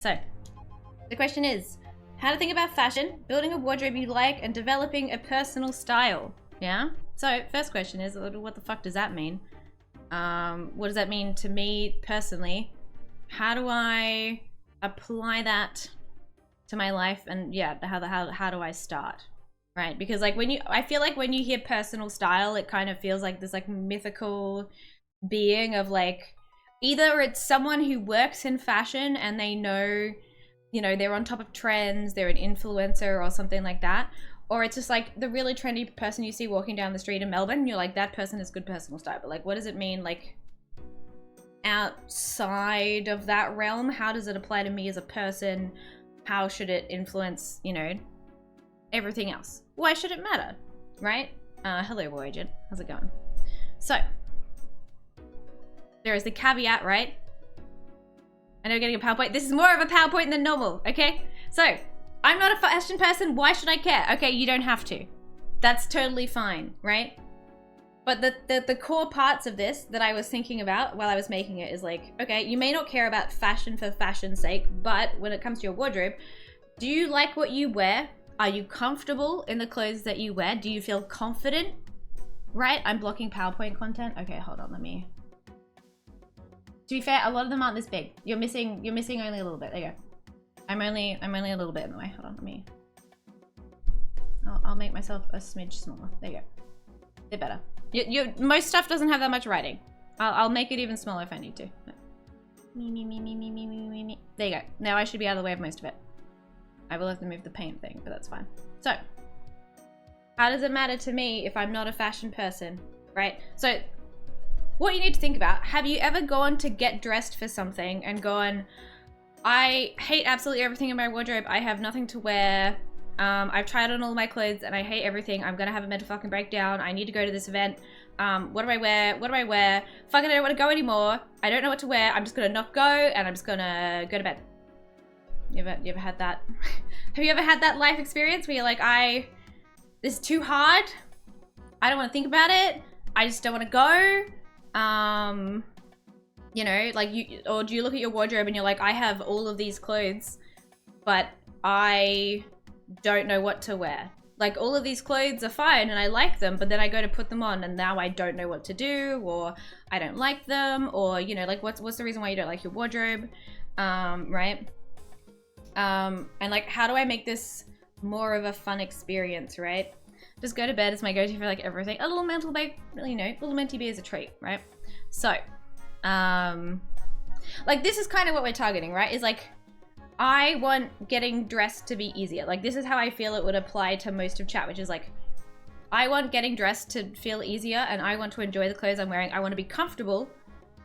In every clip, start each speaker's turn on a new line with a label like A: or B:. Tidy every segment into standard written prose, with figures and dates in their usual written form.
A: So, the question is, how to think about fashion, building a wardrobe you like, and developing a personal style. Yeah? So, first question is, what the fuck does that mean? What does that mean to me personally? How do I apply that to my life? And yeah, how do I start? Right? Because like I feel like when you hear personal style, it kind of feels like this like mythical being of like, either it's someone who works in fashion and they know, you know, they're on top of trends, they're an influencer or something like that. Or it's just like the really trendy person you see walking down the street in Melbourne, and you're like, that person has good personal style. But like, what does it mean like outside of that realm? How does it apply to me as a person? How should it influence, you know, everything else? Why should it matter, right? Hello, War Agent. How's it going? So, there is the caveat, right? I know getting a PowerPoint. This is more of a PowerPoint than normal, okay? So, I'm not a fashion person. Why should I care? Okay, you don't have to. That's totally fine, right? But the core parts of this that I was thinking about while I was making it is like, okay, you may not care about fashion for fashion's sake, but when it comes to your wardrobe, do you like what you wear? Are you comfortable in the clothes that you wear? Do you feel confident? Right? I'm blocking PowerPoint content. Okay, hold on, let me... To be fair, a lot of them aren't this big. You're missing only a little bit. There you go. I'm only a little bit in the way. Hold on, let me... I'll make myself a smidge smaller. There you go. They're better. Most stuff doesn't have that much writing. I'll make it even smaller if I need to. Me. There you go. Now I should be out of the way of most of it. I will have to move the paint thing, but that's fine. So, how does it matter to me if I'm not a fashion person, right? So, what you need to think about, have you ever gone to get dressed for something and gone, I hate absolutely everything in my wardrobe, I have nothing to wear, I've tried on all my clothes and I hate everything, I'm gonna have a mental fucking breakdown, I need to go to this event, what do I wear, fucking I don't want to go anymore, I don't know what to wear, I'm just gonna not go and I'm just gonna go to bed. You ever had that? Have you ever had that life experience where you're like, this is too hard, I don't want to think about it, I just don't want to go, you know, like or do you look at your wardrobe and you're like, I have all of these clothes, but I don't know what to wear. Like all of these clothes are fine and I like them, but then I go to put them on and now I don't know what to do, or I don't like them, or, you know, like what's the reason why you don't like your wardrobe, right? And like, how do I make this more of a fun experience, right? Just go to bed is my go-to for like everything. A little mental bake, you know, little minty bee is a treat, right? So, like this is kind of what we're targeting, right? Is like, I want getting dressed to be easier. Like this is how I feel it would apply to most of chat, which is like, I want getting dressed to feel easier and I want to enjoy the clothes I'm wearing. I want to be comfortable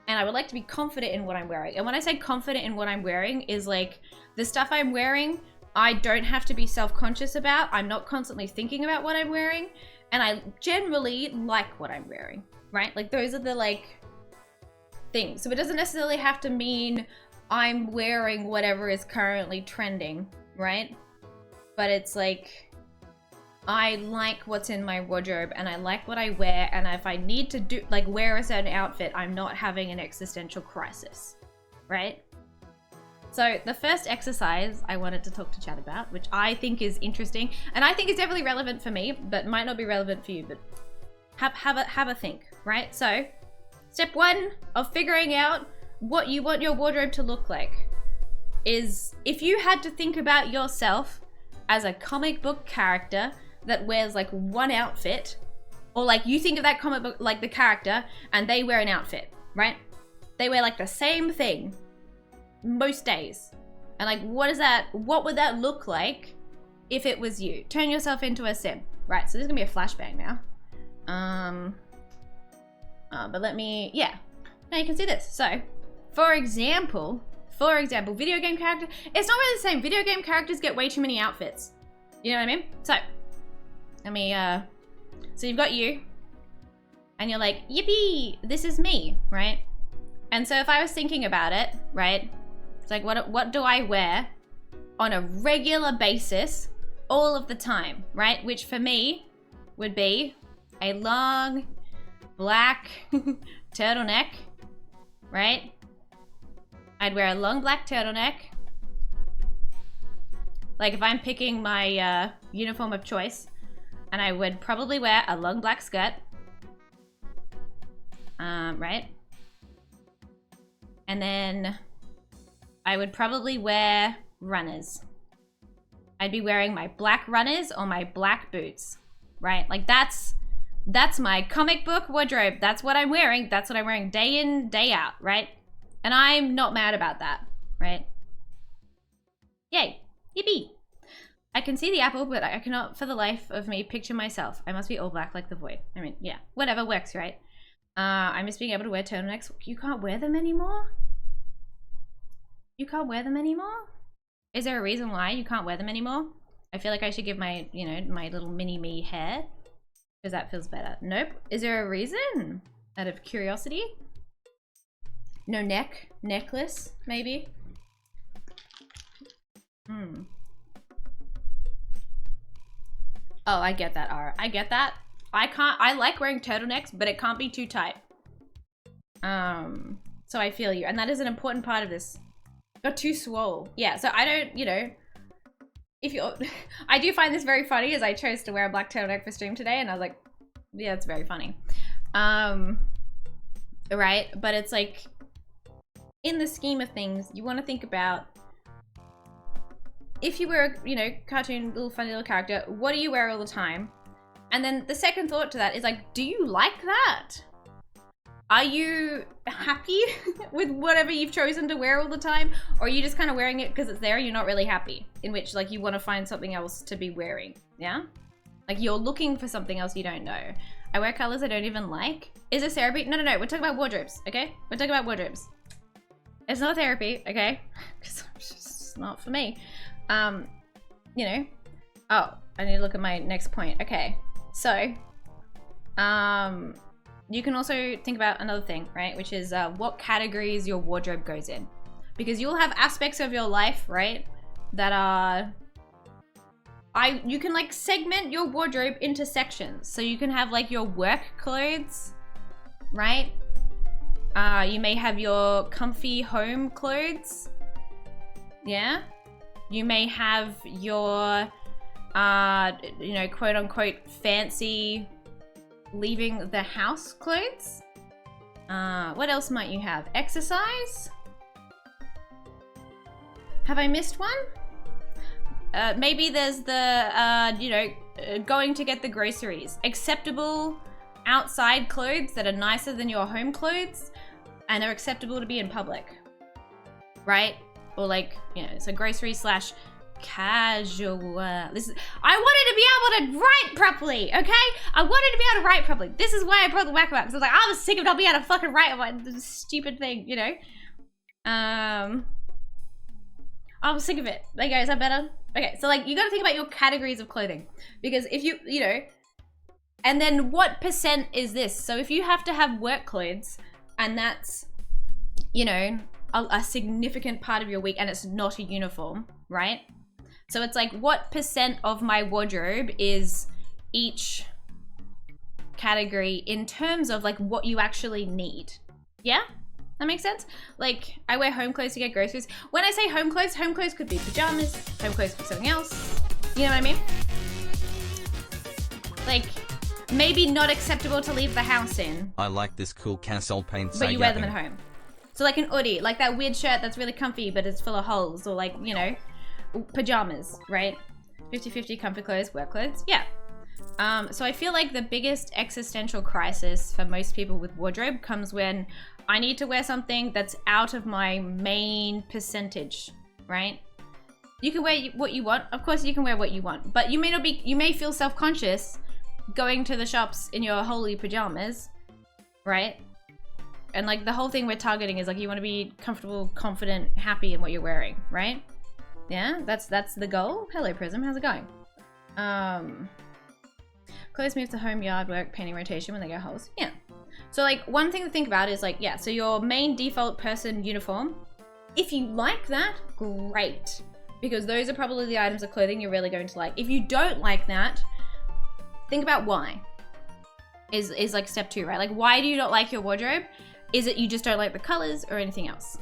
A: and I would like to be confident in what I'm wearing. And when I say confident in what I'm wearing is like, the stuff I'm wearing, I don't have to be self-conscious about. I'm not constantly thinking about what I'm wearing. And I generally like what I'm wearing, right? Like those are the like things. So it doesn't necessarily have to mean I'm wearing whatever is currently trending, right? But it's like, I like what's in my wardrobe and I like what I wear, and if I need to do like wear a certain outfit, I'm not having an existential crisis, right? So the first exercise I wanted to talk to chat about, which I think is interesting, and I think is definitely relevant for me, but might not be relevant for you, but have a think, right? So step one of figuring out what you want your wardrobe to look like is, if you had to think about yourself as a comic book character that wears like one outfit, or like you think of that comic book like the character and they wear an outfit, right? They wear like the same thing most days. And like, what would that look like if it was you? Turn yourself into a sim. Right, so this is gonna be a flashbang now. But let me, yeah. Now you can see this. So, for example, video game character, it's not really the same. Video game characters get way too many outfits. You know what I mean? So, let me, so you've got you, and you're like, yippee, this is me, right? And so if I was thinking about it, right, it's like, what do I wear on a regular basis all of the time, right? Which for me would be a long black turtleneck, right? I'd wear a long black turtleneck Like if I'm picking my uniform of choice, and I would probably wear a long black skirt, right? And then I would probably wear runners. I'd be wearing my black runners or my black boots, right? Like that's my comic book wardrobe. That's what I'm wearing. That's what I'm wearing day in, day out, right? And I'm not mad about that, right? Yay, yippee. I can see the apple, but I cannot for the life of me picture myself. I must be all black like the void. I mean, yeah, whatever works, right? I miss being able to wear turtlenecks. You can't wear them anymore? You can't wear them anymore? Is there a reason why you can't wear them anymore? I feel like I should give my, you know, my little mini me hair, because that feels better. Nope. Is there a reason? Out of curiosity? No necklace, maybe? Oh, I get that, Ara. I get that. I like wearing turtlenecks, but it can't be too tight. So I feel you. And that is an important part of this. Got too swole. Yeah, so I don't, you know, if you're, I do find this very funny as I chose to wear a black turtleneck for stream today and I was like, yeah, it's very funny. Right? But it's like, in the scheme of things, you want to think about, if you were a, you know, cartoon, little funny little character, what do you wear all the time? And then the second thought to that is like, do you like that? Are you happy with whatever you've chosen to wear all the time? Or are you just kind of wearing it because it's there and you're not really happy? In which like you want to find something else to be wearing, yeah? Like you're looking for something else you don't know. I wear colors I don't even like. Is it therapy? No, we're talking about wardrobes, okay? We're talking about wardrobes. It's not therapy, okay? Because it's just not for me. You know, oh, I need to look at my next point. Okay, so, you can also think about another thing, right? Which is what categories your wardrobe goes in. Because you'll have aspects of your life, right? That are, you can like segment your wardrobe into sections. So you can have like your work clothes, right? You may have your comfy home clothes, yeah? You may have your, you know, quote unquote fancy leaving the house clothes. What else might you have? Exercise? Have I missed one? Maybe there's the, you know, going to get the groceries. Acceptable outside clothes that are nicer than your home clothes and are acceptable to be in public, right? Or like, you know, it's a grocery slash casual. This is, I wanted to be able to write properly, okay? I wanted to be able to write properly. This is why I brought the whack about, because I was like, I was sick of not being able to fucking write about this stupid thing, you know? I was sick of it. There you go, is that better? Okay, so like, you gotta think about your categories of clothing. Because if you know, and then what percent is this? So if you have to have work clothes, and that's, you know, a significant part of your week and it's not a uniform, right? So it's like, what percent of my wardrobe is each category in terms of like what you actually need? Yeah? That makes sense? Like, I wear home clothes to get groceries. When I say home clothes could be pajamas, home clothes could be something else. You know what I mean? Like, maybe not acceptable to leave the house in.
B: I like this cool castle paint.
A: But you wear them at home. So like an hoodie, like that weird shirt that's really comfy but it's full of holes, or like, you know, pajamas, right? 50-50 comfort clothes, work clothes, yeah. So I feel like the biggest existential crisis for most people with wardrobe comes when I need to wear something that's out of my main percentage, right? You can wear what you want. Of course you can wear what you want, but you may feel self-conscious going to the shops in your holy pajamas, right? And like the whole thing we're targeting is like, you want to be comfortable, confident, happy in what you're wearing, right? Yeah, that's the goal. Hello Prism, how's it going? Clothes move to home, yard, work, painting rotation when they go holes. Yeah. So like one thing to think about is like, yeah, so your main default person uniform, if you like that, great. Because those are probably the items of clothing you're really going to like. If you don't like that, think about why. Is like step 2, right? Like, why do you not like your wardrobe? Is it you just don't like the colors or anything else,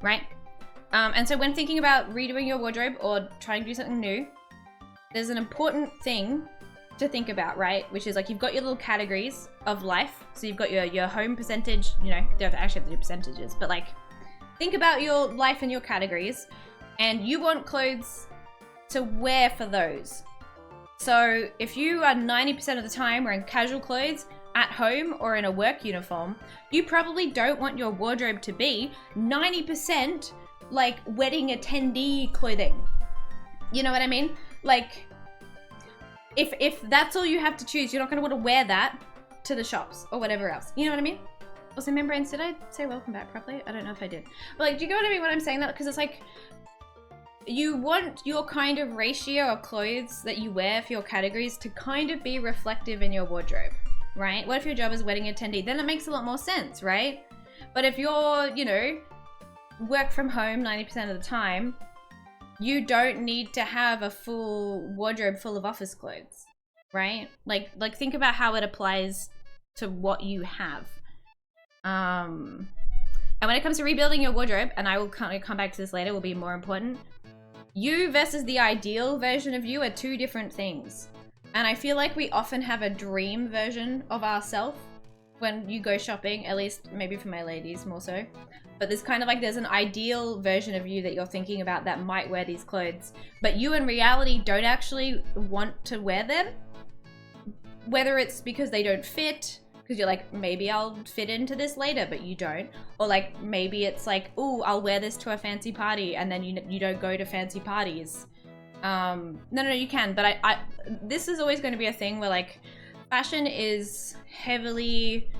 A: right? And so when thinking about redoing your wardrobe or trying to do something new, there's an important thing to think about, right? Which is like, you've got your little categories of life. So you've got your home percentage, you know, you don't actually have to do percentages, but like, think about your life and your categories, and you want clothes to wear for those. So if you are 90% of the time wearing casual clothes at home or in a work uniform, you probably don't want your wardrobe to be 90% like wedding attendee clothing. You know what I mean? Like, if that's all you have to choose, you're not going to want to wear that to the shops or whatever else. You know what I mean? Also, membranes, did I say welcome back properly? I don't know if I did. But like, do you get what I mean when I'm saying that? Because it's like, you want your kind of ratio of clothes that you wear for your categories to kind of be reflective in your wardrobe, right? What if your job is wedding attendee? Then it makes a lot more sense, right? But if you're, you know, work from home 90% of the time, you don't need to have a full wardrobe full of office clothes, right? Like think about how it applies to what you have. And when it comes to rebuilding your wardrobe, and I will kind of come back to this later, will be more important. You versus the ideal version of you are two different things. And I feel like we often have a dream version of ourselves when you go shopping, at least maybe for my ladies more so. But there's kind of like, there's an ideal version of you that you're thinking about that might wear these clothes, but you in reality don't actually want to wear them. Whether it's because they don't fit, because you're like, maybe I'll fit into this later, but you don't. Or like, maybe it's like, oh, I'll wear this to a fancy party, and then you don't go to fancy parties. No, you can, but this is always going to be a thing where like, fashion is heavily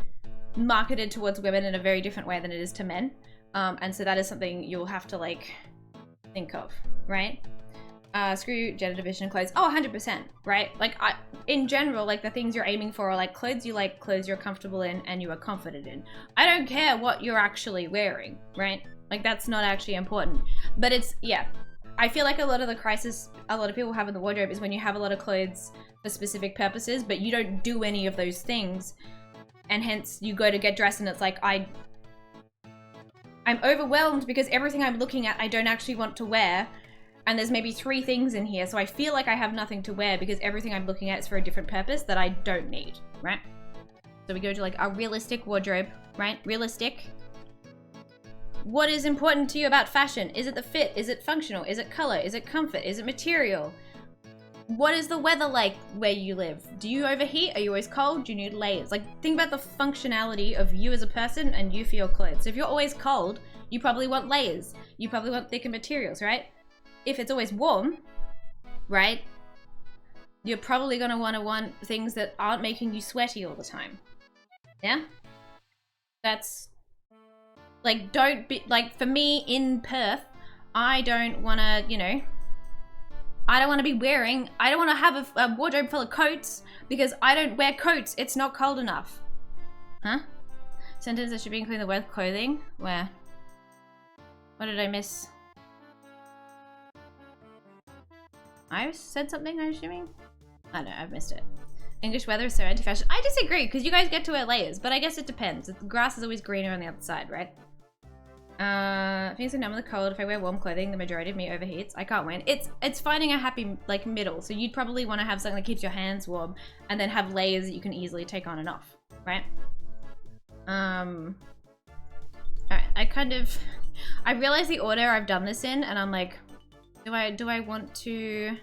A: marketed towards women in a very different way than it is to men. And so that is something you'll have to like, think of, right? Screw gender division clothes. Oh, 100%, right? Like, in general, like the things you're aiming for are like clothes you like, clothes you're comfortable in, and you are confident in. I don't care what you're actually wearing, right? Like, that's not actually important. But it's, yeah. I feel like a lot of the crisis a lot of people have in the wardrobe is when you have a lot of clothes for specific purposes, but you don't do any of those things. And hence, you go to get dressed and it's like, I'm overwhelmed because everything I'm looking at I don't actually want to wear. And there's maybe 3 things in here, so I feel like I have nothing to wear because everything I'm looking at is for a different purpose that I don't need, right? So we go to like a realistic wardrobe, right? Realistic. What is important to you about fashion? Is it the fit? Is it functional? Is it color? Is it comfort? Is it material? What is the weather like where you live? Do you overheat? Are you always cold? Do you need layers? Like, think about the functionality of you as a person and you for your clothes. So if you're always cold, you probably want layers. You probably want thicker materials, right? If it's always warm, right? You're probably gonna want things that aren't making you sweaty all the time. Yeah? That's, like, don't be, like, for me in Perth, I don't wanna, you know, I don't want to be wearing, I don't want to have a wardrobe full of coats because I don't wear coats. It's not cold enough. Huh? Sentence that should be including the word clothing. Where? What did I miss? I said something, I'm assuming? I don't know, I've missed it. English weather is so anti-fashion. I disagree because you guys get to wear layers, but I guess it depends. The grass is always greener on the other side, right? Things are numb in the cold. If I wear warm clothing, the majority of me overheats. I can't win. It's finding a happy like middle. So you'd probably want to have something that keeps your hands warm, and then have layers that you can easily take on and off, right? Alright, I realize the order I've done this in, and I'm like, do I want to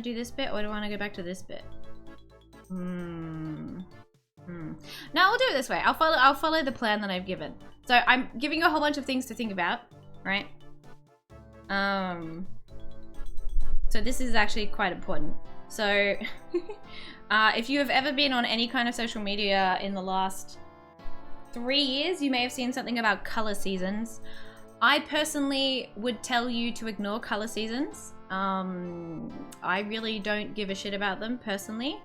A: do this bit, or do I want to go back to this bit? No, I'll do it this way. I'll follow the plan that I've given. So I'm giving you a whole bunch of things to think about, right? So this is actually quite important. So if you have ever been on any kind of social media in the last 3 years, you may have seen something about color seasons. I personally would tell you to ignore color seasons. I really don't give a shit about them personally.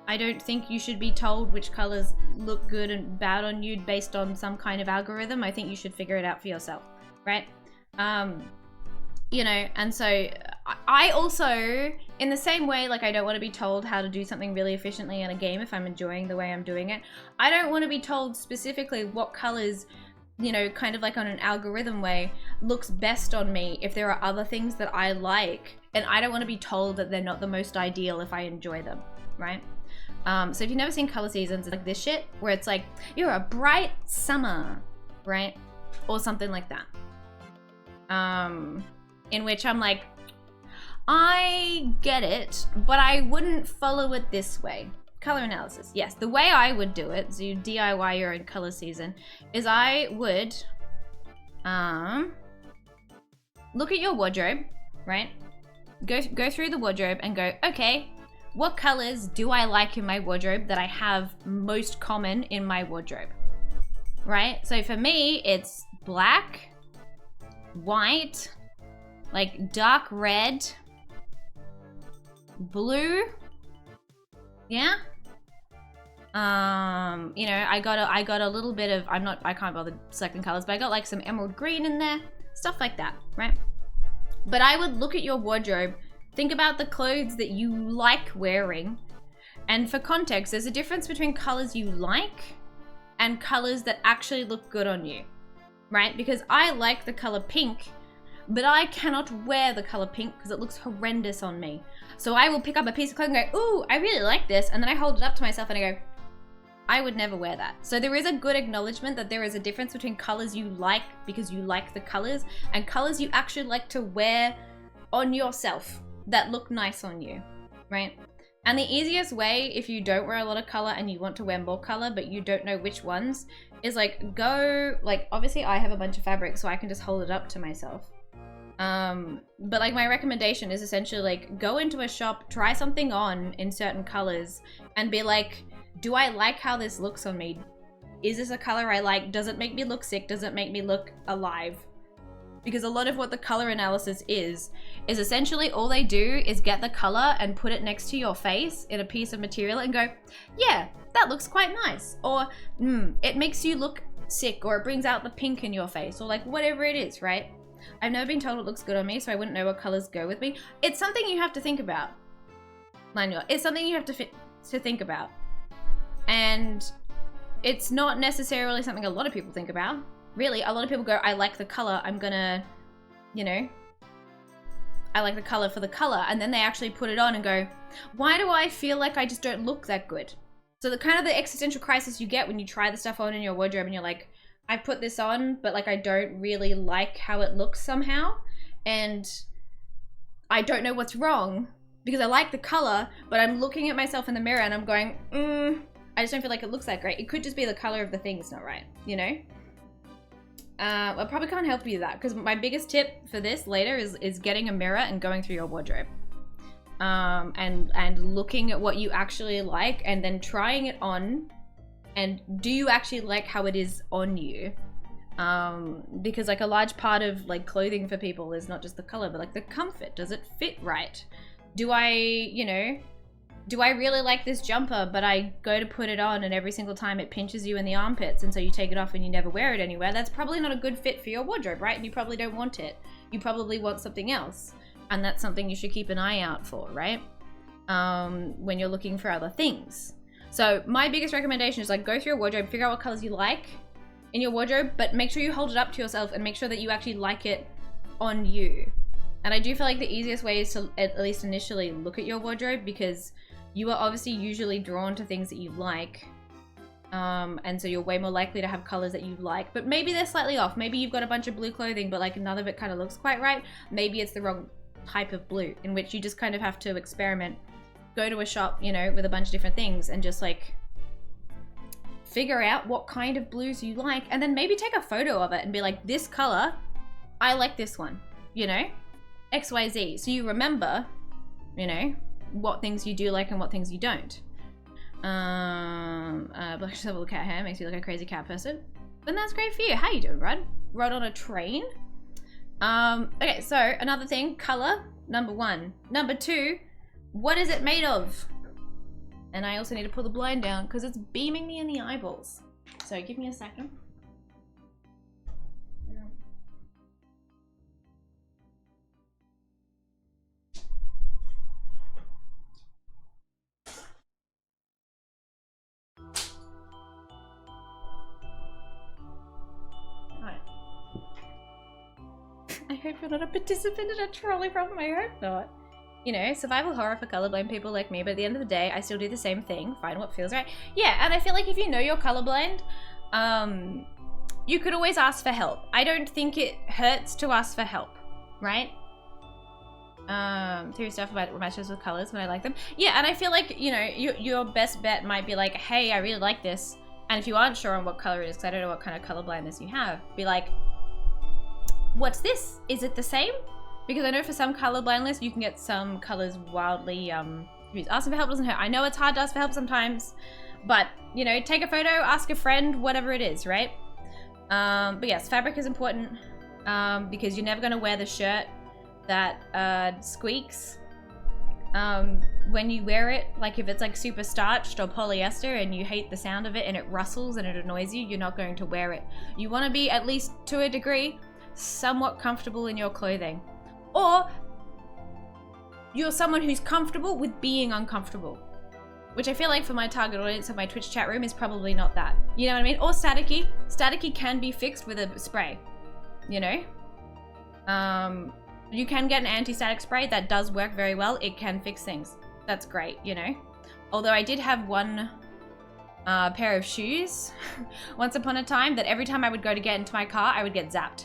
A: I don't think you should be told which colors look good and bad on you based on some kind of algorithm. I think you should figure it out for yourself, right? You know, and so I also, in the same way, like I don't want to be told how to do something really efficiently in a game if I'm enjoying the way I'm doing it. I don't want to be told specifically what colors you know, kind of like on an algorithm way, looks best on me if there are other things that I like, and I don't want to be told that they're not the most ideal if I enjoy them, right? So if you've never seen color seasons, it's like this shit where it's like, you're a bright summer, right? Or something like that. In which I'm like, I get it, but I wouldn't follow it this way. Color analysis. Yes, the way I would do it, so you DIY your own color season, is I would look at your wardrobe, right? Go through the wardrobe and go, okay, what colors do I like in my wardrobe that I have most common in my wardrobe, right? So for me, it's black, white, like dark red, blue, yeah. You know, I got a little bit of, I can't bother selecting colors, but I got like some emerald green in there, stuff like that, right? But I would look at your wardrobe, think about the clothes that you like wearing, and for context, there's a difference between colors you like and colors that actually look good on you, right? Because I like the color pink, but I cannot wear the color pink because it looks horrendous on me. So I will pick up a piece of clothing and go, ooh, I really like this, and then I hold it up to myself and I go, I would never wear that. So there is a good acknowledgement that there is a difference between colors you like because you like the colors and colors you actually like to wear on yourself that look nice on you, right? And the easiest way, if you don't wear a lot of color and you want to wear more color but you don't know which ones, is like go, like obviously I have a bunch of fabric so I can just hold it up to myself. But like my recommendation is essentially like go into a shop, try something on in certain colors and be like, do I like how this looks on me? Is this a color I like? Does it make me look sick? Does it make me look alive? Because a lot of what the color analysis is essentially all they do is get the color and put it next to your face in a piece of material and go, yeah, that looks quite nice. Or, it makes you look sick, or it brings out the pink in your face, or like whatever it is, right? I've never been told it looks good on me, so I wouldn't know what colors go with me. It's something you have to think about. It's something you have to think about. And it's not necessarily something a lot of people think about. Really, a lot of people go, I like the color, I'm gonna, you know, I like the color for the color. And then they actually put it on and go, why do I feel like I just don't look that good? So the kind of the existential crisis you get when you try the stuff on in your wardrobe and you're like, I put this on, but like I don't really like how it looks somehow. And I don't know what's wrong because I like the color, but I'm looking at myself in the mirror and I'm going, I just don't feel like it looks that great. It could just be the color of the thing is not right, you know? I probably can't help you with that because my biggest tip for this later is getting a mirror and going through your wardrobe. And looking at what you actually like and then trying it on, and do you actually like how it is on you? Because like a large part of like clothing for people is not just the color, but like the comfort. Does it fit right? Do I, you know, do I really like this jumper, but I go to put it on and every single time it pinches you in the armpits and so you take it off and you never wear it anywhere? That's probably not a good fit for your wardrobe, right? And you probably don't want it. You probably want something else. And that's something you should keep an eye out for, right? When you're looking for other things. So my biggest recommendation is like go through your wardrobe, figure out what colors you like in your wardrobe, but make sure you hold it up to yourself and make sure that you actually like it on you. And I do feel like the easiest way is to at least initially look at your wardrobe because you are obviously usually drawn to things that you like. And so you're way more likely to have colors that you like, but maybe they're slightly off. Maybe you've got a bunch of blue clothing, but like none of it kind of looks quite right. Maybe it's the wrong type of blue, in which you just kind of have to experiment. Go to a shop, you know, with a bunch of different things and just like figure out what kind of blues you like and then maybe take a photo of it and be like, this color, I like this one, you know, XYZ. So you remember, you know, what things you do like and what things you don't. Black shovel cat hair makes you look like a crazy cat person. Then that's great for you. How you doing, Rod? Rod on a train. Okay, so another thing, color, number 1. Number 2, what is it made of? And I also need to pull the blind down because it's beaming me in the eyeballs. So give me a second. You're not a participant in a trolley problem, I hope not. You know, survival horror for colorblind people like me, but at the end of the day, I still do the same thing, find what feels right. Yeah, and I feel like if you know you're colorblind, you could always ask for help. I don't think it hurts to ask for help, right? Through stuff about what matches with colors when I like them. Yeah, and I feel like, you know, your best bet might be like, hey, I really like this. And if you aren't sure on what color it is, because I don't know what kind of colorblindness you have, be like, what's this? Is it the same? Because I know for some colorblind lists, you can get some colors wildly confused. Asking for help doesn't hurt. I know it's hard to ask for help sometimes, but, you know, take a photo, ask a friend, whatever it is, right? But yes, fabric is important because you're never going to wear the shirt that squeaks when you wear it. Like if it's like super starched or polyester and you hate the sound of it and it rustles and it annoys you, you're not going to wear it. You want to be, at least to a degree, somewhat comfortable in your clothing. Or you're someone who's comfortable with being uncomfortable. Which I feel like for my target audience of my Twitch chat room is probably not that. You know what I mean? Or staticky. Staticky can be fixed with a spray. You know? You can get an anti-static spray that does work very well. It can fix things. That's great, you know? Although I did have one pair of shoes once upon a time that every time I would go to get into my car, I would get zapped.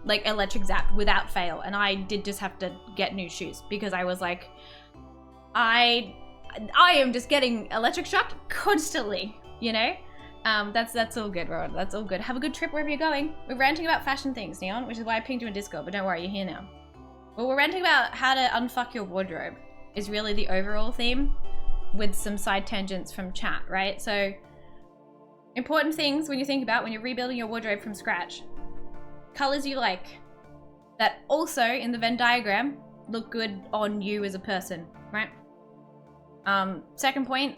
A: Like electric zapped without fail. And I did just have to get new shoes because I was like, I am just getting electric shocked constantly, you know? That's all good, Rowan. That's all good. Have a good trip wherever you're going. We're ranting about fashion things, Neon, which is why I pinged you in Discord, but don't worry, you're here now. Well, we're ranting about how to unfuck your wardrobe is really the overall theme with some side tangents from chat, right? So, important things when you think about when you're rebuilding your wardrobe from scratch. Colors you like that also in the Venn diagram look good on you as a person, right? Second point,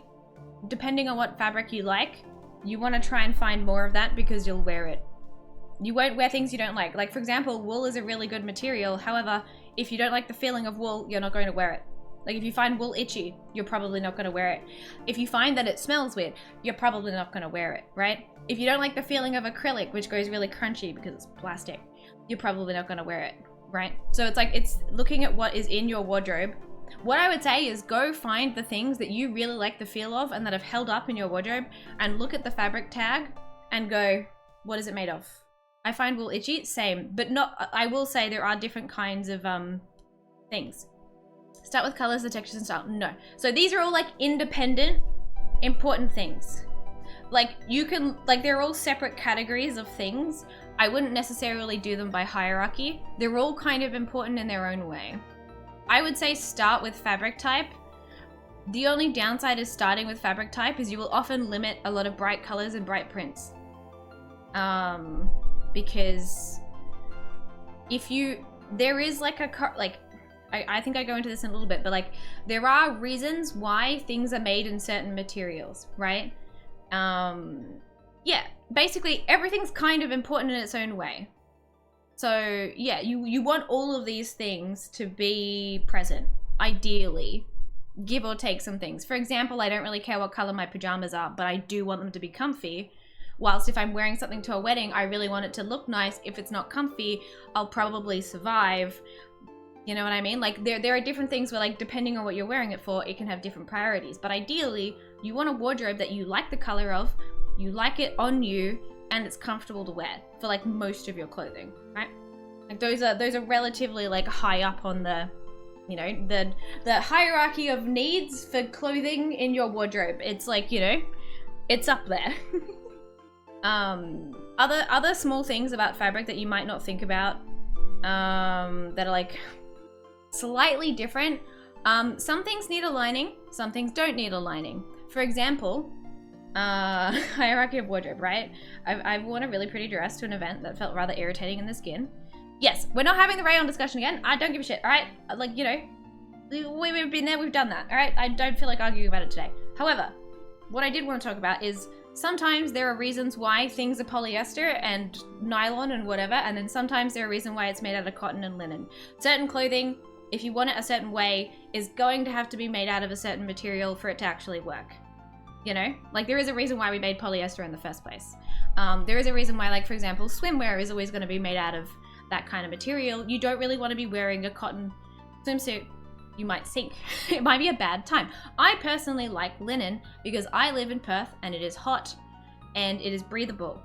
A: depending on what fabric you like, you want to try and find more of that because you'll wear it. You won't wear things you don't like. Like, for example, wool is a really good material. However, if you don't like the feeling of wool, you're not going to wear it. Like, if you find wool itchy, you're probably not going to wear it. If you find that it smells weird, you're probably not going to wear it, right? If you don't like the feeling of acrylic, which goes really crunchy because it's plastic, you're probably not going to wear it, right? So it's like, it's looking at what is in your wardrobe. What I would say is go find the things that you really like the feel of and that have held up in your wardrobe and look at the fabric tag and go, what is it made of? I find wool itchy, same, but not, I will say there are different kinds of things. Start with colors, the textures and style, no. So these are all like independent, important things. Like you can, like they're all separate categories of things. I wouldn't necessarily do them by hierarchy. They're all kind of important in their own way. I would say start with fabric type. The only downside is starting with fabric type is you will often limit a lot of bright colors and bright prints. Because if you, there is like I think I go into this in a little bit, but like there are reasons why things are made in certain materials, right? Yeah, basically everything's kind of important in its own way. So yeah, you want all of these things to be present, ideally, give or take some things. For example, I don't really care what color my pajamas are, but I do want them to be comfy. Whilst if I'm wearing something to a wedding, I really want it to look nice. If it's not comfy, I'll probably survive. You know what I mean? Like there are different things where like depending on what you're wearing it for, it can have different priorities. But ideally, you want a wardrobe that you like the color of, you like it on you, and it's comfortable to wear for like most of your clothing, right? Like those are relatively like high up on the, you know, the hierarchy of needs for clothing in your wardrobe. It's like, you know, it's up there. Other small things about fabric that you might not think about, that are like slightly different. Some things need a lining, some things don't need a lining. For example, hierarchy of wardrobe, right? I've worn a really pretty dress to an event that felt rather irritating in the skin. Yes, we're not having the rayon discussion again. I don't give a shit, all right? Like, you know, we've been there, we've done that, all right? I don't feel like arguing about it today. However, what I did want to talk about is sometimes there are reasons why things are polyester and nylon and whatever, and then sometimes there are reasons why it's made out of cotton and linen. Certain clothing, if you want it a certain way, is going to have to be made out of a certain material for it to actually work. You know? Like, there is a reason why we made polyester in the first place. There is a reason why, like, for example, swimwear is always going to be made out of that kind of material, you don't really want to be wearing a cotton swimsuit. You might sink. It might be a bad time. I personally like linen because I live in Perth and it is hot and it is breathable,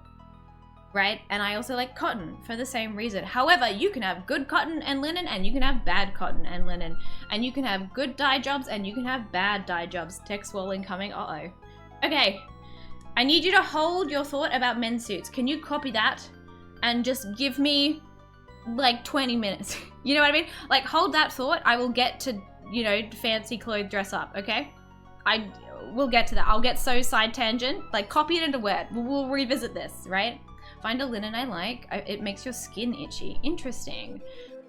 A: right? And I also like cotton for the same reason. However, you can have good cotton and linen and you can have bad cotton and linen, and you can have good dye jobs and you can have bad dye jobs. Text wall incoming. Uh-oh. Okay. I need you to hold your thought about men's suits. Can you copy that and just give me like 20 minutes? You know what I mean? Like, hold that thought. I will get to, you know, fancy clothes dress up, okay? We'll get to that. I'll get so side tangent. Like, copy it into Word. We'll revisit this, right? Find a linen I like. It makes your skin itchy. Interesting.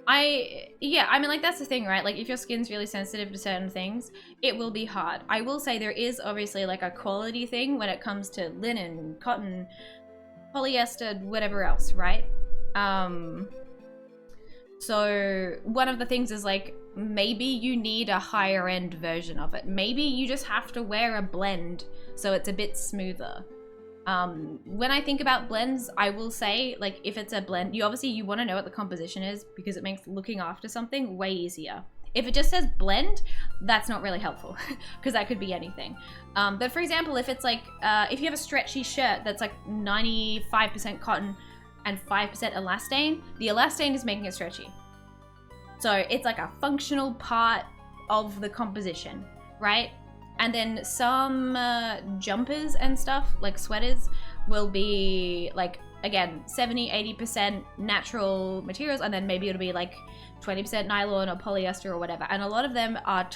A: Yeah, I mean, like, that's the thing, right? Like, if your skin's really sensitive to certain things, it will be hard. I will say there is obviously like a quality thing when it comes to linen, cotton, polyester, whatever else, right? So one of the things is like, maybe you need a higher end version of it. Maybe you just have to wear a blend so it's a bit smoother. When I think about blends, I will say, like, if it's a blend, you want to know what the composition is because it makes looking after something way easier. If it just says blend, that's not really helpful because that could be anything. But for example, if it's like, if you have a stretchy shirt that's like 95% cotton and 5% elastane, the elastane is making it stretchy. So it's like a functional part of the composition, right? And then some jumpers and stuff, like sweaters, will be like, again, 70, 80% natural materials, and then maybe it'll be like 20% nylon or polyester or whatever. And a lot of them are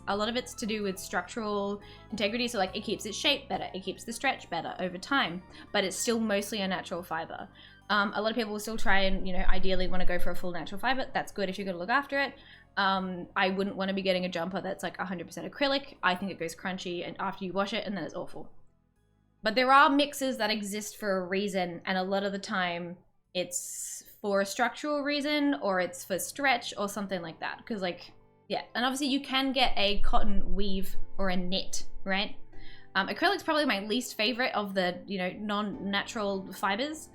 A: a lot of it's to do with structural integrity. So like, it keeps its shape better, it keeps the stretch better over time, but it's still mostly a natural fiber. A lot of people will still try and, you know, ideally want to go for a full natural fiber. That's good if you're going to look after it. I wouldn't want to be getting a jumper that's like 100% acrylic. I think it goes crunchy and after you wash it, and then it's awful. But there are mixes that exist for a reason, and a lot of the time it's for a structural reason or it's for stretch or something like that. Because like, yeah, and obviously you can get a cotton weave or a knit, right? Acrylic's probably my least favorite of the, you know, non-natural fibers,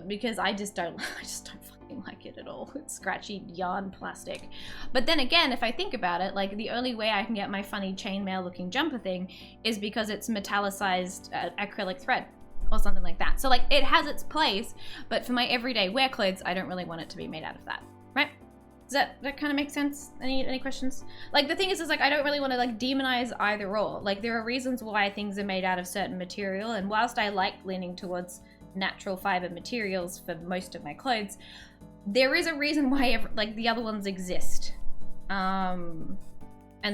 A: because I just don't fucking like it at all. It's scratchy yarn plastic. But then again, if I think about it, like, the only way I can get my funny chainmail looking jumper thing is because it's metallicized acrylic thread or something like that. So like, it has its place, but for my everyday wear clothes, I don't really want it to be made out of that, right? Does that kind of make sense? Any questions? Like, the thing is like, I don't really want to like demonize either or. Like, there are reasons why things are made out of certain material, and whilst I like leaning towards natural fiber materials for most of my clothes, there is a reason why like the other ones exist. And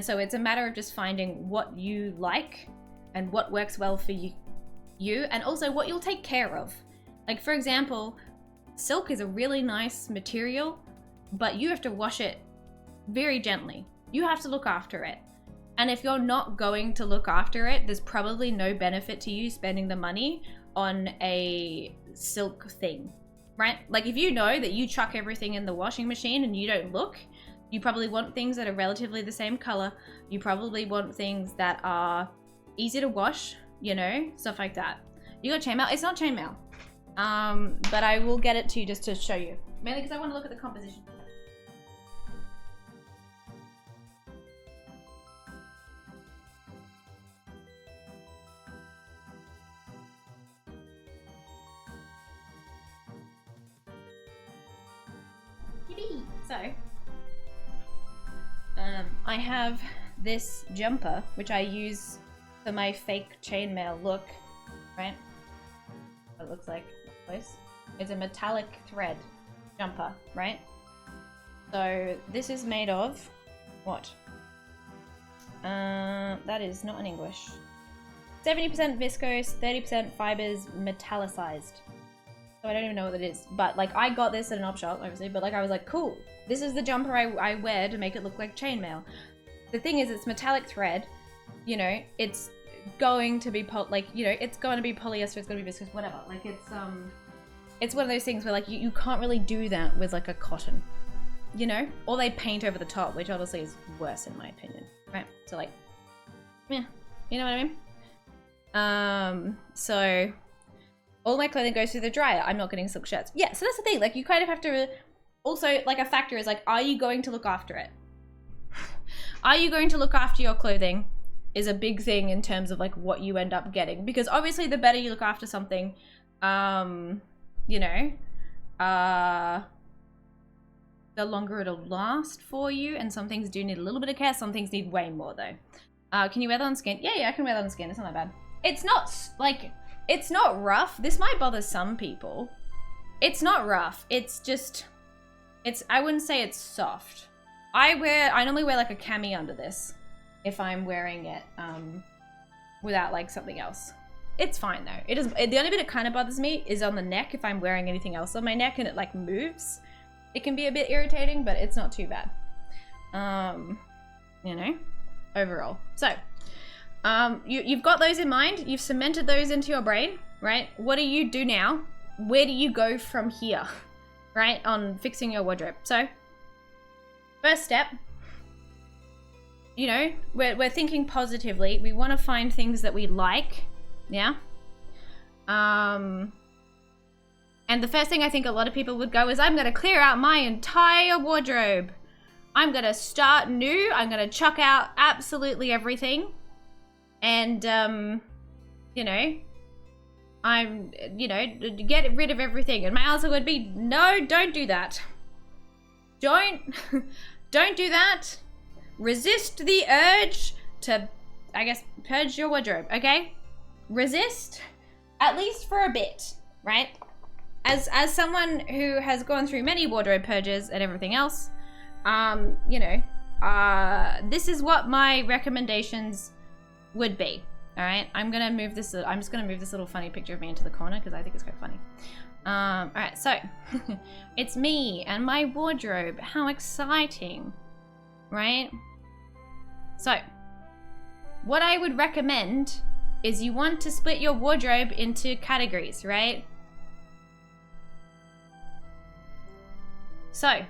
A: so it's a matter of just finding what you like and what works well for you, and also what you'll take care of. Like, for example, silk is a really nice material, but you have to wash it very gently. You have to look after it. And if you're not going to look after it, there's probably no benefit to you spending the money on a silk thing, right? Like, if you know that you chuck everything in the washing machine and you don't look, you probably want things that are relatively the same color. You probably want things that are easy to wash, you know, stuff like that. You got chainmail? It's not chainmail. But I will get it to you just to show you. Mainly because I want to look at the composition. So, I have this jumper, which I use for my fake chainmail look, right? What it looks like, close. It's a metallic thread jumper, right? So this is made of what? That is not in English. 70% viscose, 30% fibers, metallicized. So I don't even know what it is, but like, I got this at an op shop, obviously, but like, I was like, cool, this is the jumper I wear to make it look like chainmail. The thing is, it's metallic thread, you know, it's going to be it's going to be polyester, it's going to be viscose, whatever. Like, it's one of those things where like, you can't really do that with like a cotton, you know, or they paint over the top, which obviously is worse in my opinion, right? So like, yeah, you know what I mean? So all my clothing goes through the dryer. I'm not getting silk shirts. Yeah, so that's the thing. Like, you kind of have to also, like, a factor is like, are you going to look after it? Are you going to look after your clothing is a big thing in terms of like what you end up getting, because obviously the better you look after something, you know, the longer it'll last for you. And some things do need a little bit of care. Some things need way more though. Can you wear that on skin? Yeah, I can wear that on skin. It's not that bad. It's not like, it's not rough. This might bother some people. It's not rough. It's just, I wouldn't say it's soft. I normally wear like a cami under this if I'm wearing it without like something else. It's fine though. It is. The only bit it kind of bothers me is on the neck if I'm wearing anything else on my neck and it like moves. It can be a bit irritating, but it's not too bad. You know, overall. So, you've got those in mind. You've cemented those into your brain, right? What do you do now? Where do you go from here, right? On fixing your wardrobe. So, first step, you know, we're thinking positively. We want to find things that we like, yeah? And the first thing I think a lot of people would go is, I'm going to clear out my entire wardrobe. I'm going to start new. I'm going to chuck out absolutely everything. And, you know, get rid of everything. And my answer would be, no, don't do that. Don't do that. Resist the urge to, I guess, purge your wardrobe, okay? Resist, at least for a bit, right? As someone who has gone through many wardrobe purges and everything else, you know, this is what my recommendations would be, all right? I'm just gonna move this little funny picture of me into the corner because I think it's quite funny. All right, so it's me and my wardrobe. How exciting, right? So what I would recommend is you want to split your wardrobe into categories, right? So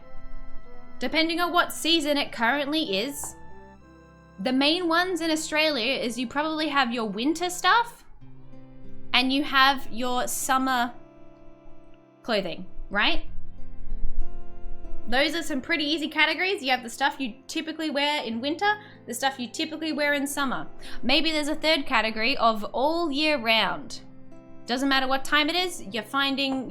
A: depending on what season it currently is, the main ones in Australia is you probably have your winter stuff and you have your summer clothing, right? Those are some pretty easy categories. You have the stuff you typically wear in winter, the stuff you typically wear in summer. Maybe there's a third category of all year round. Doesn't matter what time it is, you're finding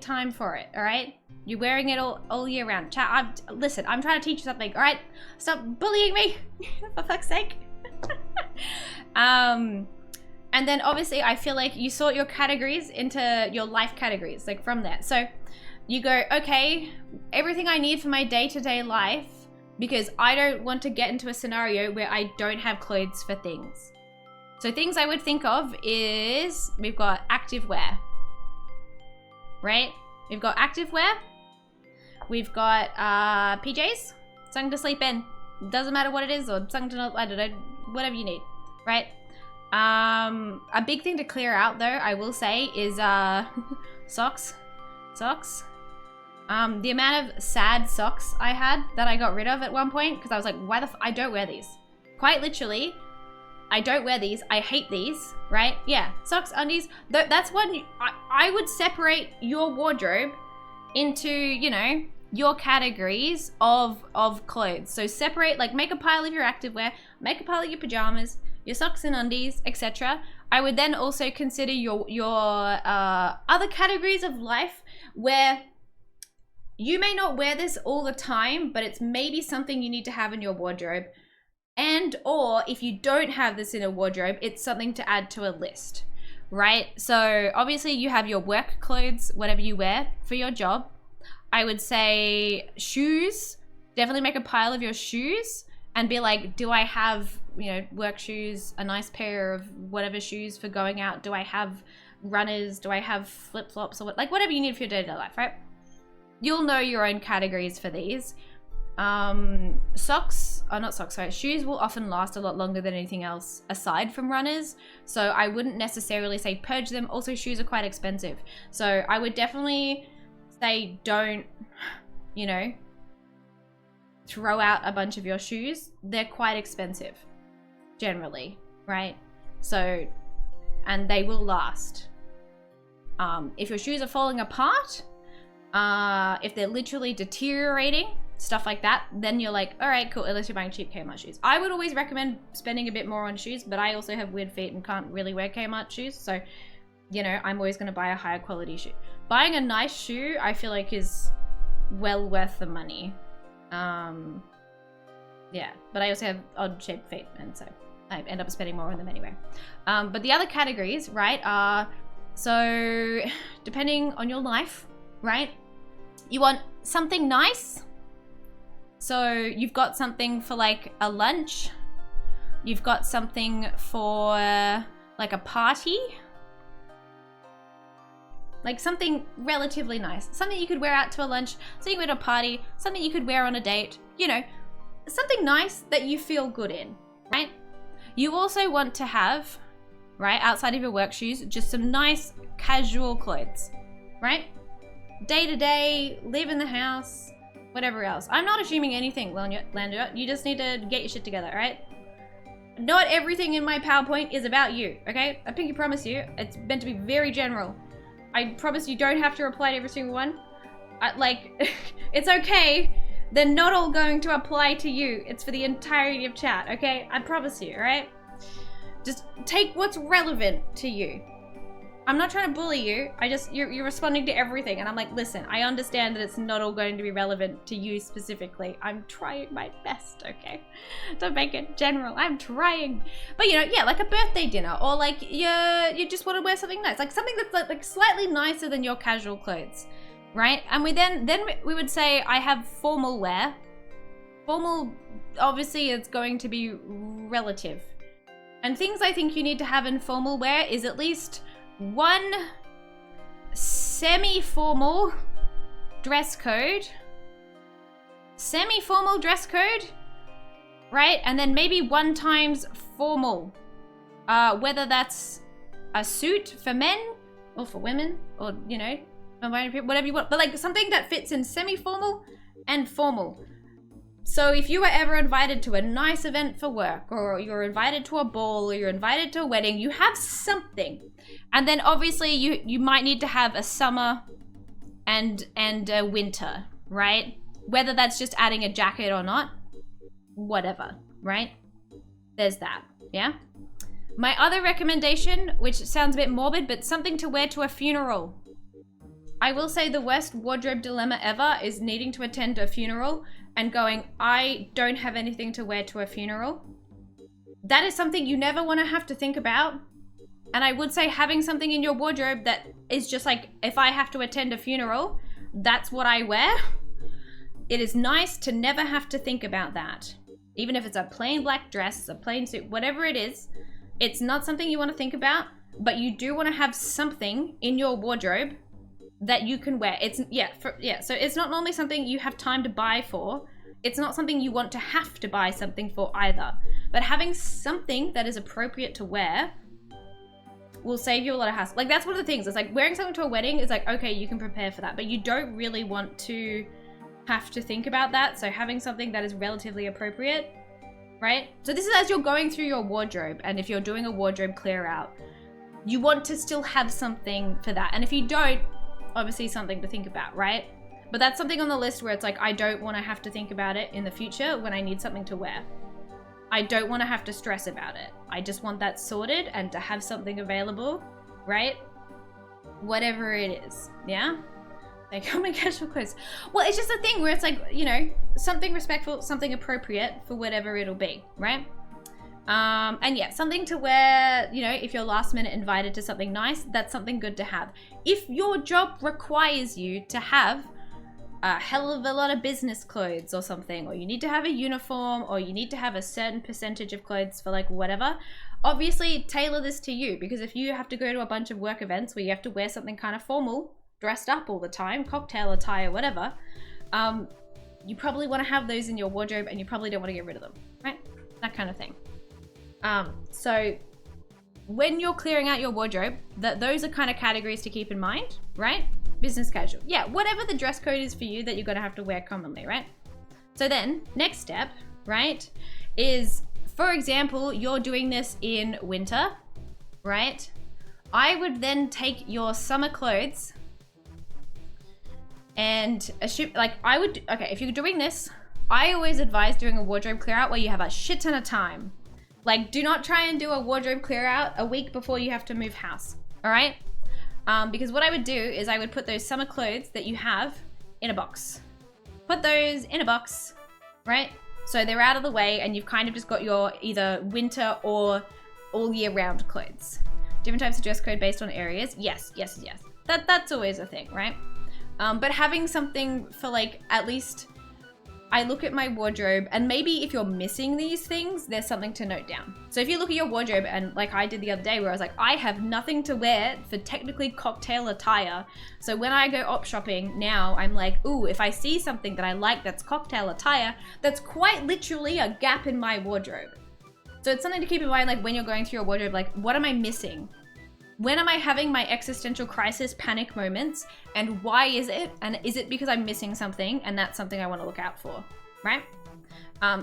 A: time for it, all right? You're wearing it all year round. Chat, listen, I'm trying to teach you something, all right? Stop bullying me, for fuck's sake. And then obviously I feel like you sort your categories into your life categories, like from there. So you go, okay, everything I need for my day-to-day life, because I don't want to get into a scenario where I don't have clothes for things. So things I would think of is, we've got active wear, right? We've got active wear. We've got PJs, something to sleep in. Doesn't matter what it is, or something to, I don't know, whatever you need, right? A big thing to clear out though, I will say, is socks. The amount of sad socks I had that I got rid of at one point, because I was like, why the I don't wear these. Quite literally, I don't wear these. I hate these, right? Yeah, socks, undies. That's one, I would separate your wardrobe into, you know, your categories of clothes. So separate, like make a pile of your activewear, make a pile of your pajamas, your socks and undies, etc. I would then also consider your other categories of life where you may not wear this all the time, but it's maybe something you need to have in your wardrobe. And or if you don't have this in a wardrobe, it's something to add to a list, right? So obviously you have your work clothes, whatever you wear for your job. I would say shoes, definitely make a pile of your shoes and be like, do I have, you know, work shoes, a nice pair of whatever shoes for going out? Do I have runners? Do I have flip-flops, or what, like whatever you need for your day-to-day life, right? You'll know your own categories for these. Shoes will often last a lot longer than anything else aside from runners. So I wouldn't necessarily say purge them. Also, shoes are quite expensive. So I would definitely say don't, you know, throw out a bunch of your shoes. They're quite expensive generally, right? So, and they will last. If your shoes are falling apart, if they're literally deteriorating, stuff like that, then you're like, all right, cool, unless you're buying cheap Kmart shoes. I would always recommend spending a bit more on shoes, but I also have weird feet and can't really wear Kmart shoes, so, you know, I'm always going to buy a higher quality shoe. Buying a nice shoe, I feel like is well worth the money. Yeah, but I also have odd shaped feet, and so I end up spending more on them anyway. But the other categories, right, are, so depending on your life, right, you want something nice. So you've got something for like a lunch, you've got something for like a party, like something relatively nice, something you could wear out to a lunch, something you wear to a party, something you could wear on a date, you know, something nice that you feel good in, right? You also want to have, right, outside of your work shoes, just some nice casual clothes, right? Day to day, live in the house, whatever else. I'm not assuming anything, Lander. You just need to get your shit together, right? Not everything in my PowerPoint is about you, okay? I pinky promise you, it's meant to be very general. I promise you don't have to reply to every single one. Like, it's okay. They're not all going to apply to you. It's for the entirety of chat, okay? I promise you, alright? Just take what's relevant to you. I'm not trying to bully you. You're responding to everything. And I'm like, listen, I understand that it's not all going to be relevant to you specifically. I'm trying my best, okay? Don't make it general. I'm trying. But, you know, yeah, like a birthday dinner, or like you just want to wear something nice. Like something that's like slightly nicer than your casual clothes, right? And we then we would say I have formal wear. Formal, obviously, it's going to be relative. And things I think you need to have in formal wear is at least one semi-formal dress code. Semi-formal dress code, right? And then maybe one times formal. Whether that's a suit for men or for women, or, you know, whatever you want. But like something that fits in semi-formal and formal. So if you were ever invited to a nice event for work, or you're invited to a ball, or you're invited to a wedding, you have something. And then obviously you might need to have a summer and a winter, right? Whether that's just adding a jacket or not, whatever, right? There's that, yeah? My other recommendation, which sounds a bit morbid, but something to wear to a funeral. I will say the worst wardrobe dilemma ever is needing to attend a funeral and going, I don't have anything to wear to a funeral. That is something you never want to have to think about. And I would say having something in your wardrobe that is just like, if I have to attend a funeral, that's what I wear. It is nice to never have to think about that. Even if it's a plain black dress, a plain suit, whatever it is, it's not something you want to think about, but you do want to have something in your wardrobe that you can wear. It's, so it's not normally something you have time to buy for. It's not something you want to have to buy something for either. But having something that is appropriate to wear will save you a lot of hassle. Like, that's one of the things. It's like wearing something to a wedding is like, okay, you can prepare for that, but you don't really want to have to think about that. So having something that is relatively appropriate, right? So this is as you're going through your wardrobe, and if you're doing a wardrobe clear out, you want to still have something for that. And if you don't, obviously something to think about, right? But that's something on the list where it's like, I don't want to have to think about it in the future when I need something to wear. I don't want to have to stress about it. I just want that sorted and to have something available, right? Whatever it is, yeah? Like, oh my casual clothes. Well, it's just a thing where it's like, you know, something respectful, something appropriate for whatever it'll be, right? And yeah, something to wear, you know, if you're last minute invited to something nice, that's something good to have. If your job requires you to have a hell of a lot of business clothes or something, or you need to have a uniform, or you need to have a certain percentage of clothes for like whatever, obviously tailor this to you, because if you have to go to a bunch of work events where you have to wear something kind of formal, dressed up all the time, cocktail attire, whatever, you probably want to have those in your wardrobe, and you probably don't want to get rid of them, right? That kind of thing. So when you're clearing out your wardrobe, those are kind of categories to keep in mind, right? Business casual. Yeah, whatever the dress code is for you that you're going to have to wear commonly, right? So then next step, right, is, for example, you're doing this in winter, right? I would then take your summer clothes and assume, like, okay, if you're doing this, I always advise doing a wardrobe clear out where you have a shit ton of time. Like, do not try and do a wardrobe clear out a week before you have to move house, all right? Because what I would do is I would put those summer clothes that you have in a box. Put those in a box, right? So they're out of the way and you've kind of just got your either winter or all year round clothes. Different types of dress code based on areas. Yes. That's always a thing, right? But having something for, like, at least I look at my wardrobe, and maybe if you're missing these things, there's something to note down. So if you look at your wardrobe, and like I did the other day where I was like, I have nothing to wear for technically cocktail attire. So when I go op shopping now, I'm like, ooh, if I see something that I like that's cocktail attire, that's quite literally a gap in my wardrobe. So it's something to keep in mind, like when you're going through your wardrobe, like, what am I missing? When am I having my existential crisis panic moments, and why is it? And is it because I'm missing something, and that's something I want to look out for, right?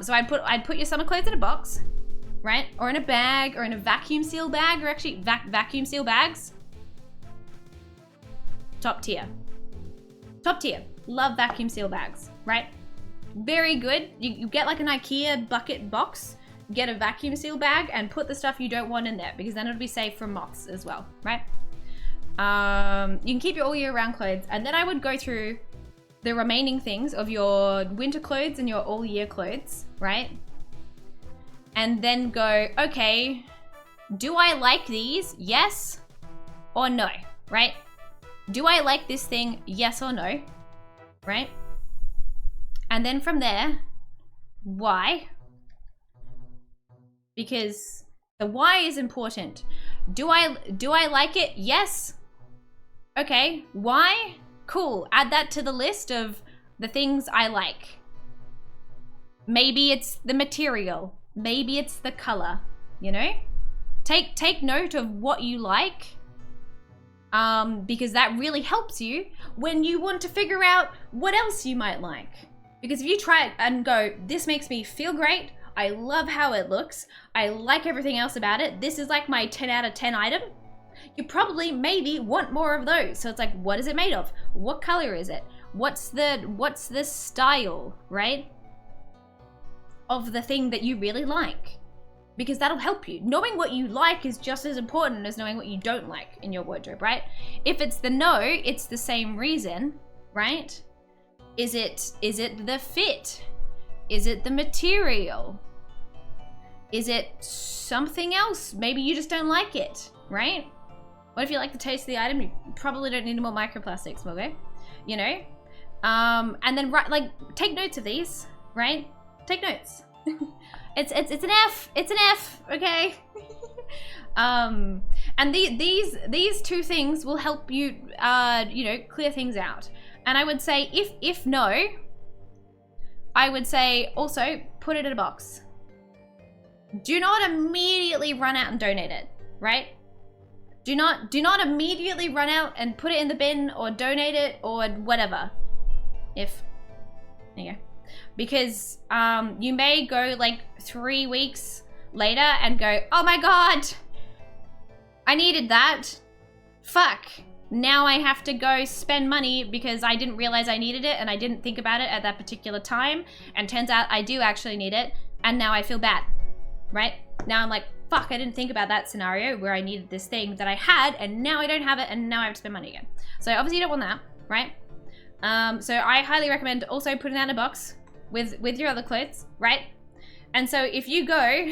A: So I'd put your summer clothes in a box, right? Or in a bag, or in a vacuum seal bag, or actually vacuum seal bags. Top tier. Top tier. Love vacuum seal bags, right? Very good. You get like an IKEA bucket box, get a vacuum seal bag and put the stuff you don't want in there, because then it'll be safe from moths as well, right? You can keep your all year round clothes, and then I would go through the remaining things of your winter clothes and your all year clothes, right? And then go, okay, do I like these? Yes or no, right? Do I like this thing? Yes or no, right? And then from there, why? Because the why is important. Do I like it? Yes. Okay. Why? Cool. Add that to the list of the things I like. Maybe it's the material. Maybe it's the color, you know? Take note of what you like, because that really helps you when you want to figure out what else you might like. Because if you try it and go, this makes me feel great, I love how it looks, I like everything else about it, this is like my 10 out of 10 item, you probably maybe want more of those. So it's like, what is it made of? What color is it? What's the style, right? Of the thing that you really like. Because that'll help you. Knowing what you like is just as important as knowing what you don't like in your wardrobe, right? If it's the no, it's the same reason, right? Is it the fit? Is it the material? Is it something else? Maybe you just don't like it, right? What if you like the taste of the item? You probably don't need more microplastics, okay? You know? And then take notes of these, right? Take notes. It's an F. It's an F, okay? And these two things will help you, clear things out. And I would say, if no, I would say also put it in a box. Do not immediately run out and donate it, right? Do not immediately run out and put it in the bin or donate it or whatever. There you go. Because you may go like 3 weeks later and go, oh my god, I needed that. Fuck. Now I have to go spend money because I didn't realize I needed it and I didn't think about it at that particular time. And turns out I do actually need it. And now I feel bad, right? Now I'm like, fuck, I didn't think about that scenario where I needed this thing that I had and now I don't have it and now I have to spend money again. So obviously you don't want that, right? So I highly recommend also putting that in a box with your other clothes, right? And so if you go,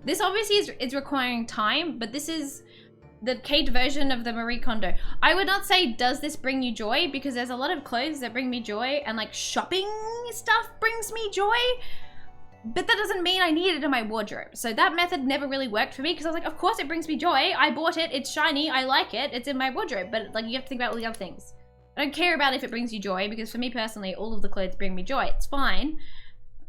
A: this obviously is requiring time, but this is the Kate version of the Marie Kondo. I would not say, does this bring you joy? Because there's a lot of clothes that bring me joy and like shopping stuff brings me joy. But that doesn't mean I need it in my wardrobe. So that method never really worked for me because I was like, of course it brings me joy. I bought it, it's shiny, I like it, it's in my wardrobe. But like you have to think about all the other things. I don't care about if it brings you joy because for me personally, all of the clothes bring me joy. It's fine.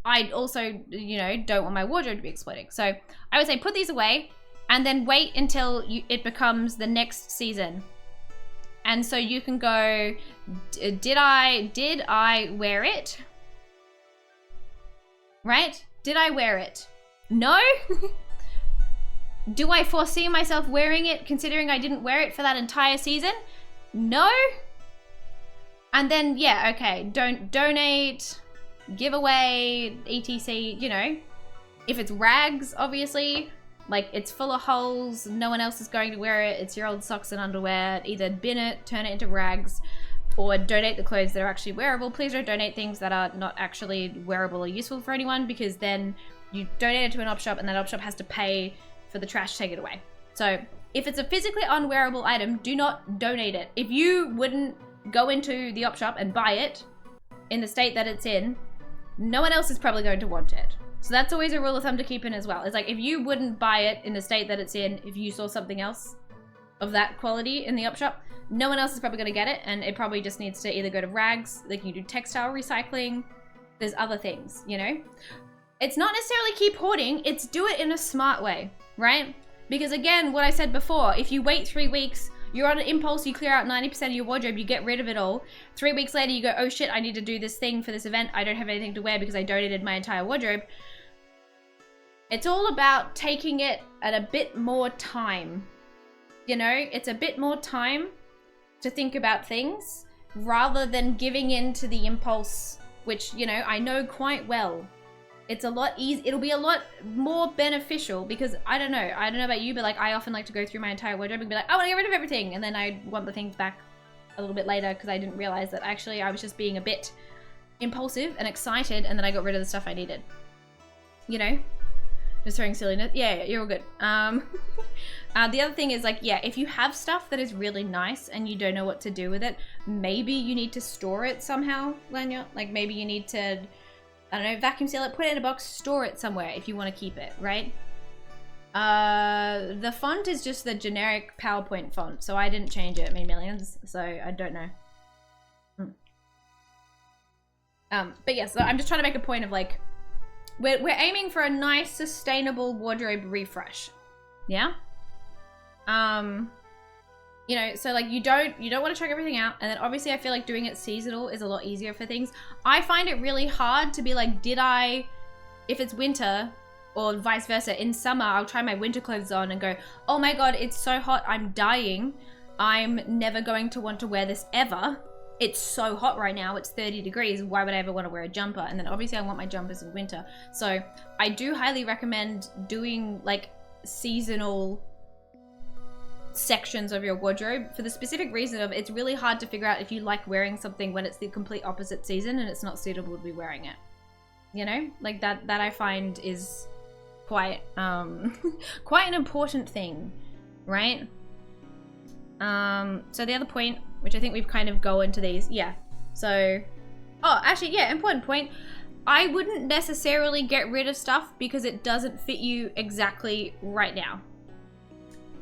A: I also, don't want my wardrobe to be exploding. So I would say put these away and then wait until it becomes the next season. And so you can go, did I wear it? Right? Did I wear it? No? Do I foresee myself wearing it considering I didn't wear it for that entire season? No. And then, yeah, okay, don't donate, give away, etc, you know. If it's rags, obviously, like it's full of holes, no one else is going to wear it, it's your old socks and underwear, either bin it, turn it into rags, or donate the clothes that are actually wearable. Please don't donate things that are not actually wearable or useful for anyone, because then you donate it to an op shop and that op shop has to pay for the trash to take it away. So if it's a physically unwearable item, do not donate it. If you wouldn't go into the op shop and buy it in the state that it's in, no one else is probably going to want it. So that's always a rule of thumb to keep in as well. It's like, if you wouldn't buy it in the state that it's in, if you saw something else of that quality in the op shop, no one else is probably going to get it, and it probably just needs to either go to rags, like you do textile recycling, there's other things, you know? It's not necessarily keep hoarding, it's do it in a smart way, right? Because again, what I said before, if you wait 3 weeks, you're on an impulse, you clear out 90% of your wardrobe, you get rid of it all. 3 weeks later, you go, oh shit, I need to do this thing for this event. I don't have anything to wear because I donated my entire wardrobe. It's all about taking it at a bit more time. You know, it's a bit more time to think about things rather than giving in to the impulse, which, you know, I know quite well. It's a lot easier. It'll be a lot more beneficial because I don't know about you, but like I often like to go through my entire wardrobe and be like, I want to get rid of everything, and then I want the things back a little bit later because I didn't realize that actually I was just being a bit impulsive and excited, and then I got rid of the stuff I needed. You know, just throwing silliness. Yeah, you're all good. The other thing is like, yeah, if you have stuff that is really nice and you don't know what to do with it, maybe you need to store it somehow, Lanya. Like maybe you need to, I don't know, vacuum seal it, put it in a box, store it somewhere if you want to keep it, right? The font is just the generic PowerPoint font, so I didn't change it. It made millions, so I don't know. But yeah, so I'm just trying to make a point of like, we're aiming for a nice, sustainable wardrobe refresh. Yeah? You know, so like you don't want to chuck everything out, and then obviously I feel like doing it seasonal is a lot easier for things. I find it really hard to be like, if it's winter or vice versa, in summer I'll try my winter clothes on and go, oh my god, it's so hot, I'm dying, I'm never going to want to wear this ever, it's so hot right now, it's 30 degrees, why would I ever want to wear a jumper? And then obviously I want my jumpers in winter. So I do highly recommend doing like seasonal sections of your wardrobe for the specific reason of it's really hard to figure out if you like wearing something when it's the complete opposite season and it's not suitable to be wearing it. You know, like that I find is quite quite an important thing, right? So the other point, which I think we've kind of go into these, yeah. So, oh, actually, yeah, important point. I wouldn't necessarily get rid of stuff because it doesn't fit you exactly right now.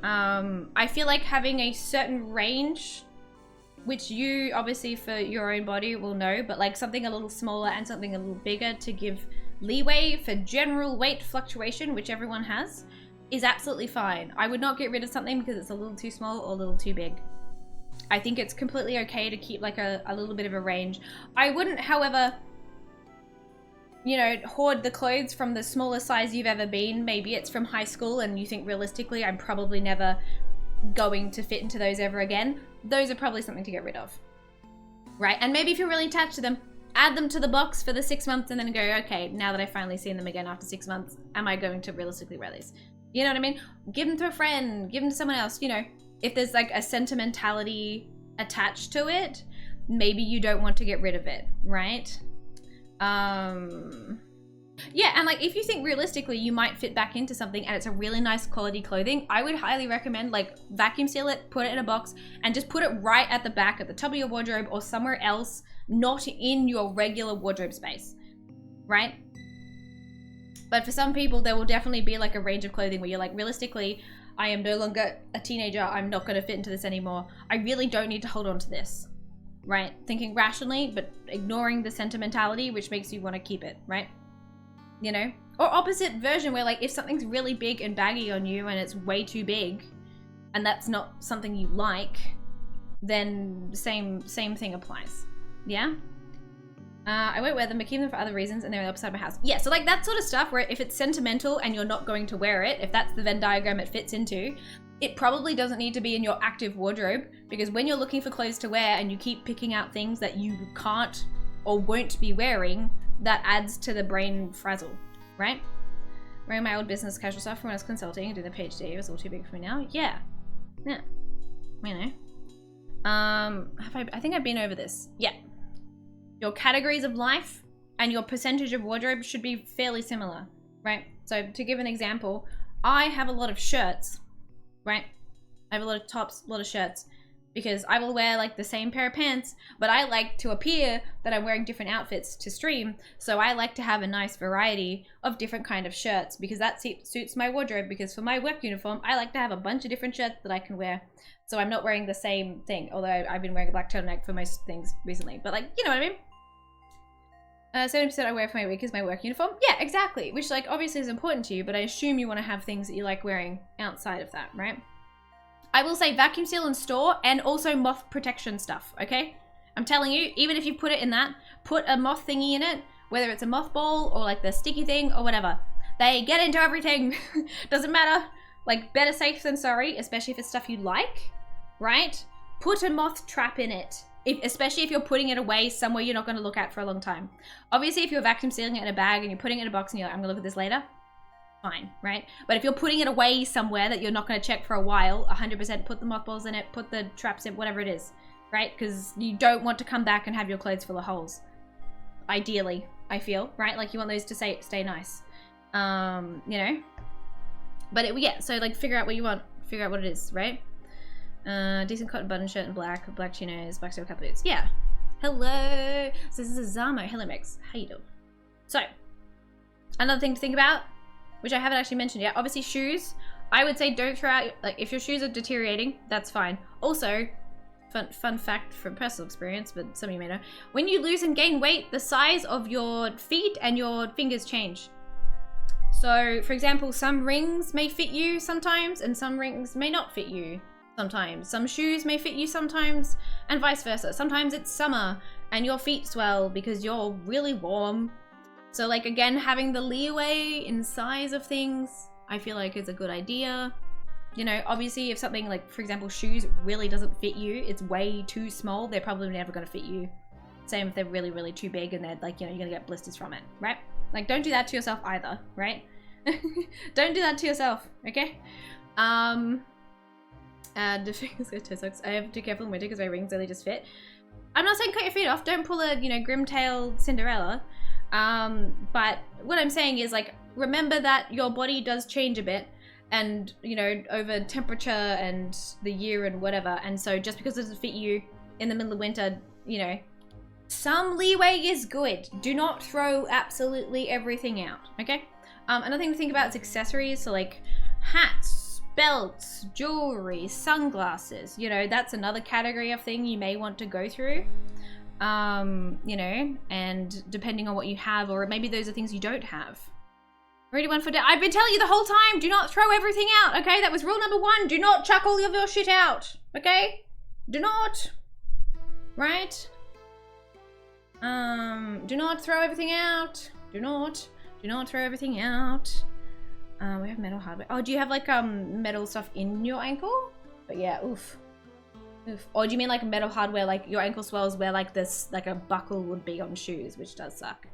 A: I feel like having a certain range, which you obviously for your own body will know, but like something a little smaller and something a little bigger to give leeway for general weight fluctuation, which everyone has, is absolutely fine. I would not get rid of something because it's a little too small or a little too big. I think it's completely okay to keep like a little bit of a range. I wouldn't, however, you know, hoard the clothes from the smallest size you've ever been. Maybe it's from high school and you think realistically I'm probably never going to fit into those ever again. Those are probably something to get rid of, right? And maybe if you're really attached to them, add them to the box for the 6 months and then go, okay, now that I've finally seen them again after 6 months, am I going to realistically wear these? You know what I mean? Give them to a friend, give them to someone else, you know. If there's like a sentimentality attached to it, maybe you don't want to get rid of it, right? Yeah, and like if you think realistically you might fit back into something and it's a really nice quality clothing, I would highly recommend like vacuum seal it, put it in a box, and just put it right at the back at the top of your wardrobe or somewhere else, not in your regular wardrobe space, right? But for some people there will definitely be like a range of clothing where you're like, realistically, I am no longer a teenager, I'm not going to fit into this anymore, I really don't need to hold on to this, right? Thinking rationally, but ignoring the sentimentality, which makes you want to keep it, right? You know? Or opposite version where like if something's really big and baggy on you and it's way too big and that's not something you like, then same thing applies. Yeah? I won't wear them, but keep them for other reasons, and they're on the upside of my house. Yeah, so like that sort of stuff where if it's sentimental and you're not going to wear it, if that's the Venn diagram it fits into, it probably doesn't need to be in your active wardrobe, because when you're looking for clothes to wear and you keep picking out things that you can't or won't be wearing, that adds to the brain frazzle, right? Wearing my old business casual stuff from when I was consulting and doing the PhD, it was all too big for me now. Yeah. You know. I think I've been over this. Yeah. Your categories of life and your percentage of wardrobe should be fairly similar, right? So to give an example, I have a lot of shirts, right? I have a lot of tops, a lot of shirts, because I will wear like the same pair of pants, but I like to appear that I'm wearing different outfits to stream. So I like to have a nice variety of different kind of shirts, because that suits my wardrobe, because for my work uniform, I like to have a bunch of different shirts that I can wear. So I'm not wearing the same thing, although I've been wearing a black turtleneck for most things recently, but like, you know what I mean? 70% I wear for my week is my work uniform. Yeah, exactly. Which like obviously is important to you, but I assume you want to have things that you like wearing outside of that, right? I will say vacuum seal and store, and also moth protection stuff, okay? I'm telling you, even if you put it in that, put a moth thingy in it, whether it's a moth ball or like the sticky thing or whatever. They get into everything. Doesn't matter. Like, better safe than sorry, especially if it's stuff you like, right? Put a moth trap in it. Especially if you're putting it away somewhere you're not going to look at for a long time. Obviously, if you're vacuum sealing it in a bag and you're putting it in a box and you're like, I'm going to look at this later, fine, right? But if you're putting it away somewhere that you're not going to check for a while, 100% put the mothballs in it, put the traps in, whatever it is, right? Because you don't want to come back and have your clothes full of holes. Ideally, I feel, right? Like you want those to stay nice, you know? But yeah, so like figure out what you want, figure out what it is, right? Decent cotton button shirt and black chinos, black steel cap boots. Yeah. Hello. So this is Zamo. Hello, Mix. How you doing? So, another thing to think about, which I haven't actually mentioned yet. Obviously, shoes. I would say don't throw out, like, if your shoes are deteriorating, that's fine. Also, fun fact from personal experience, but some of you may know, when you lose and gain weight, the size of your feet and your fingers change. So, for example, some rings may fit you sometimes, and some rings may not fit you sometimes. Some shoes may fit you sometimes, and vice versa. Sometimes it's summer and your feet swell because you're really warm. So like, again, having the leeway in size of things, I feel like is a good idea. You know, obviously if something like, for example, shoes really doesn't fit you, it's way too small, they're probably never going to fit you. Same if they're really, really too big and they're like, you know, you're going to get blisters from it, right? Like, don't do that to yourself either, right? Don't do that to yourself, okay? And the fingers go toe socks. I have to be careful in winter because my rings only just fit. I'm not saying cut your feet off. Don't pull a, you know, Grimtail Cinderella. But what I'm saying is, like, remember that your body does change a bit, and, you know, over temperature and the year and whatever. And so just because it doesn't fit you in the middle of winter, you know, some leeway is good. Do not throw absolutely everything out, okay? Another thing to think about is accessories. So like hats, belts, jewelry, sunglasses, you know, that's another category of thing you may want to go through. You know, and depending on what you have, or maybe those are things you don't have. Ready one for day. I've been telling you the whole time, do not throw everything out, okay? That was rule number 1. Do not chuck all of your shit out, okay? Do not. Right? Do not throw everything out. Do not throw everything out. We have metal hardware. Oh, do you have like metal stuff in your ankle? But yeah, oof. Oof. Or do you mean like metal hardware, like your ankle swells where like this, like a buckle would be on shoes, which does suck.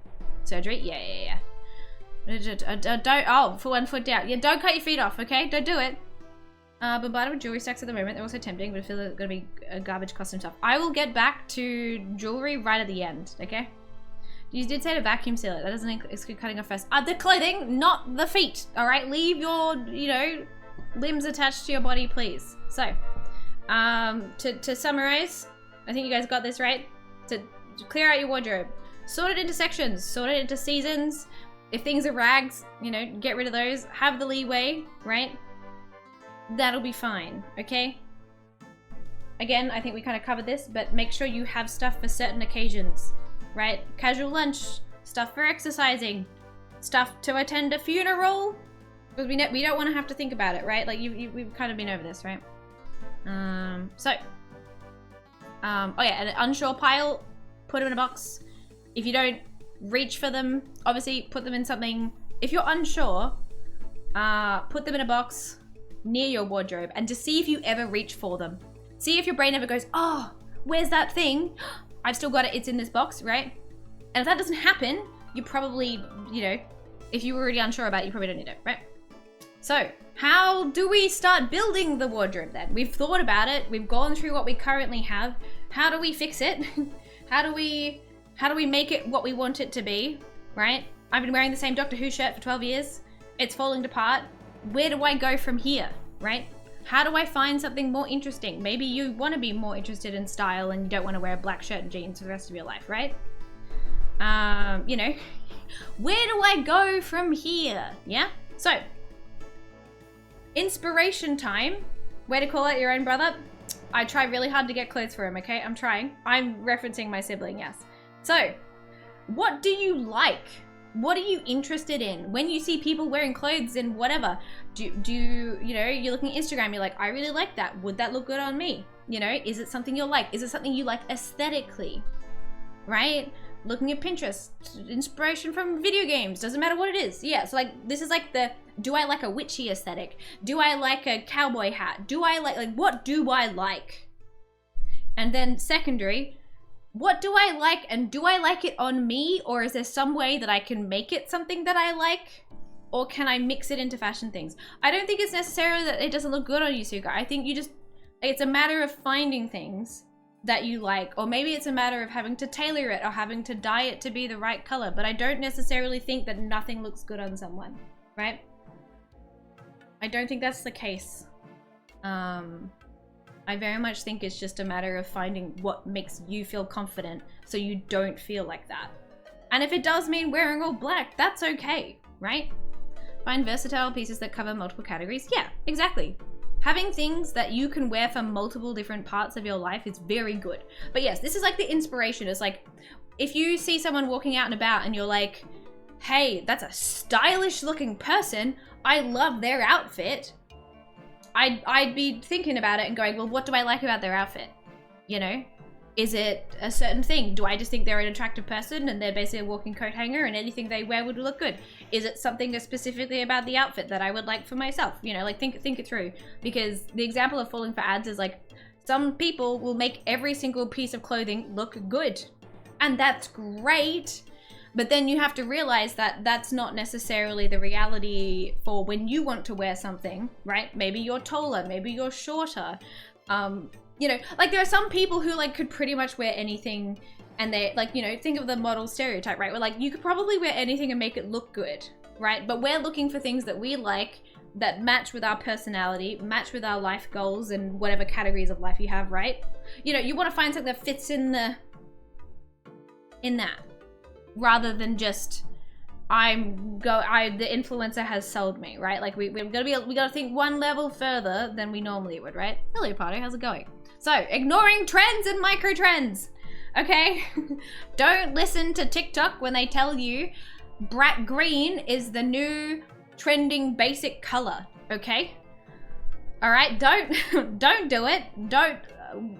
A: Surgery? Yeah. Don't, oh, for 1 foot down. Yeah, don't cut your feet off, okay? Don't do it. Bombarded with jewelry stacks at the moment. They're also tempting, but I feel like it's gonna be a garbage costume stuff. I will get back to jewelry right at the end, okay? You did say to vacuum seal it. That doesn't exclude cutting off first. The clothing, not the feet, all right? Leave your, you know, limbs attached to your body, please. So, to summarize, I think you guys got this right. To clear out your wardrobe. Sort it into sections. Sort it into seasons. If things are rags, you know, get rid of those. Have the leeway, right? That'll be fine, okay? Again, I think we kind of covered this, but make sure you have stuff for certain occasions, right? Casual lunch, stuff for exercising, stuff to attend a funeral, because we don't want to have to think about it, right? Like we've kind of been over this, right? Oh yeah, an unsure pile, put them in a box. If you don't reach for them, obviously put them in something. If you're unsure, put them in a box near your wardrobe and just see if you ever reach for them. See if your brain ever goes, oh, where's that thing? I've still got it, it's in this box, right? And if that doesn't happen, you probably, you know, if you were already unsure about it, you probably don't need it, right? So, how do we start building the wardrobe then? We've thought about it, we've gone through what we currently have. How do we fix it? How do we make it what we want it to be, right? I've been wearing the same Doctor Who shirt for 12 years. It's falling apart. Where do I go from here, right? How do I find something more interesting? Maybe you want to be more interested in style and you don't want to wear a black shirt and jeans for the rest of your life, right? You know, where do I go from here? Yeah? So, inspiration time. Way to call out your own brother. I try really hard to get clothes for him, okay? I'm trying. I'm referencing my sibling, yes. So, what do you like? What are you interested in? When you see people wearing clothes and whatever, do you know, you're looking at Instagram, you're like, I really like that. Would that look good on me? You know, is it something you like? Is it something you like aesthetically? Right? Looking at Pinterest, inspiration from video games, doesn't matter what it is. Yeah, so like, this is like the, do I like a witchy aesthetic? Do I like a cowboy hat? Do I like what do I like? And then secondary, what do I like, and do I like it on me, or is there some way that I can make it something that I like? Or can I mix it into fashion things? I don't think it's necessarily that it doesn't look good on you, Suga. I think you just, it's a matter of finding things that you like, or maybe it's a matter of having to tailor it or having to dye it to be the right color, but I don't necessarily think that nothing looks good on someone, right? I don't think that's the case. I very much think it's just a matter of finding what makes you feel confident so you don't feel like that. And if it does mean wearing all black, that's okay, right? Find versatile pieces that cover multiple categories. Yeah, exactly. Having things that you can wear for multiple different parts of your life is very good. But yes, this is like the inspiration. It's like, if you see someone walking out and about and you're like, hey, that's a stylish looking person, I love their outfit, I'd be thinking about it and going, well, what do I like about their outfit? You know? Is it a certain thing? Do I just think they're an attractive person and they're basically a walking coat hanger and anything they wear would look good? Is it something specifically about the outfit that I would like for myself? You know, like think it through. Because the example of falling for ads is like, some people will make every single piece of clothing look good. And that's great. But then you have to realize that that's not necessarily the reality for when you want to wear something, right? Maybe you're taller, maybe you're shorter. You know, like there are some people who like could pretty much wear anything and they like, you know, think of the model stereotype, right? Where like you could probably wear anything and make it look good, right? But we're looking for things that we like that match with our personality, match with our life goals and whatever categories of life you have, right? You know, you want to find something that fits in that. Rather than just the influencer has sold me, right? Like we gotta think one level further than we normally would, right? Hello, Party, how's it going? So, ignoring trends and micro trends, okay? Don't listen to TikTok when they tell you bright green is the new trending basic color, okay? All right, don't do it.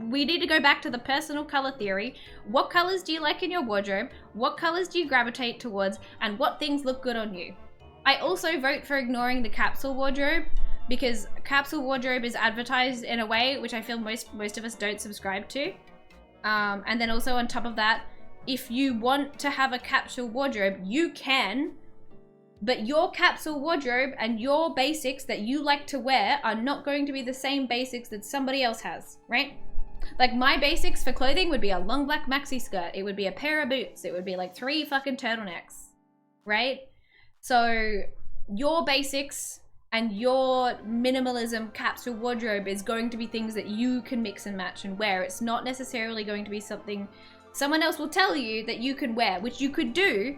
A: We need to go back to the personal color theory. What colors do you like in your wardrobe? What colors do you gravitate towards? And what things look good on you? I also vote for ignoring the capsule wardrobe because capsule wardrobe is advertised in a way which I feel most of us don't subscribe to. And then also on top of that, if you want to have a capsule wardrobe, you can, but your capsule wardrobe and your basics that you like to wear are not going to be the same basics that somebody else has, right? Like my basics for clothing would be a long black maxi skirt. It would be a pair of boots. It would be like 3 fucking turtlenecks, right? So your basics and your minimalism capsule wardrobe is going to be things that you can mix and match and wear. It's not necessarily going to be something someone else will tell you that you can wear, which you could do,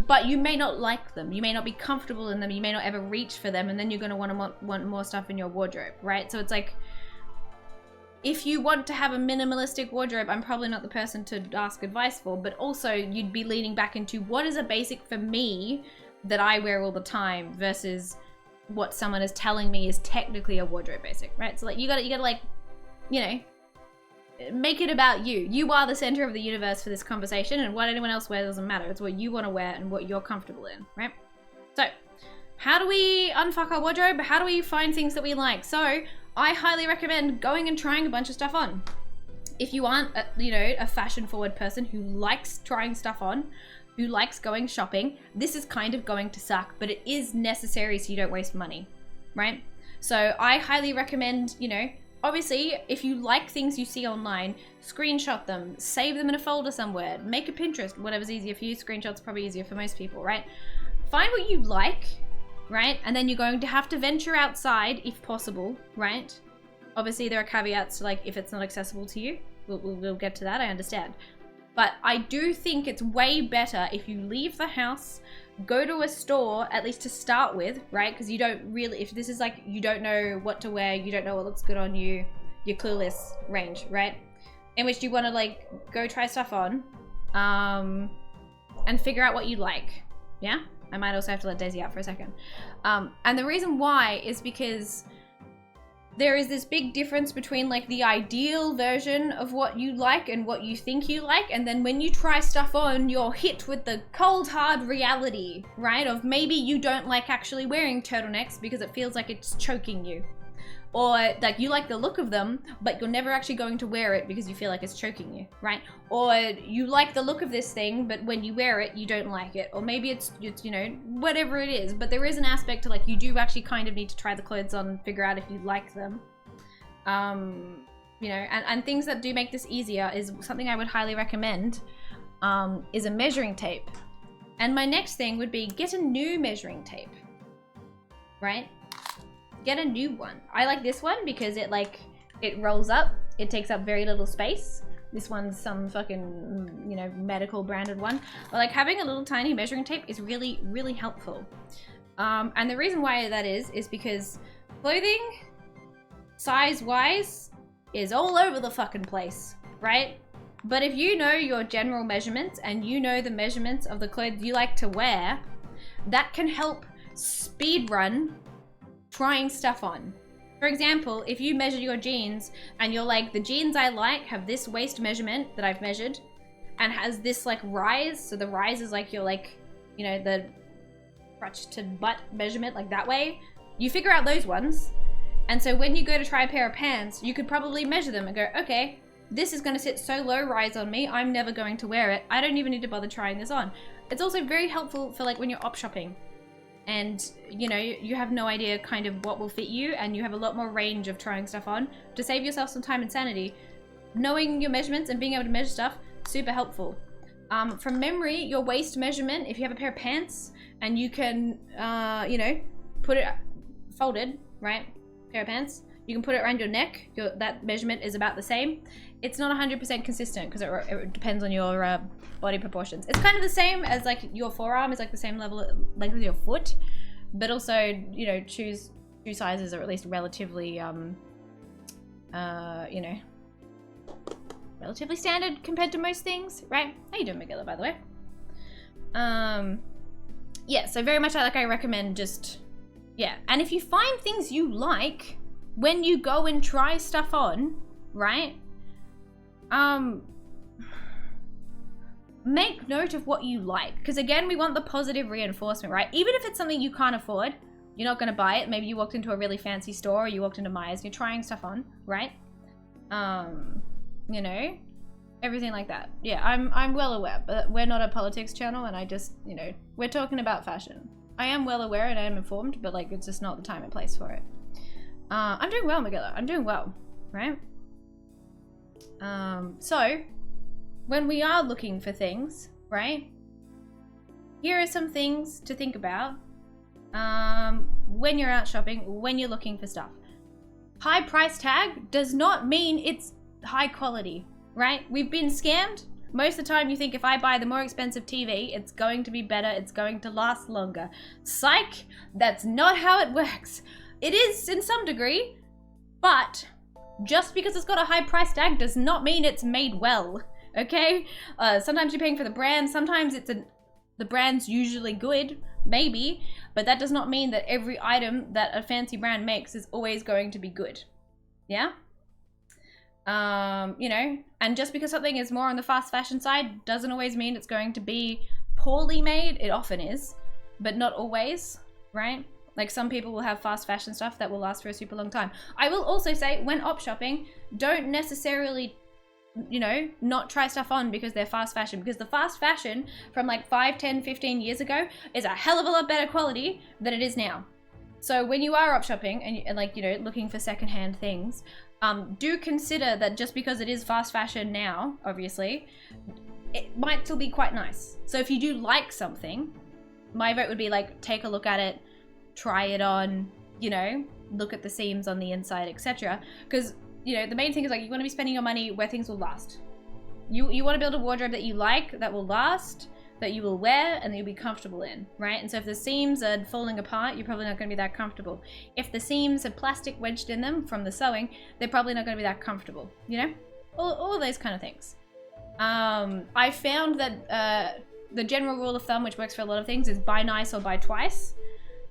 A: but you may not like them. You may not be comfortable in them. You may not ever reach for them, and then you're going to want more stuff in your wardrobe, right? So it's like, if you want to have a minimalistic wardrobe, I'm probably not the person to ask advice for, but also you'd be leaning back into what is a basic for me that I wear all the time versus what someone is telling me is technically a wardrobe basic, right? So like you gotta like, you know, make it about you. You are the center of the universe for this conversation, and what anyone else wears doesn't matter. It's what you want to wear and what you're comfortable in, right? So, how do we unfuck our wardrobe? How do we find things that we like? So, I highly recommend going and trying a bunch of stuff on. If you aren't, a fashion-forward person who likes trying stuff on, who likes going shopping, this is kind of going to suck, but it is necessary so you don't waste money, right? So I highly recommend, obviously, if you like things you see online, screenshot them, save them in a folder somewhere, make a Pinterest, whatever's easier for you. Screenshots probably easier for most people, right? Find what you like, right? And then you're going to have to venture outside if possible, right? Obviously, there are caveats to, like, if it's not accessible to you. We'll get to that, I understand. But I do think it's way better if you leave the house, go to a store, at least to start with, right? Because you don't really, if this is like, you don't know what to wear, you don't know what looks good on you, you're clueless range, right? In which you want to, like, go try stuff on, and figure out what you like, yeah? I might also have to let Daisy out for a second. And the reason why is because there is this big difference between, like, the ideal version of what you like and what you think you like, and then when you try stuff on, you're hit with the cold, hard reality, right? Of maybe you don't like actually wearing turtlenecks because it feels like it's choking you. Or, like, you like the look of them, but you're never actually going to wear it because you feel like it's choking you, right? Or you like the look of this thing, but when you wear it, you don't like it. Or maybe it's whatever it is. But there is an aspect to, like, you do actually kind of need to try the clothes on and figure out if you like them. And things that do make this easier is something I would highly recommend, is a measuring tape. And my next thing would be get a new measuring tape, right? Get a new one. I like this one because it rolls up. It takes up very little space. This one's some fucking, medical branded one. But, like, having a little tiny measuring tape is really, really helpful. And the reason why that is because clothing, size-wise, is all over the fucking place, right? But if you know your general measurements and you know the measurements of the clothes you like to wear, that can help speed run trying stuff on. For example, if you measure your jeans and you're like, the jeans I like have this waist measurement that I've measured and has this, like, rise. So the rise is like your, like, the crotch to butt measurement, like that way. You figure out those ones. And so when you go to try a pair of pants, you could probably measure them and go, okay, this is going to sit so low rise on me, I'm never going to wear it. I don't even need to bother trying this on. It's also very helpful for, like, when you're op shopping. And, you have no idea kind of what will fit you, and you have a lot more range of trying stuff on. To save yourself some time and sanity, knowing your measurements and being able to measure stuff, super helpful. From memory, your waist measurement, if you have a pair of pants and you can, put it folded, right? Pair of pants, you can put it around your neck. That measurement is about the same. It's not 100% consistent because it depends on your body proportions. It's kind of the same as, like, your forearm is, like, the same length as your foot, but also, shoe sizes are at least relatively, relatively standard compared to most things, right? How you doing, Megilla, by the way? Yeah, so very much I recommend just, yeah. And if you find things you like when you go and try stuff on, right? Make note of what you like. Because again, we want the positive reinforcement, right? Even if it's something you can't afford, you're not going to buy it. Maybe you walked into a really fancy store or you walked into Myers and you're trying stuff on, right? Everything like that. Yeah, I'm well aware, but we're not a politics channel and I just, we're talking about fashion. I am well aware and I am informed, but, like, it's just not the time and place for it. I'm doing well, Megilla. I'm doing well, right? So, when we are looking for things, right? Here are some things to think about when you're out shopping, when you're looking for stuff. High price tag does not mean it's high quality, right? We've been scammed. Most of the time you think if I buy the more expensive TV, it's going to be better, it's going to last longer. Psych, that's not how it works. It is in some degree, but just because it's got a high price tag does not mean it's made well, okay? Sometimes you're paying for the brand, sometimes the brand's usually good, maybe, but that does not mean that every item that a fancy brand makes is always going to be good, yeah? You know, and just because something is more on the fast fashion side doesn't always mean it's going to be poorly made. It often is, but not always, right? Like some people will have fast fashion stuff that will last for a super long time. I will also say when op shopping, don't necessarily, you know, not try stuff on because they're fast fashion, because the fast fashion from like 5, 10, 15 years ago is a hell of a lot better quality than it is now. So when you are op shopping and like, you know, looking for secondhand things, do consider that just because it is fast fashion now, obviously, it might still be quite nice. So if you do like something, my vote would be like, take a look at it, try it on, you know, look at the seams on the inside, etc. Because, you know, the main thing is like you want to be spending your money where things will last. You want to build a wardrobe that you like, that will last, that you will wear, and that you'll be comfortable in, right? And so if the seams are falling apart, you're probably not going to be that comfortable. If the seams have plastic wedged in them from the sewing, they're probably not going to be that comfortable, you know? All of those kind of things. I found that the general rule of thumb, which works for a lot of things, is buy nice or buy twice.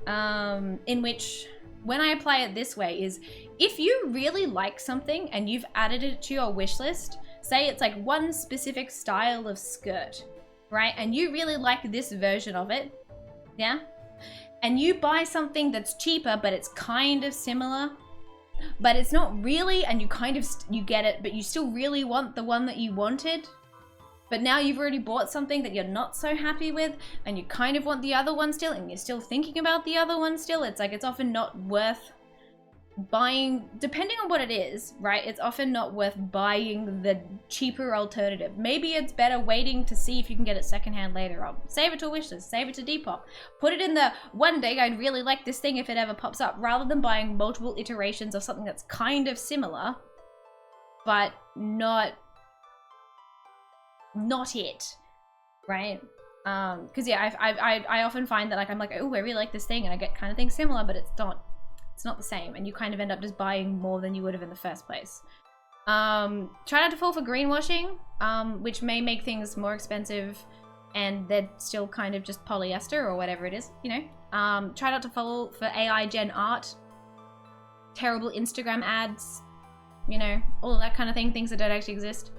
A: In which, when I apply it this way, is if you really like something and you've added it to your wish list, say it's like one specific style of skirt, right? And you really like this version of it, yeah? And you buy something that's cheaper, but it's kind of similar, but it's not really, and you kind of, you get it, but you still really want the one that you wanted. But now you've already bought something that you're not so happy with, and you kind of want the other one still, and you're still thinking about the other one still. It's like, it's often not worth buying, depending on what it is, right? It's often not worth buying the cheaper alternative. Maybe it's better waiting to see if you can get it secondhand later on. Save it to wishlist, save it to Depop. Put it in the one day I'd really like this thing if it ever pops up, rather than buying multiple iterations of something that's kind of similar, but not it, right? Because yeah, I often find that like I'm like, oh, I really like this thing, and I get kind of things similar, but it's not the same, and you kind of end up just buying more than you would have in the first place. Try not to fall for greenwashing, which may make things more expensive, and they're still kind of just polyester or whatever it is, you know. Try not to fall for AI gen art, terrible Instagram ads, you know, all of that kind of thing, things that don't actually exist.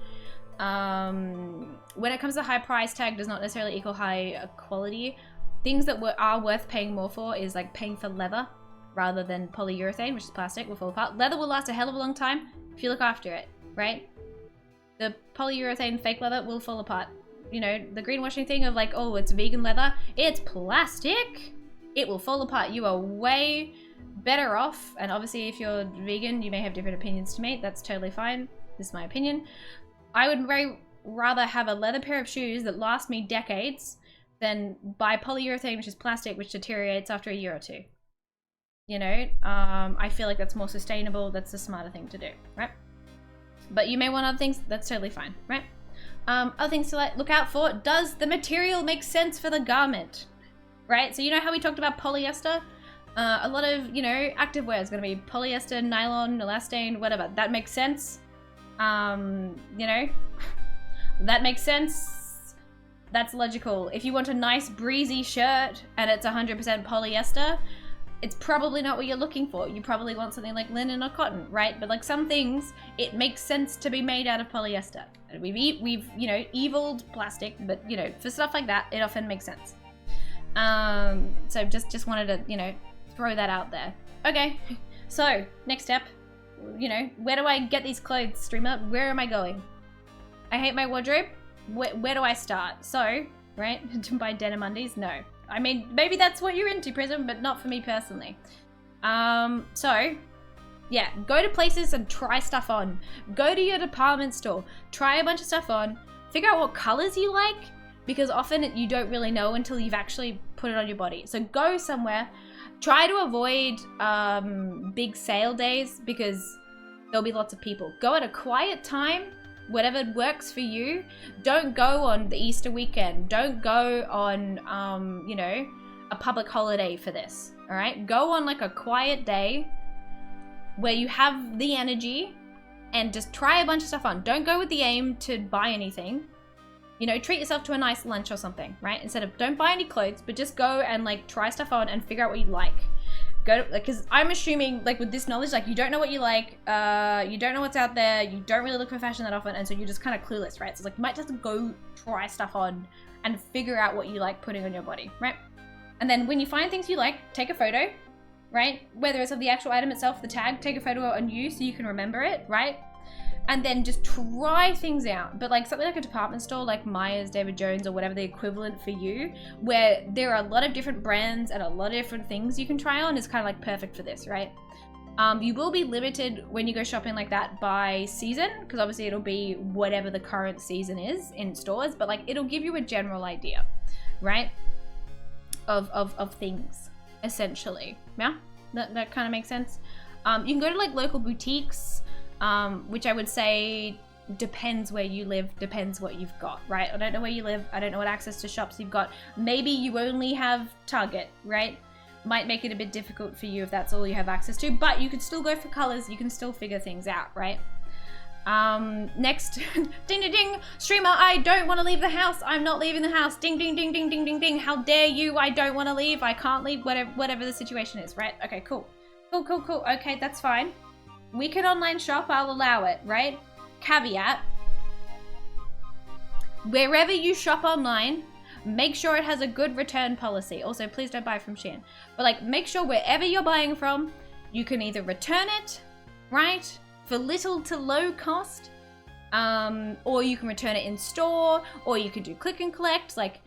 A: When it comes to high price tag does not necessarily equal high quality. Things that are worth paying more for is like paying for leather rather than polyurethane, which is plastic, will fall apart. Leather will last a hell of a long time if you look after it, right? The polyurethane fake leather will fall apart. You know, the greenwashing thing of like, oh, it's vegan leather, it's plastic, it will fall apart. You are way better off, and obviously if you're vegan, you may have different opinions to me, that's totally fine, this is my opinion. I would rather have a leather pair of shoes that last me decades than buy polyurethane, which is plastic, which deteriorates after a year or two. You know, I feel like that's more sustainable, that's the smarter thing to do, right? But you may want other things, that's totally fine, right? Other things to like, look out for, does the material make sense for the garment, right? So you know how we talked about polyester? A lot of, you know, activewear is going to be polyester, nylon, elastane, whatever. That makes sense. You know, that makes sense. That's logical. If you want a nice breezy shirt and it's 100% polyester, it's probably not what you're looking for. You probably want something like linen or cotton, right? But like some things, it makes sense to be made out of polyester. We've you know, eviled plastic, but you know, for stuff like that, it often makes sense. So just wanted to, you know, throw that out there. Okay, so next step, you know, where do I get these clothes, streamer? Where am I going? I hate my wardrobe. Where do I start? So, right, to buy denim undies? No. I mean, maybe that's what you're into, Prism, but not for me personally. So, yeah, go to places and try stuff on. Go to your department store, try a bunch of stuff on, figure out what colors you like, because often you don't really know until you've actually put it on your body. So go somewhere, try to avoid big sale days because there'll be lots of people. Go at a quiet time, whatever works for you. Don't go on the Easter weekend. Don't go on, you know, a public holiday for this, all right? Go on like a quiet day where you have the energy and just try a bunch of stuff on. Don't go with the aim to buy anything. You know, treat yourself to a nice lunch or something, right? Instead of don't buy any clothes, but just go and like try stuff on and figure out what you like. go to, like, because I'm assuming, like, with this knowledge, like, you don't know what you like, you don't know what's out there, you don't really look for fashion that often, and so you're just kind of clueless, right? So, like, you might just go try stuff on and figure out what you like putting on your body, right? And then when you find things you like, take a photo, right? Whether it's of the actual item itself, the tag, take a photo on you so you can remember it, right? And then just try things out. But like something like a department store like Myers, David Jones, or whatever the equivalent for you, where there are a lot of different brands and a lot of different things you can try on, is kind of like perfect for this, right? You will be limited when you go shopping like that by season, because obviously it'll be whatever the current season is in stores, but like it'll give you a general idea, right? Of things, essentially. Yeah? That kind of makes sense. You can go to like local boutiques, which I would say depends where you live, depends what you've got, right? I don't know where you live. I don't know what access to shops you've got. Maybe you only have Target, right? Might make it a bit difficult for you if that's all you have access to, but you could still go for colors. You can still figure things out, right? Next, ding ding ding, streamer, I don't want to leave the house. I'm not leaving the house. Ding ding ding ding ding ding ding. How dare you? I don't want to leave. I can't leave. Whatever the situation is, right? Okay, cool. Cool. Okay, that's fine. We can online shop, I'll allow it, right? Caveat. Wherever you shop online, make sure it has a good return policy. Also, please don't buy from Shein. But like, make sure wherever you're buying from, you can either return it, right? For little to low cost, or you can return it in store, or you can do click and collect. Like,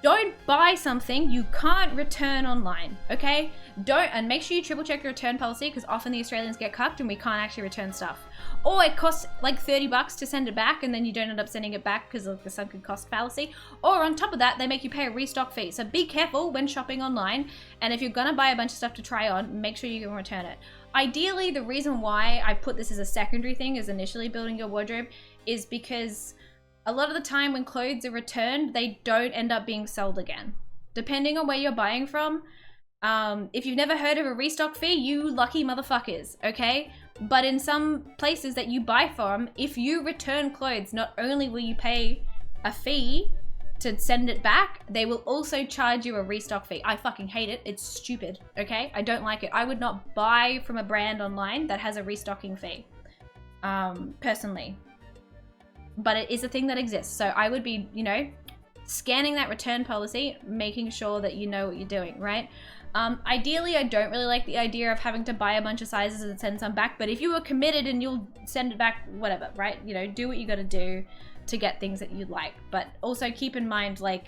A: don't buy something you can't return online, okay? And make sure you triple check your return policy, because often the Australians get cucked and we can't actually return stuff. Or it costs like 30 bucks to send it back, and then you don't end up sending it back because of the sunken cost fallacy. Or on top of that, they make you pay a restock fee. So be careful when shopping online, and if you're gonna buy a bunch of stuff to try on, make sure you can return it. Ideally, the reason why I put this as a secondary thing, as initially building your wardrobe, is because a lot of the time when clothes are returned, they don't end up being sold again. Depending on where you're buying from, if you've never heard of a restock fee, you lucky motherfuckers, okay? But in some places that you buy from, if you return clothes, not only will you pay a fee to send it back, they will also charge you a restock fee. I fucking hate it. It's stupid, okay? I don't like it. I would not buy from a brand online that has a restocking fee, personally. But it is a thing that exists. So I would be, you know, scanning that return policy, making sure that you know what you're doing, right? Ideally, I don't really like the idea of having to buy a bunch of sizes and send some back, but if you were committed and you'll send it back, whatever, right? You know, do what you gotta do to get things that you like. But also keep in mind, like,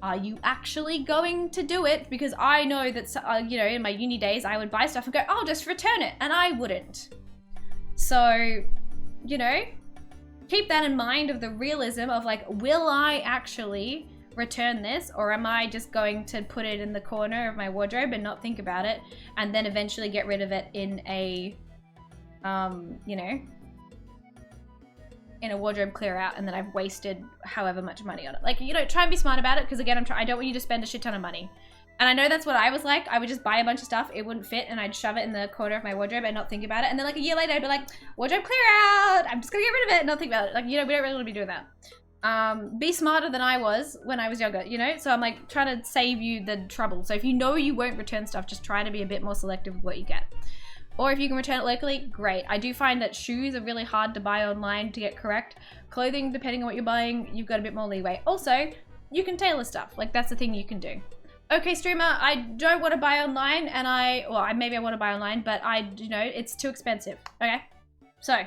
A: are you actually going to do it? Because I know that, you know, in my uni days, I would buy stuff and go, oh, just return it. And I wouldn't. So, you know, keep that in mind of the realism of like, will I actually return this, or am I just going to put it in the corner of my wardrobe and not think about it, and then eventually get rid of it in a, you know, in a wardrobe clear out, and then I've wasted however much money on it. Like, you know, try and be smart about it, because again, I don't want you to spend a shit ton of money. And I know that's what I was like. I would just buy a bunch of stuff, it wouldn't fit, and I'd shove it in the corner of my wardrobe and not think about it. And then like a year later, I'd be like, wardrobe clear out! I'm just gonna get rid of it and not think about it. Like, you know, we don't really want to be doing that. Be smarter than I was when I was younger, you know? So I'm like trying to save you the trouble. So if you know you won't return stuff, just try to be a bit more selective with what you get. Or if you can return it locally, great. I do find that shoes are really hard to buy online to get correct. Clothing, depending on what you're buying, you've got a bit more leeway. Also, you can tailor stuff. Like, that's the thing you can do. Okay, streamer, I don't want to buy online, and maybe I want to buy online, but you know, it's too expensive. Okay, so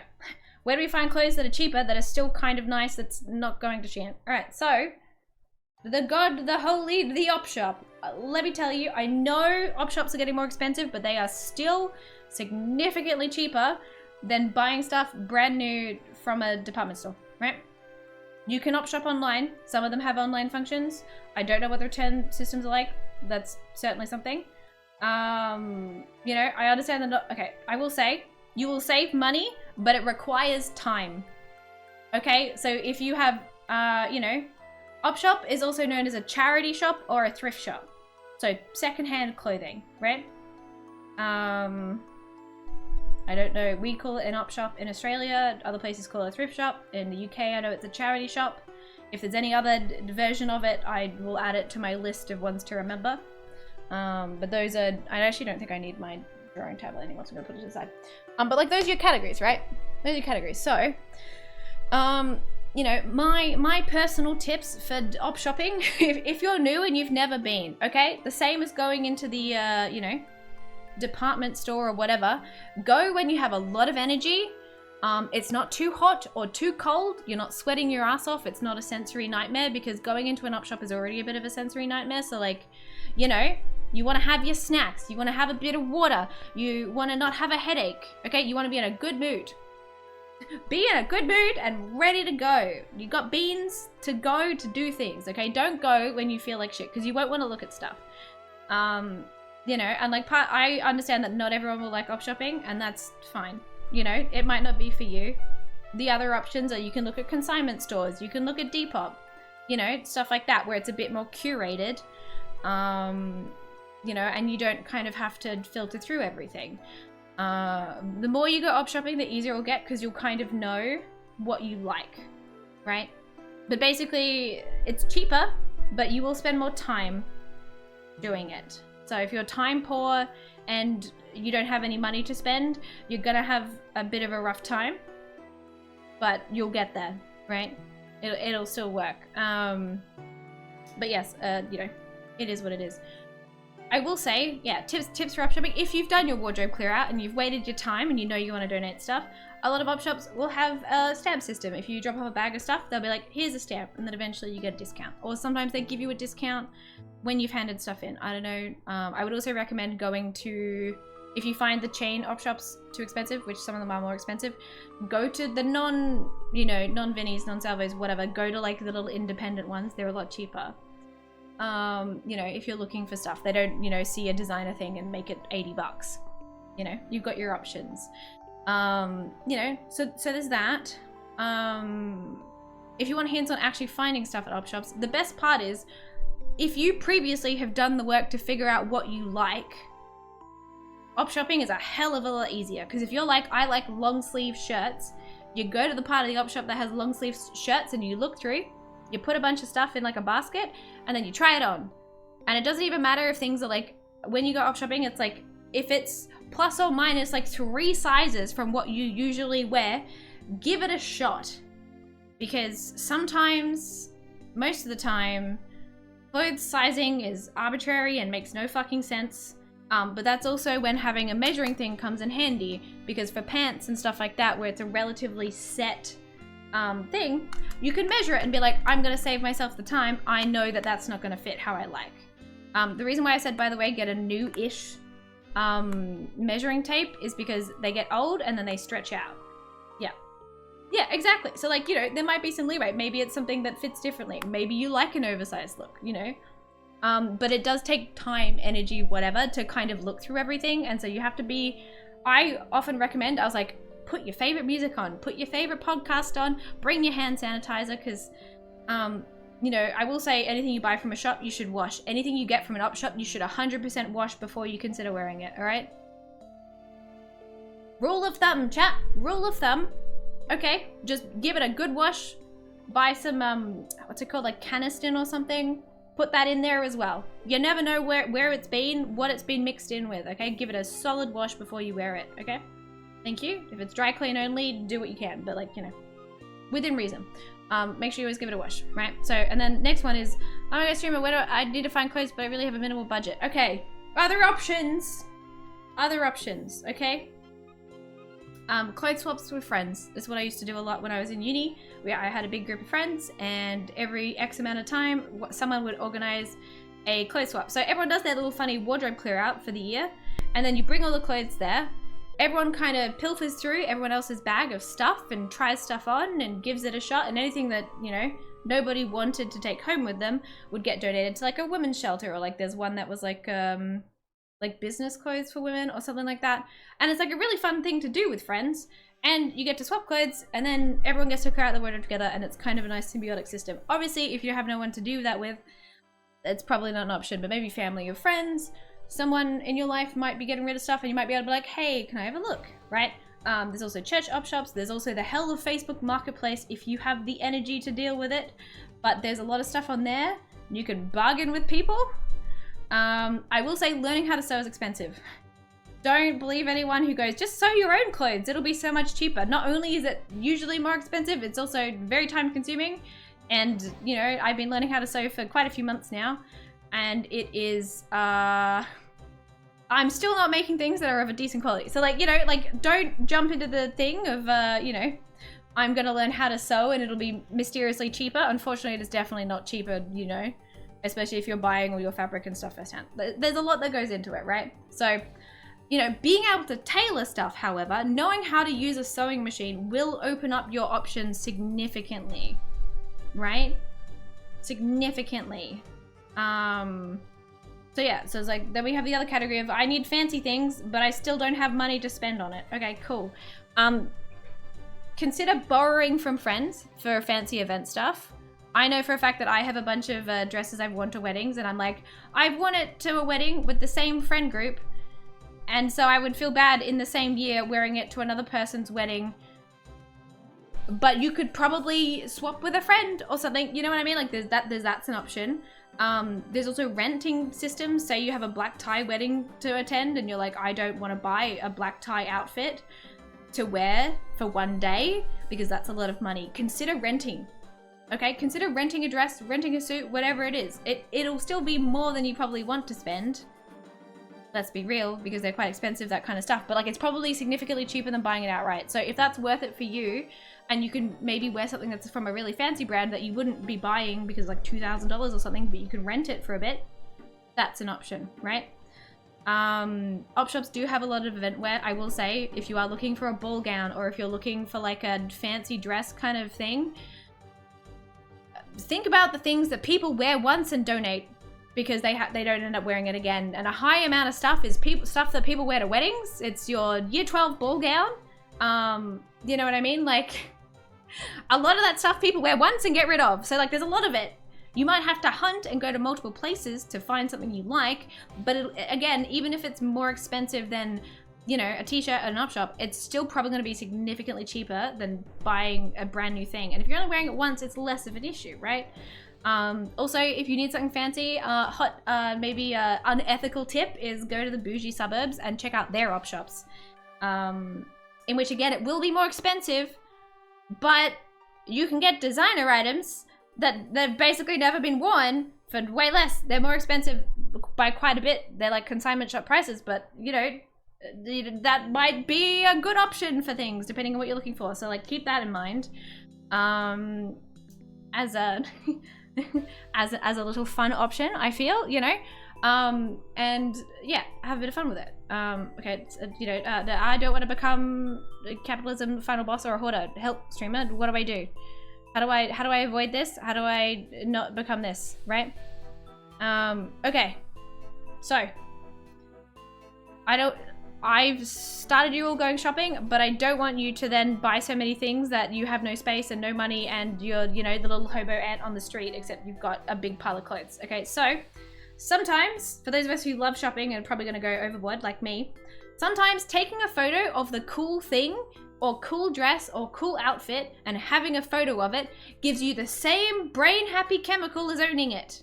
A: where do we find clothes that are cheaper, that are still kind of nice, that's not going to Shein? All right, so the god, the holy, the op shop. Let me tell you, I know op shops are getting more expensive, but they are still significantly cheaper than buying stuff brand new from a department store, right? You can op shop online. Some of them have online functions. I don't know what the return systems are like. That's certainly something. You know, I understand that. Okay, I will say, you will save money, but it requires time. Okay, so if you have, you know, op shop is also known as a charity shop or a thrift shop. So secondhand clothing, right? I don't know, we call it an op shop in Australia, other places call it a thrift shop. In the UK, I know it's a charity shop. If there's any other version of it, I will add it to my list of ones to remember. But those are, I actually don't think I need my drawing tablet anymore, so I'm gonna put it aside. But like those are your categories, right? Those are your categories. So, you know, my personal tips for op shopping, if you're new and you've never been, okay? The same as going into the, you know, department store or whatever. Go when you have a lot of energy. It's not too hot or too cold. You're not sweating your ass off. It's not a sensory nightmare, because going into an op shop is already a bit of a sensory nightmare. So like, you know, you want to have your snacks. You want to have a bit of water. You want to not have a headache. Okay, you want to be in a good mood. Be in a good mood and ready to go. You got beans to go to do things. Okay, don't go when you feel like shit, because you won't want to look at stuff. You know, and like I understand that not everyone will like op shopping, and that's fine. You know, it might not be for you. The other options are you can look at consignment stores, you can look at Depop, you know, stuff like that, where it's a bit more curated, you know, and you don't kind of have to filter through everything. The more you go op shopping, the easier it'll get, because you'll kind of know what you like, right? But basically, it's cheaper, but you will spend more time doing it. So if you're time poor and you don't have any money to spend, you're gonna have a bit of a rough time, but you'll get there, right? It'll still work. But yes, you know, it is what it is. I will say, yeah, tips for op shopping. If you've done your wardrobe clear out and you've waited your time and you know you want to donate stuff, a lot of op shops will have a stamp system. If you drop off a bag of stuff, they'll be like, here's a stamp, and then eventually you get a discount. Or sometimes they give you a discount when you've handed stuff in. I don't know. I would also recommend going to, if you find the chain op shops too expensive, which some of them are more expensive, go to the you know, non-Vinnies, non-Salvos, whatever. Go to like the little independent ones. They're a lot cheaper. You know, if you're looking for stuff, they don't, you know, see a designer thing and make it $80. You know, you've got your options. You know, so there's that. If you want hints on actually finding stuff at op shops, the best part is, if you previously have done the work to figure out what you like, op shopping is a hell of a lot easier. Because if you're like, I like long sleeve shirts, you go to the part of the op shop that has long sleeve shirts and you look through, you put a bunch of stuff in like a basket, and then you try it on. And it doesn't even matter if things are like, when you go op shopping, it's like, if it's plus or minus like 3 sizes from what you usually wear, give it a shot. Because sometimes, most of the time, clothes sizing is arbitrary and makes no fucking sense. But that's also when having a measuring thing comes in handy, because for pants and stuff like that, where it's a relatively set thing, you can measure it and be like, I'm gonna save myself the time. I know that that's not gonna fit how I like. The reason why I said, by the way, get a new-ish measuring tape is because they get old and then they stretch out. Yeah, exactly. So like, you know, there might be some leeway. Maybe it's something that fits differently. Maybe you like an oversized look, you know? But it does take time, energy, whatever, to kind of look through everything. And so you have to be, I often recommend, I was like, put your favorite music on, put your favorite podcast on, bring your hand sanitizer, because, you know, I will say anything you buy from a shop, you should wash. Anything you get from an op shop, you should 100% wash before you consider wearing it, all right? Rule of thumb, chat. Rule of thumb. Okay, just give it a good wash. Buy some, what's it called, like Caniston or something. Put that in there as well. You never know where it's been, what it's been mixed in with, okay? Give it a solid wash before you wear it, okay? Thank you. If it's dry clean only, do what you can, but like, you know, within reason. Make sure you always give it a wash, right? So, and then next one is, oh my god, streamer, where do I need to find clothes, but I really have a minimal budget. Okay, other options. Other options, okay? Clothes swaps with friends. That's what I used to do a lot when I was in uni. I had a big group of friends, and every X amount of time, someone would organize a clothes swap. So everyone does their little funny wardrobe clear out for the year, and then you bring all the clothes there. Everyone kind of pilfers through everyone else's bag of stuff and tries stuff on and gives it a shot, and anything that, you know, nobody wanted to take home with them would get donated to like a women's shelter, or like there's one that was like business clothes for women or something like that. And it's like a really fun thing to do with friends, and you get to swap clothes, and then everyone gets to clear out the wardrobe together, and it's kind of a nice symbiotic system. Obviously, if you have no one to do that with, it's probably not an option, but maybe family or friends, someone in your life might be getting rid of stuff, and you might be able to be like, hey, can I have a look, right? There's also church op shops. There's also the hell of Facebook Marketplace if you have the energy to deal with it. But there's a lot of stuff on there. You can bargain with people. I will say learning how to sew is expensive. Don't believe anyone who goes, just sew your own clothes. It'll be so much cheaper. Not only is it usually more expensive, it's also very time consuming. And, you know, I've been learning how to sew for quite a few months now. And it is, I'm still not making things that are of a decent quality. So like, you know, like don't jump into the thing of, you know, I'm gonna learn how to sew and it'll be mysteriously cheaper. Unfortunately, it is definitely not cheaper, you know, especially if you're buying all your fabric and stuff firsthand. There's a lot that goes into it, right? So, you know, being able to tailor stuff, however, knowing how to use a sewing machine will open up your options significantly, right? Significantly. So yeah, so it's like, then we have the other category of I need fancy things, but I still don't have money to spend on it. Okay, cool. Consider borrowing from friends for fancy event stuff. I know for a fact that I have a bunch of dresses I've worn to weddings, and I'm like, I've worn it to a wedding with the same friend group, and so I would feel bad in the same year wearing it to another person's wedding. But you could probably swap with a friend or something, you know what I mean? Like that's an option. There's also renting systems. Say you have a black tie wedding to attend and you're like, I don't want to buy a black tie outfit to wear for one day because that's a lot of money. Consider renting. Okay, consider renting a dress, renting a suit, whatever it is. It'll still be more than you probably want to spend. Let's be real, because they're quite expensive, that kind of stuff. But like, it's probably significantly cheaper than buying it outright. So if that's worth it for you, and you can maybe wear something that's from a really fancy brand that you wouldn't be buying because like $2,000 or something, but you can rent it for a bit, that's an option, right? Op shops do have a lot of event wear. I will say, if you are looking for a ball gown or if you're looking for like a fancy dress kind of thing, think about the things that people wear once and donate, because they don't end up wearing it again. And a high amount of stuff is stuff that people wear to weddings. It's your year 12 ball gown. You know what I mean? Like, a lot of that stuff people wear once and get rid of. So like, there's a lot of it. You might have to hunt and go to multiple places to find something you like. But again, even if it's more expensive than, you know, a t-shirt at an op shop, it's still probably going to be significantly cheaper than buying a brand new thing. And if you're only wearing it once, it's less of an issue, right? Also, if you need something fancy, maybe unethical tip is go to the bougie suburbs and check out their op shops. In which, again, it will be more expensive, but you can get designer items that they've basically never been worn for way less. They're more expensive by quite a bit. They're like consignment shop prices, but, you know, that might be a good option for things, depending on what you're looking for. So, like, keep that in mind. As a... as a little fun option, I feel, you know, and yeah, have a bit of fun with it. Okay, you know, I don't want to become a capitalism final boss or a hoarder. Help, streamer, what do I do? How do I avoid this? How do I not become this, right? Okay, so I've started you all going shopping, but I don't want you to then buy so many things that you have no space and no money and you're, you know, the little hobo ant on the street, except you've got a big pile of clothes. Okay, so sometimes, for those of us who love shopping and are probably going to go overboard like me, sometimes taking a photo of the cool thing or cool dress or cool outfit and having a photo of it gives you the same brain happy chemical as owning it.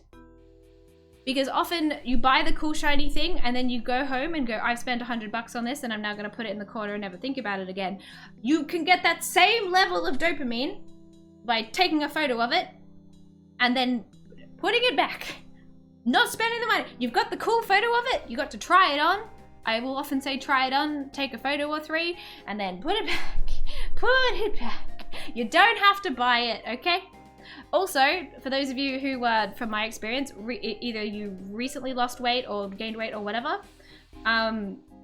A: Because often you buy the cool shiny thing and then you go home and go, I've spent $100 on this and I'm now going to put it in the corner and never think about it again. You can get that same level of dopamine by taking a photo of it and then putting it back. Not spending the money. You've got the cool photo of it. You got to try it on. I will often say try it on, take a photo or three, and then put it back. Put it back. You don't have to buy it, okay? Also, for those of you who, from my experience, either you recently lost weight or gained weight or whatever,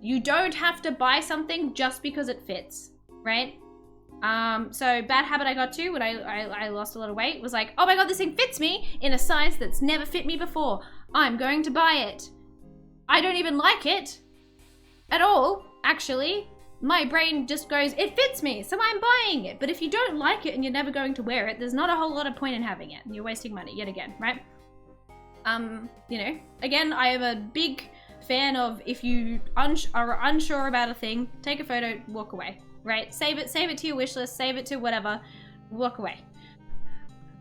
A: you don't have to buy something just because it fits, right? So bad habit I got to when I lost a lot of weight was like, oh my god, this thing fits me in a size that's never fit me before. I'm going to buy it. I don't even like it at all, actually. My brain just goes, it fits me, so I'm buying it. But if you don't like it and you're never going to wear it, there's not a whole lot of point in having it. You're wasting money yet again, right? You know, again, I am a big fan of if you are unsure about a thing, take a photo, walk away, right? Save it to your wish list, save it to whatever, walk away.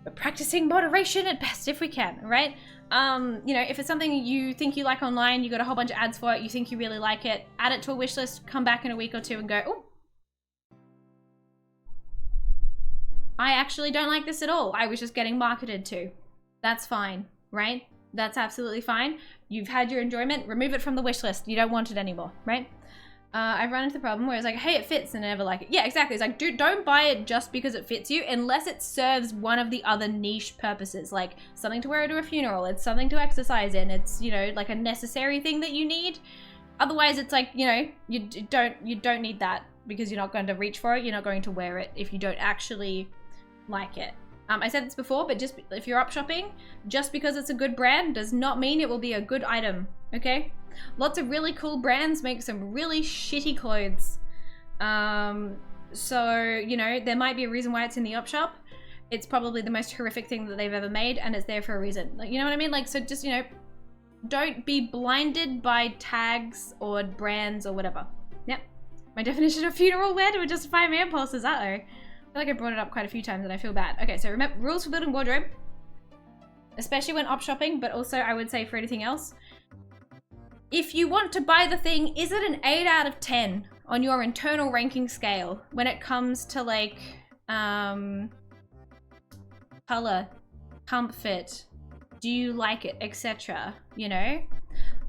A: We're practicing moderation at best if we can, right? You know, if it's something you think you like online, you got a whole bunch of ads for it, you think you really like it, add it to a wish list, come back in a week or two and go, oh, I actually don't like this at all. I was just getting marketed to. That's fine, right? That's absolutely fine. You've had your enjoyment, remove it from the wish list. You don't want it anymore, right? I've run into the problem where it's like, hey, it fits, and I never like it. Yeah, exactly. It's like, dude, don't buy it just because it fits you unless it serves one of the other niche purposes, like something to wear to a funeral, it's something to exercise in, it's, you know, like a necessary thing that you need. Otherwise, it's like, you know, you don't need that because you're not going to reach for it, you're not going to wear it if you don't actually like it. I said this before, but just if you're up shopping, just because it's a good brand does not mean it will be a good item, okay? Lots of really cool brands make some really shitty clothes. So, you know, there might be a reason why it's in the op shop. It's probably the most horrific thing that they've ever made, and it's there for a reason. Like, you know what I mean? Like, so just, you know, don't be blinded by tags or brands or whatever. Yep. My definition of funeral wear to justify my impulses, uh-oh. I feel like I brought it up quite a few times and I feel bad. Okay, so remember, rules for building wardrobe, especially when op shopping, but also I would say for anything else. If you want to buy the thing, is it an 8 out of 10 on your internal ranking scale when it comes to like color, comfort, do you like it, etc. You know?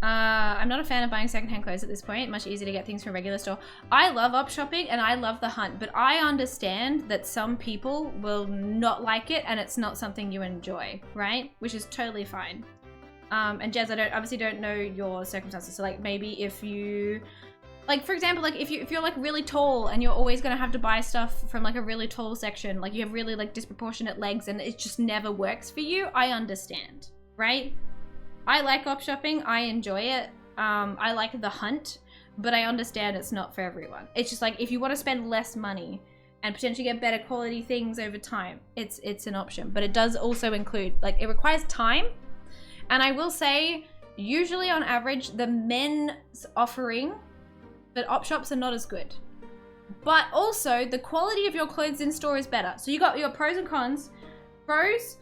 A: I'm not a fan of buying secondhand clothes at this point. Much easier to get things from a regular store. I love op shopping and I love the hunt, but I understand that some people will not like it and it's not something you enjoy, right? Which is totally fine. And Jez, I obviously don't know your circumstances. So like maybe if you, like for example, like if you're like really tall and you're always gonna have to buy stuff from like a really tall section, like you have really like disproportionate legs and it just never works for you, I understand, right? I like op shopping, I enjoy it. I like the hunt, but I understand it's not for everyone. It's just like if you want to spend less money and potentially get better quality things over time, it's an option. But it does also include, like, it requires time. And I will say, usually on average, the men's offering but op shops are not as good. But also, the quality of your clothes in store is better. So you got your pros and cons. Pros,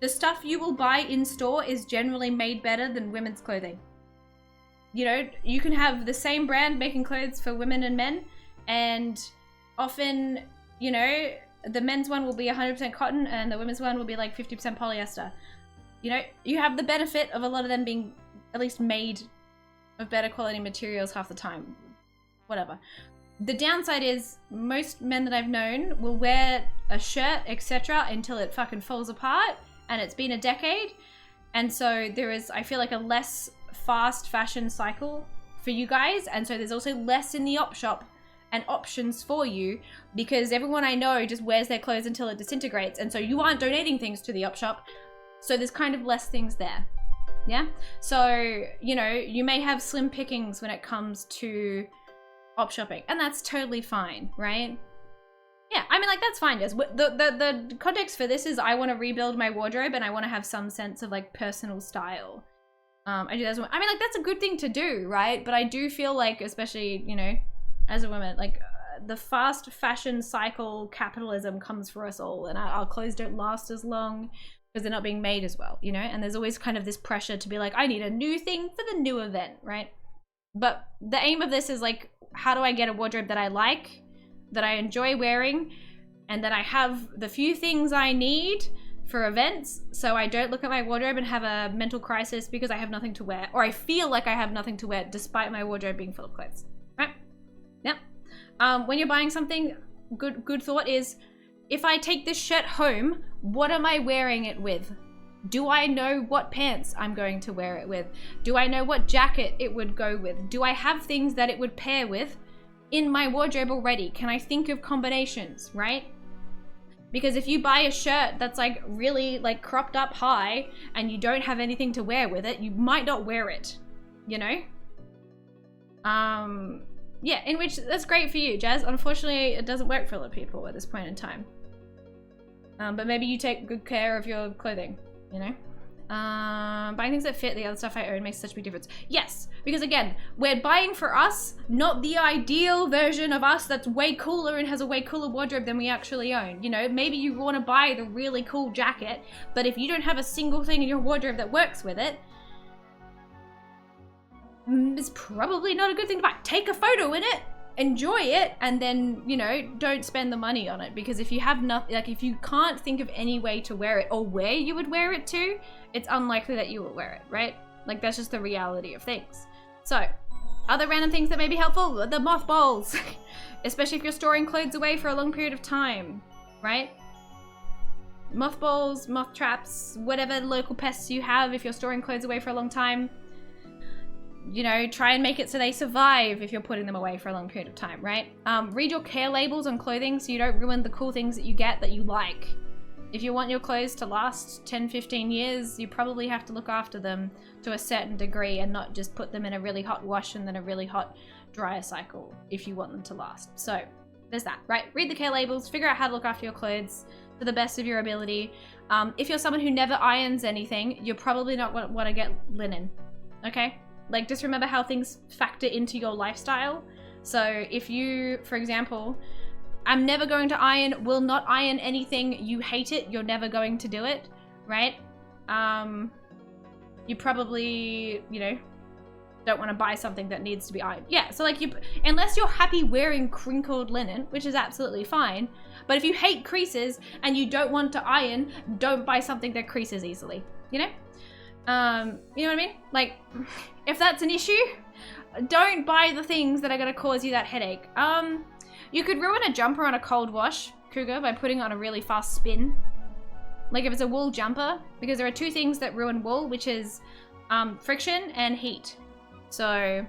A: the stuff you will buy in store is generally made better than women's clothing. You know, you can have the same brand making clothes for women and men, and often, you know, the men's one will be 100% cotton and the women's one will be like 50% polyester. You know, you have the benefit of a lot of them being at least made of better quality materials half the time. Whatever. The downside is most men that I've known will wear a shirt, etc., until it fucking falls apart, and it's been a decade. And so there is, I feel like, a less fast fashion cycle for you guys, and so there's also less in the op shop and options for you, because everyone I know just wears their clothes until it disintegrates, and so you aren't donating things to the op shop, so there's kind of less things there. Yeah, so, you know, you may have slim pickings when it comes to op shopping, and that's totally fine, right? Yeah, I mean, like, that's fine. Yes, the context for this is I want to rebuild my wardrobe and I want to have some sense of like personal style. I do that as well. I mean, like, that's a good thing to do, right? But I do feel like, especially, you know, as a woman, like the fast fashion cycle capitalism comes for us all, and our clothes don't last as long because they're not being made as well, you know? And there's always kind of this pressure to be like, I need a new thing for the new event, right? But the aim of this is like, how do I get a wardrobe that I like, that I enjoy wearing, and that I have the few things I need for events, so I don't look at my wardrobe and have a mental crisis because I have nothing to wear, or I feel like I have nothing to wear despite my wardrobe being full of clothes, right? Yep. When you're buying something, good thought is, if I take this shirt home, what am I wearing it with? Do I know what pants I'm going to wear it with? Do I know what jacket it would go with? Do I have things that it would pair with in my wardrobe already? Can I think of combinations, right? Because if you buy a shirt that's like really like cropped up high and you don't have anything to wear with it, you might not wear it, you know? Yeah, in which that's great for you, Jazz. Unfortunately, it doesn't work for a lot of people at this point in time. But maybe you take good care of your clothing, you know? Buying things that fit the other stuff I own makes such a big difference. Yes, because again, we're buying for us, not the ideal version of us that's way cooler and has a way cooler wardrobe than we actually own. You know, maybe you want to buy the really cool jacket, but if you don't have a single thing in your wardrobe that works with it, it's probably not a good thing to buy. Take a photo in it, enjoy it, and then, you know, don't spend the money on it. Because if you have nothing, like if you can't think of any way to wear it or where you would wear it to, it's unlikely that you will wear it, right? Like that's just the reality of things. So, other random things that may be helpful, the mothballs, especially if you're storing clothes away for a long period of time, right? Mothballs, moth traps, whatever local pests you have if you're storing clothes away for a long time. You know, try and make it so they survive if you're putting them away for a long period of time, right? Read your care labels on clothing so you don't ruin the cool things that you get that you like. If you want your clothes to last 10, 15 years, you probably have to look after them to a certain degree and not just put them in a really hot wash and then a really hot dryer cycle if you want them to last. So there's that, right? Read the care labels, figure out how to look after your clothes to the best of your ability. If you're someone who never irons anything, you're probably not going to want to get linen, okay? Like, just remember how things factor into your lifestyle. So if you, for example, I'm never going to iron, will not iron anything, you hate it, you're never going to do it, right? You probably, you know, don't want to buy something that needs to be ironed. Yeah, so like unless you're happy wearing crinkled linen, which is absolutely fine, but if you hate creases and you don't want to iron, don't buy something that creases easily, you know? You know what I mean? Like, if that's an issue, don't buy the things that are going to cause you that headache. You could ruin a jumper on a cold wash, Cougar, by putting on a really fast spin. Like if it's a wool jumper, because there are two things that ruin wool, which is friction and heat. So, am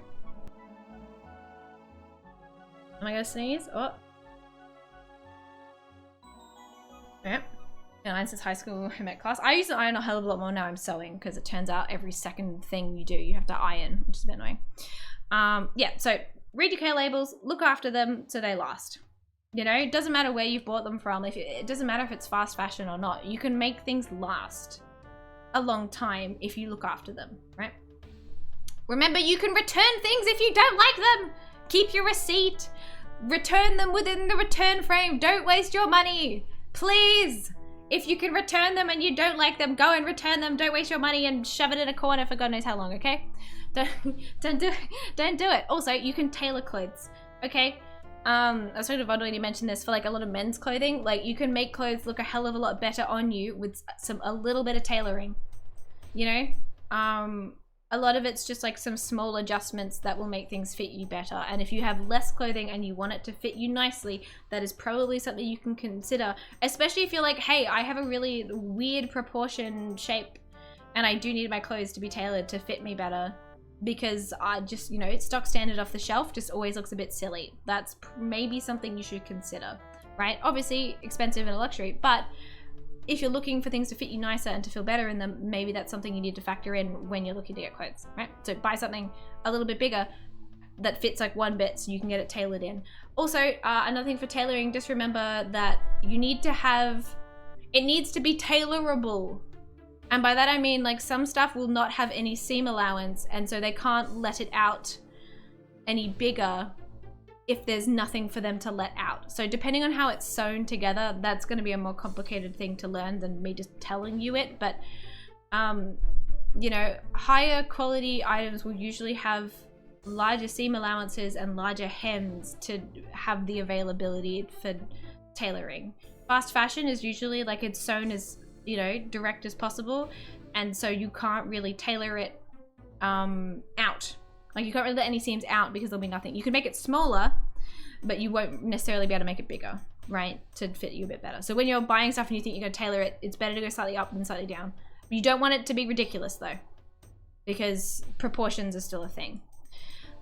A: I going to sneeze? Oh. Yep. And mine says high school home ec class. I used to iron a hell of a lot more. Now I'm sewing because it turns out every second thing you do, you have to iron, which is a bit annoying. Yeah, so read your care labels, look after them so they last. You know, it doesn't matter where you've bought them from. It doesn't matter if it's fast fashion or not. You can make things last a long time if you look after them, right? Remember, you can return things if you don't like them. Keep your receipt. Return them within the return frame. Don't waste your money, please. If you can return them and you don't like them, go and return them. Don't waste your money and shove it in a corner for God knows how long, okay? Don't do it. Also, you can tailor clothes, okay? I was talking to Vondel and he mentioned this for like a lot of men's clothing. Like you can make clothes look a hell of a lot better on you with a little bit of tailoring, you know? A lot of it's just like some small adjustments that will make things fit you better. And if you have less clothing and you want it to fit you nicely, that is probably something you can consider, especially if you're like, hey, I have a really weird proportion shape and I do need my clothes to be tailored to fit me better because I just, you know, it's stock standard off the shelf, just always looks a bit silly. That's maybe something you should consider, right? Obviously expensive and a luxury, but if you're looking for things to fit you nicer and to feel better in them, maybe that's something you need to factor in when you're looking to get clothes, right? So buy something a little bit bigger that fits like one bit so you can get it tailored in. Also, another thing for tailoring, just remember that you need to have, it needs to be tailorable. And by that I mean like some stuff will not have any seam allowance and so they can't let it out any bigger if there's nothing for them to let out. So depending on how it's sewn together, that's going to be a more complicated thing to learn than me just telling you it. But, you know, higher quality items will usually have larger seam allowances and larger hems to have the availability for tailoring. Fast fashion is usually like it's sewn as, you know, direct as possible. And so you can't really tailor it out. Like you can't really let any seams out because there'll be nothing. You can make it smaller, but you won't necessarily be able to make it bigger, right? To fit you a bit better. So when you're buying stuff and you think you're gonna tailor it, it's better to go slightly up than slightly down. You don't want it to be ridiculous though, because proportions are still a thing.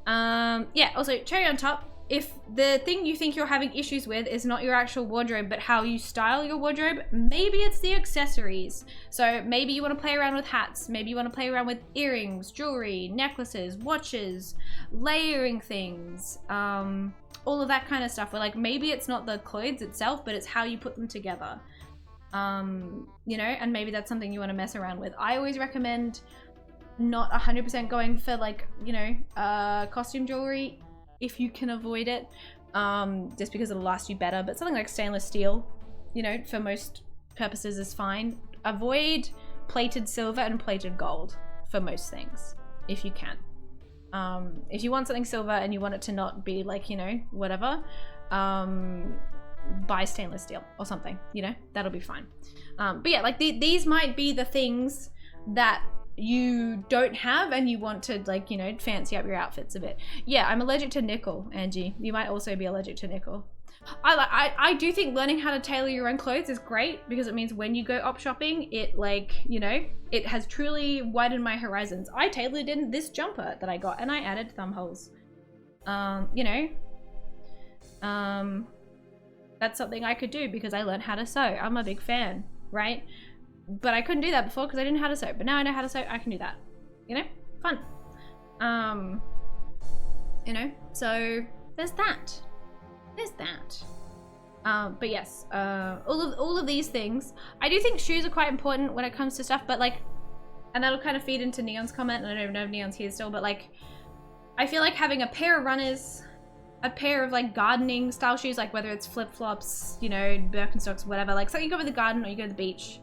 A: Yeah, also cherry on top, if the thing you think you're having issues with is not your actual wardrobe, but how you style your wardrobe, maybe it's the accessories. So maybe you want to play around with hats. Maybe you want to play around with earrings, jewelry, necklaces, watches, layering things, all of that kind of stuff. Where like maybe it's not the clothes itself, but it's how you put them together. You know, and maybe that's something you want to mess around with. I always recommend not 100% going for like, you know, costume jewelry if you can avoid it, just because it'll last you better. But something like stainless steel, you know, for most purposes is fine. Avoid plated silver and plated gold for most things if you can. If you want something silver and you want it to not be like, you know, whatever, buy stainless steel or something, you know, that'll be fine. But yeah, like these might be the things that you don't have and you want to, like, you know, fancy up your outfits a bit. Yeah, I'm allergic to nickel, Angie. You might also be allergic to nickel. I do think learning how to tailor your own clothes is great because it means when you go op shopping, it, like, you know, it has truly widened my horizons. I tailored in this jumper that I got and I added thumb holes. You know, that's something I could do because I learned how to sew. I'm a big fan, right? But I couldn't do that before because I didn't know how to sew. But now I know how to sew, I can do that. You know? Fun. You know? So there's that. There's that. But yes, all of these things. I do think shoes are quite important when it comes to stuff, but like, and that'll kind of feed into Neon's comment, and I don't even know if Neon's here still, but like, I feel like having a pair of runners, a pair of like gardening style shoes, like whether it's flip-flops, you know, Birkenstocks, whatever, like something you go to the garden or you go to the beach,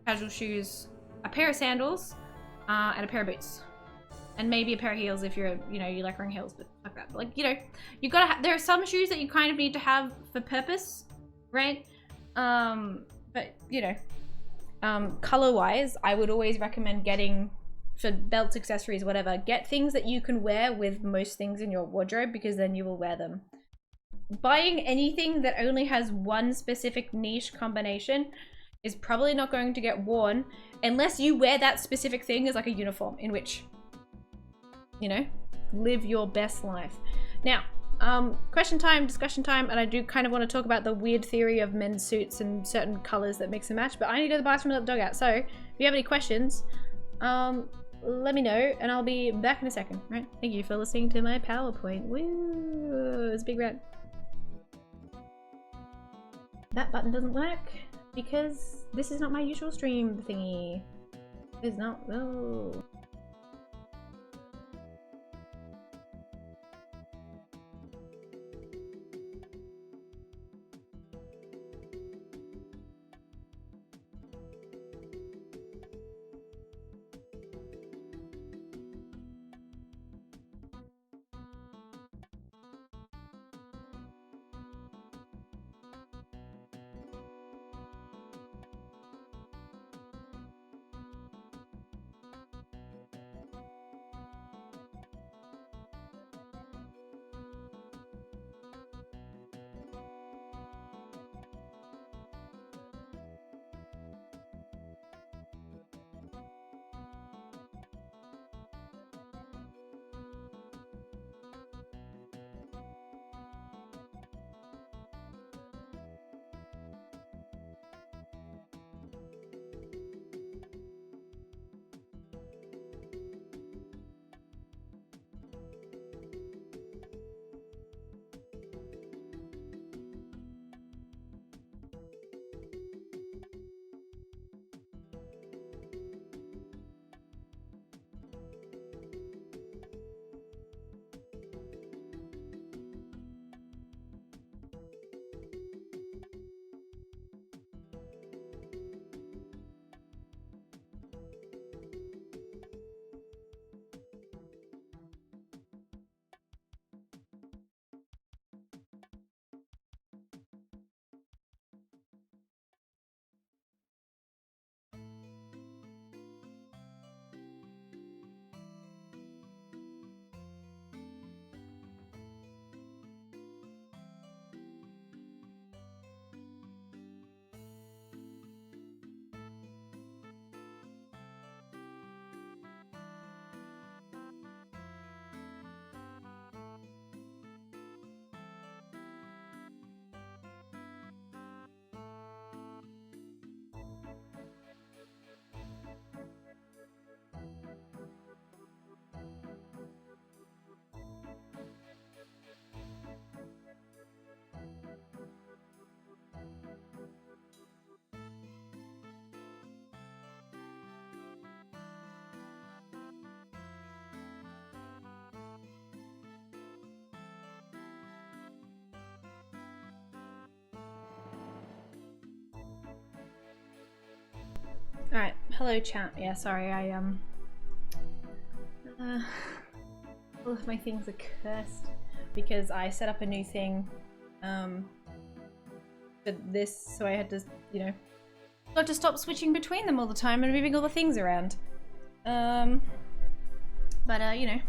A: casual shoes, a pair of sandals, and a pair of boots. And maybe a pair of heels if you're, you know, you like wearing heels, but like that. But like, you know, you gotta there are some shoes that you kind of need to have for purpose, right? But you know, color-wise, I would always recommend getting, for belts, accessories, whatever, get things that you can wear with most things in your wardrobe because then you will wear them. Buying anything that only has one specific niche combination is probably not going to get worn unless you wear that specific thing as like a uniform, in which, you know, live your best life. Now, question time, discussion time, and I do kind of want to talk about the weird theory of men's suits and certain colors that mix and match, but I need to go to the bathroom and let the dog out. So if you have any questions, let me know and I'll be back in a second, right? Thank you for listening to my PowerPoint. Woo, it's a big red. That button doesn't work because this is not my usual stream thingy. It's not, no. Alright, hello chat. Yeah, sorry, all of my things are cursed because I set up a new thing for this, so I had to, you know, got to stop switching between them all the time and moving all the things around. You know,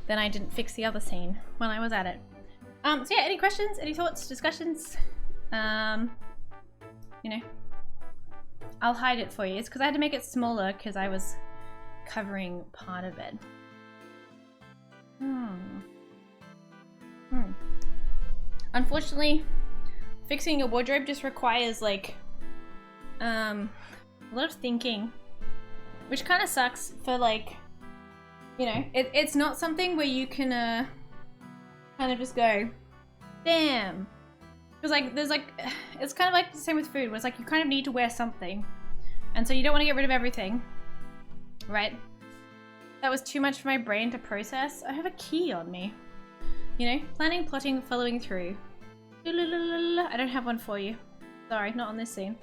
A: then I didn't fix the other scene when I was at it. So yeah, any questions, any thoughts, discussions? You know, I'll hide it for you. It's because I had to make it smaller because I was covering part of it. Unfortunately, fixing your wardrobe just requires like a lot of thinking, which kind of sucks for like, you know, it's not something where you can kind of just go, damn. Because like there's like, it's kind of like the same with food, where it's like you kind of need to wear something, and so you don't want to get rid of everything, right? That was too much for my brain to process. I have a key on me. You know, planning, plotting, following through. I don't have one for you. Sorry, not on this scene.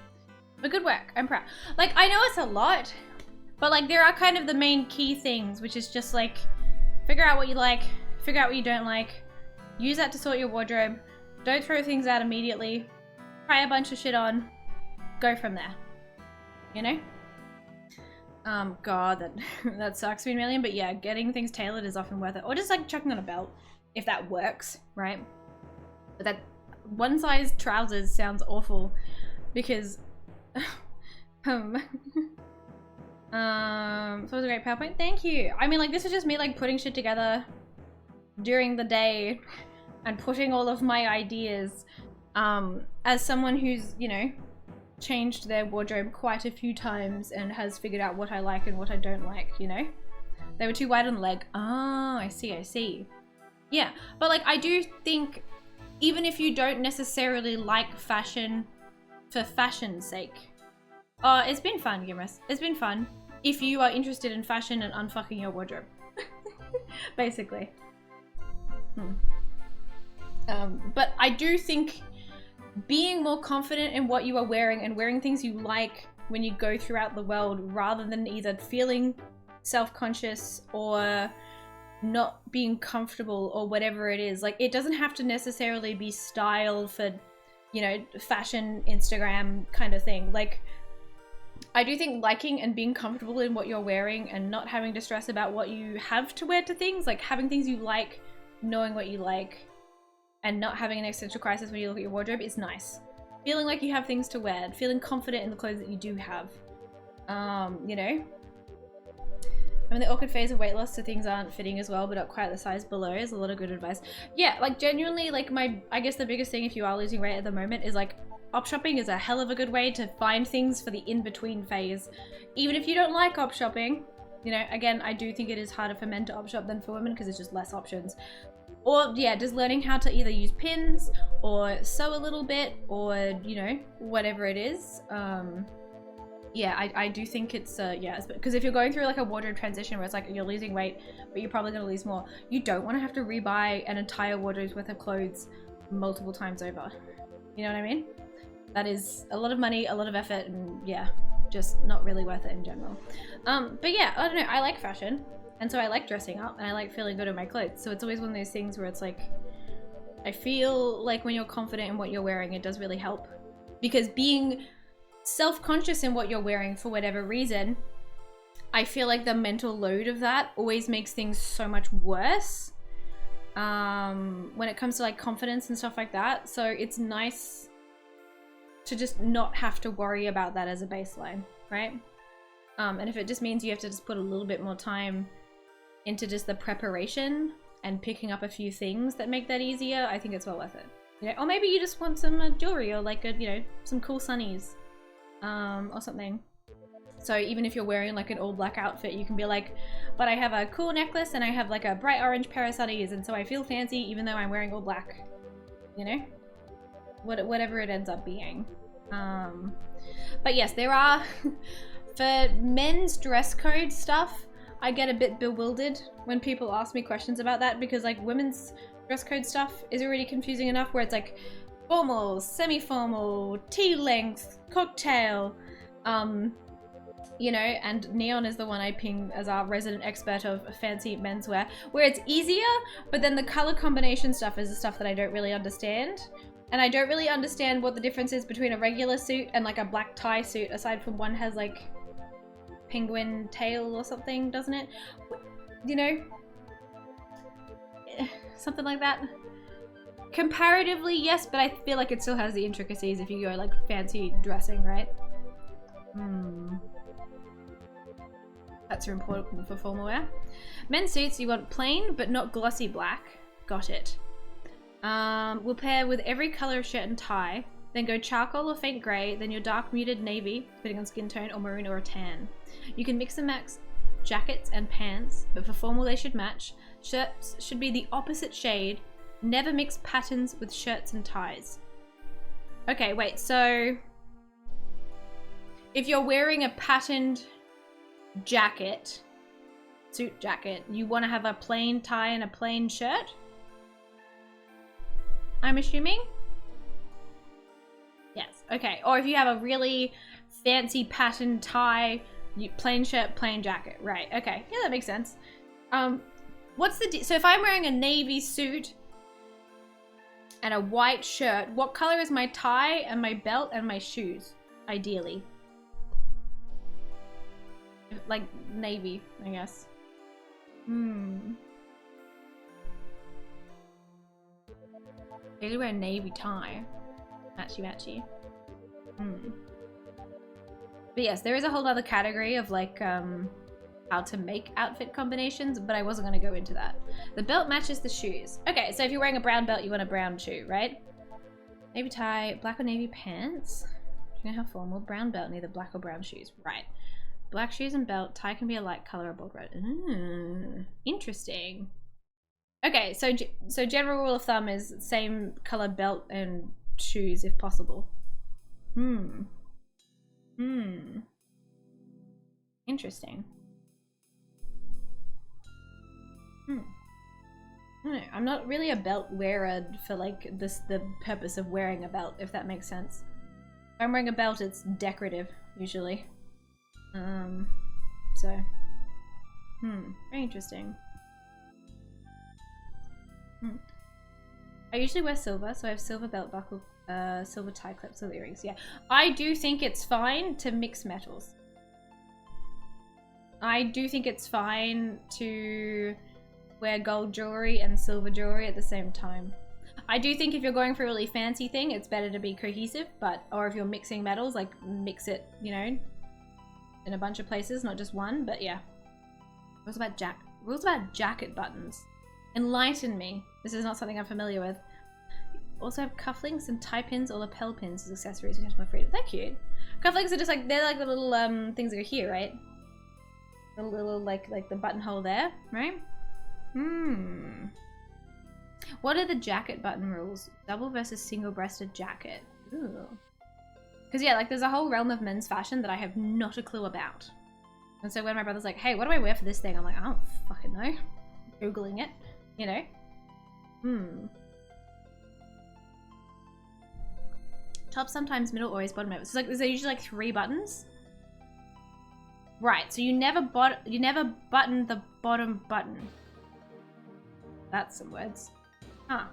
A: But good work, I'm proud. Like, I know it's a lot, but like there are kind of the main key things, which is just like, figure out what you like, figure out what you don't like, use that to sort your wardrobe, don't throw things out immediately, try a bunch of shit on, go from there, you know? God, that sucks being million, but yeah, getting things tailored is often worth it. Or just like chucking on a belt, if that works, right? But that one size trousers sounds awful because so it was a great PowerPoint. Thank you. I mean, like, this is just me like putting shit together during the day and putting all of my ideas as someone who's, you know, changed their wardrobe quite a few times and has figured out what I like and what I don't like, you know? They were too wide on the leg. Oh, I see. Yeah, but like I do think even if you don't necessarily like fashion for fashion's sake, it's been fun, Gimris. It's been fun if you are interested in fashion and unfucking your wardrobe. Basically. But I do think being more confident in what you are wearing and wearing things you like when you go throughout the world, rather than either feeling self-conscious or not being comfortable or whatever it is. Like, it doesn't have to necessarily be style for, you know, fashion Instagram kind of thing. Like, I do think liking and being comfortable in what you're wearing and not having to stress about what you have to wear to things, like having things you like, knowing what you like, and not having an existential crisis when you look at your wardrobe is nice. Feeling like you have things to wear, feeling confident in the clothes that you do have. You know? I'm in the awkward phase of weight loss, so things aren't fitting as well, but not quite the size below is a lot of good advice. Yeah, like genuinely, like I guess the biggest thing if you are losing weight at the moment is like, op shopping is a hell of a good way to find things for the in-between phase. Even if you don't like op shopping, you know, again, I do think it is harder for men to op shop than for women because there's just less options. Or yeah, just learning how to either use pins or sew a little bit or, you know, whatever it is. Yeah, I do think it's, yeah, because if you're going through like a wardrobe transition where it's like you're losing weight, but you're probably going to lose more, you don't want to have to rebuy an entire wardrobe's worth of clothes multiple times over. You know what I mean? That is a lot of money, a lot of effort, and yeah, just not really worth it in general. But yeah, I don't know, I like fashion, and so I like dressing up, and I like feeling good in my clothes, so it's always one of those things where it's like, I feel like when you're confident in what you're wearing, it does really help. Because being self-conscious in what you're wearing for whatever reason, I feel like the mental load of that always makes things so much worse when it comes to like confidence and stuff like that. So it's nice to just not have to worry about that as a baseline, right? And if it just means you have to just put a little bit more time into just the preparation and picking up a few things that make that easier, I think it's well worth it. You know, or maybe you just want some jewelry or like a, you know, some cool sunnies or something. So even if you're wearing like an all black outfit, you can be like, but I have a cool necklace and I have like a bright orange pair of sunnies, and so I feel fancy even though I'm wearing all black, you know? Whatever it ends up being. But yes, there are, for men's dress code stuff, I get a bit bewildered when people ask me questions about that, because like women's dress code stuff is already confusing enough where it's like formal, semi-formal, tea length, cocktail, you know, and Neon is the one I ping as our resident expert of fancy menswear, where it's easier, but then the color combination stuff is the stuff that I don't really understand. And I don't really understand what the difference is between a regular suit and like a black tie suit, aside from one has like penguin tail or something, doesn't it? You know? Something like that. Comparatively, yes, but I feel like it still has the intricacies if you go like fancy dressing, right? That's important for formal wear. Men's suits, you want plain but not glossy black. Got it. We'll pair with every color of shirt and tie, then go charcoal or faint grey, then your dark muted navy, depending on skin tone, or maroon or a tan. You can mix and match jackets and pants, but for formal they should match. Shirts should be the opposite shade. Never mix patterns with shirts and ties. Okay, wait, so if you're wearing a patterned jacket, suit jacket, you want to have a plain tie and a plain shirt? I'm assuming? Yes, okay. Or if you have a really fancy patterned tie, plain shirt, plain jacket. Right, okay. Yeah, that makes sense. What's the so if I'm wearing a navy suit and a white shirt, what color is my tie and my belt and my shoes, ideally? Like navy, I guess. Maybe wear a navy tie. Matchy matchy. But yes, there is a whole other category of like how to make outfit combinations, but I wasn't going to go into that. The belt matches the shoes. Okay, so if you're wearing a brown belt, you want a brown shoe, right? Navy tie, black or navy pants. You know how formal. Brown belt, neither black or brown shoes. Right. Black shoes and belt. Tie can be a light color or bold red. Interesting. Okay, so general rule of thumb is same color belt and shoes if possible. Interesting. I don't know. I'm not really a belt wearer for like the purpose of wearing a belt, if that makes sense. If I'm wearing a belt, it's decorative usually. Very interesting. I usually wear silver, so I have silver belt buckle, silver tie clips, silver earrings. Yeah, I do think it's fine to mix metals. I do think it's fine to wear gold jewelry and silver jewelry at the same time. I do think if you're going for a really fancy thing, it's better to be cohesive, or if you're mixing metals, like mix it, you know, in a bunch of places, not just one, but yeah. Rules about jacket buttons. Enlighten me. This is not something I'm familiar with. Also have cufflinks and tie pins or lapel pins as accessories, which has my freedom. They're cute. Cufflinks are just like, they're like the little things that are here, right? The little like the buttonhole there, right? What are the jacket button rules? Double versus single-breasted jacket. Ooh. Because yeah, like there's a whole realm of men's fashion that I have not a clue about. And so when my brother's like, hey, what do I wear for this thing? I'm like, I don't fucking know. Googling it, you know? Top sometimes, middle always, bottom never. So like, there's usually like 3 buttons. Right, so you never button the bottom button. That's some words. Huh.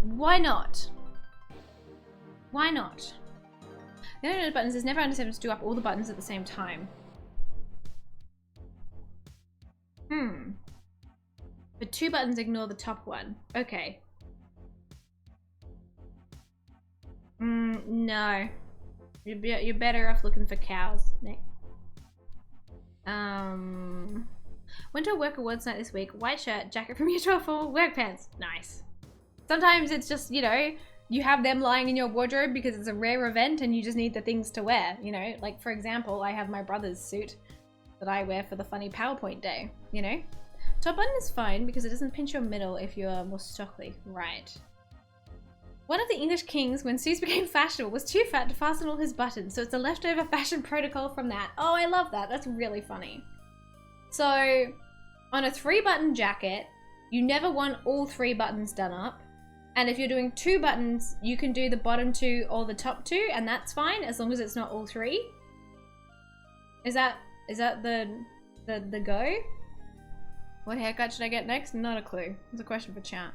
A: Why not? Why not? The only buttons is never understood to do up all the buttons at the same time. But 2 buttons ignore the top one. Okay. No. You're better off looking for cows, Nick. Went to a work awards night this week. White shirt, jacket from year 12 for work pants. Nice. Sometimes it's just, you know, you have them lying in your wardrobe because it's a rare event and you just need the things to wear, you know? Like, for example, I have my brother's suit that I wear for the funny PowerPoint day, you know? Top button is fine because it doesn't pinch your middle if you're more stockily. Right. One of the English kings, when suits became fashionable, was too fat to fasten all his buttons, so it's a leftover fashion protocol from that. Oh, I love that. That's really funny. So, on a 3-button jacket, you never want all 3 buttons done up. And if you're doing 2 buttons, you can do the bottom 2 or the top 2, and that's fine, as long as it's not all 3. Is that the go? What haircut should I get next? Not a clue. It's a question for chat.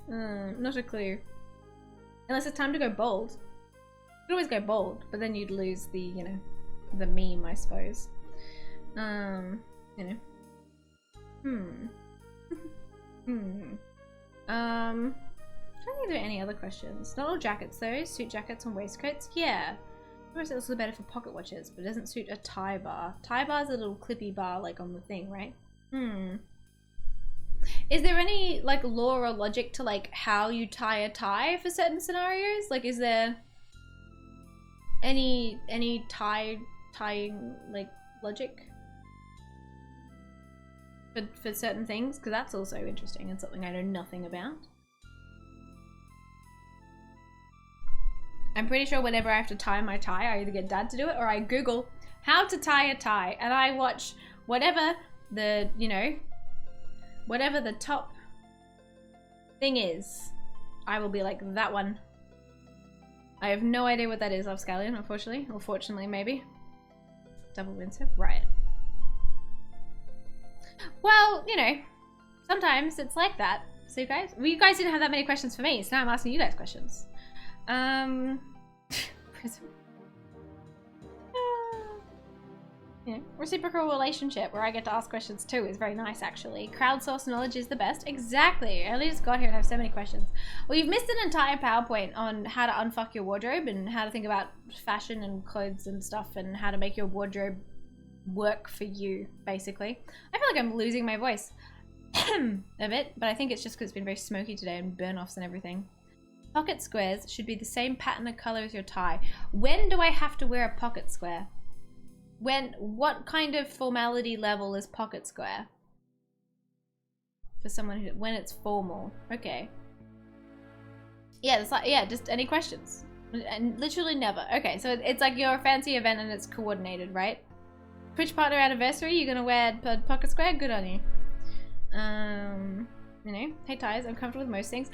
A: Not a clue. Unless it's time to go bald. You could always go bald, but then you'd lose the, you know, the meme, I suppose. You know. I don't think there are any other questions. Not all jackets though. Suit jackets and waistcoats. Yeah. Of course, it's also better for pocket watches, but it doesn't suit a tie bar. Tie bar is a little clippy bar, like on the thing, right? Is there any like law or logic to like how you tie a tie for certain scenarios? Like, is there any tying like logic for certain things? Because that's also interesting and something I know nothing about. I'm pretty sure whenever I have to tie my tie, I either get dad to do it or I Google how to tie a tie and I watch whatever the, you know, whatever the top thing is. I will be like, that one. I have no idea what that is, Offscallion, unfortunately. Or fortunately, maybe. Double Windsor, right. Well, you know, sometimes it's like that. So guys, well, you guys didn't have that many questions for me, so now I'm asking you guys questions. Yeah, reciprocal relationship where I get to ask questions too is very nice, actually. Crowdsourced knowledge is the best. Exactly. I only just got here and have so many questions. Well, you've missed an entire PowerPoint on how to unfuck your wardrobe and how to think about fashion and clothes and stuff and how to make your wardrobe work for you, basically. I feel like I'm losing my voice a bit, but I think it's just because it's been very smoky today and burn-offs and everything. Pocket squares should be the same pattern of color as your tie. When do I have to wear a pocket square? What kind of formality level is pocket square? For someone who, when it's formal. Okay. Yeah, it's like, yeah, just any questions? And literally never. Okay, so it's like you're a fancy event and it's coordinated, right? Twitch partner anniversary, you're gonna wear a pocket square? Good on you. You know, hey ties, I'm comfortable with most things.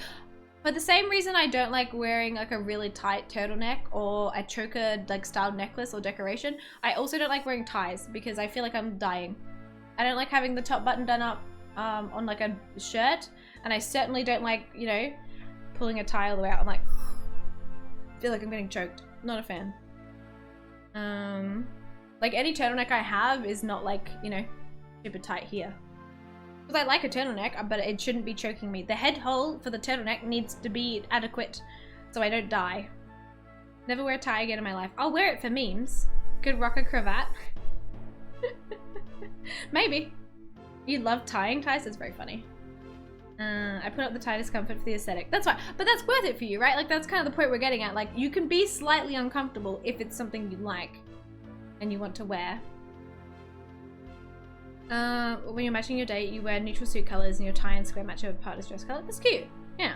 A: For the same reason I don't like wearing like a really tight turtleneck or a choker like styled necklace or decoration, I also don't like wearing ties because I feel like I'm dying. I don't like having the top button done up on like a shirt, and I certainly don't like, you know, pulling a tie all the way out. I'm like, I feel like I'm getting choked. Not a fan. Like any turtleneck I have is not like, you know, super tight here. Because I like a turtleneck, but it shouldn't be choking me. The head hole for the turtleneck needs to be adequate so I don't die. Never wear a tie again in my life. I'll wear it for memes. Could rock a cravat. Maybe. You love tying ties? That's very funny. I put up the tie discomfort for the aesthetic. That's fine. But that's worth it for you, right? Like, that's kind of the point we're getting at. Like, you can be slightly uncomfortable if it's something you like and you want to wear. When you're matching your date, you wear neutral suit colors and your tie and square match your partner's dress color. That's cute. Yeah.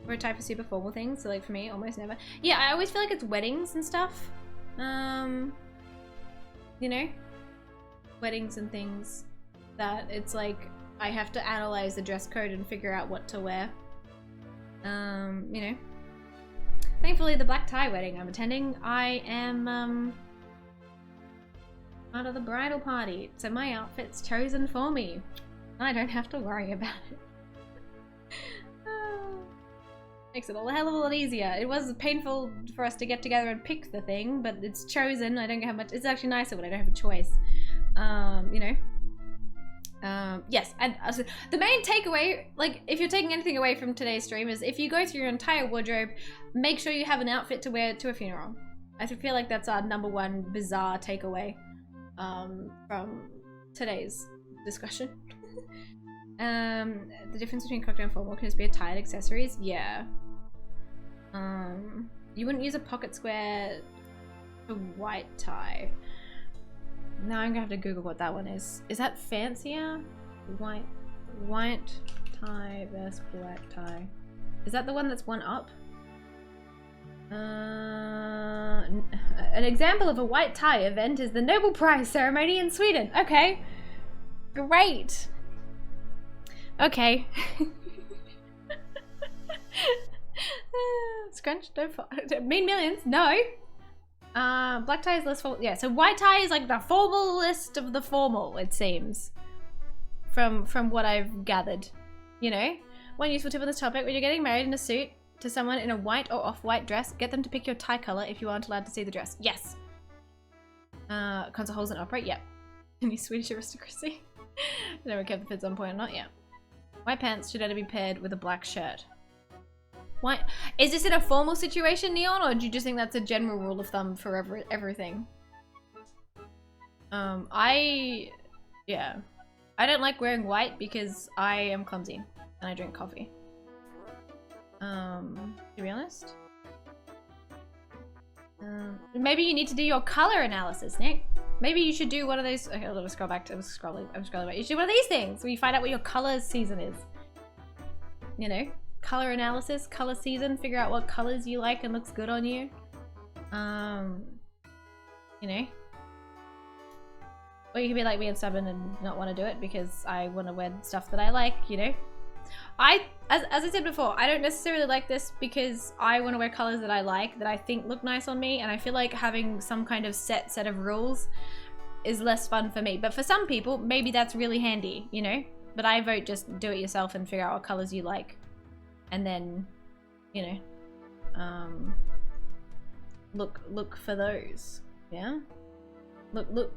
A: Wear a tie for super formal things, so like for me, almost never. Yeah, I always feel like it's weddings and stuff. You know? Weddings and things that it's like I have to analyze the dress code and figure out what to wear. You know? Thankfully, the black tie wedding I'm attending, I am, part of the bridal party, so my outfit's chosen for me. I don't have to worry about it. Makes it a hell of a lot easier. It was painful for us to get together and pick the thing, but it's chosen. I don't get how much. It's actually nicer when I don't have a choice. You know. Yes, and the main takeaway, like if you're taking anything away from today's stream, is if you go through your entire wardrobe, make sure you have an outfit to wear to a funeral. I feel like that's our #1 bizarre takeaway. From today's discussion. The difference between cocktail and formal can just be a tie and accessories. Yeah. You wouldn't use a pocket square for white tie. Now I'm gonna have to Google what that one is. Is that fancier? White tie versus black tie. Is that the one that's one up? An example of a white tie event is the Nobel Prize ceremony in Sweden. Okay. Great. Okay. Scrunch, don't mean millions. No. Black tie is less formal. Yeah, so white tie is like the formal list of the formal, it seems. From what I've gathered. You know? One useful tip on this topic, when you're getting married in a suit to someone in a white or off-white dress, get them to pick your tie color if you aren't allowed to see the dress. Yes! Concert halls and opera? Yep. Any Swedish aristocracy? Never kept the fits on point or not? Yeah. White pants should only be paired with a black shirt. Why? Is this in a formal situation, Neon, or do you just think that's a general rule of thumb for everything? Yeah. I don't like wearing white because I am clumsy and I drink coffee. To be honest. Maybe you need to do your color analysis, Nick. Maybe you should do one of those. Okay, let me scroll back to. I'm scrolling back. You should do one of these things where you find out what your color season is. You know? Color analysis, color season, figure out what colors you like and looks good on you. You know? Or you can be like me and stubborn and not want to do it because I want to wear stuff that I like, you know? As I said before, I don't necessarily like this because I want to wear colors that I like, that I think look nice on me, and I feel like having some kind of set of rules is less fun for me. But for some people, maybe that's really handy, you know? But I vote just do it yourself and figure out what colors you like. And then, you know, look for those, yeah?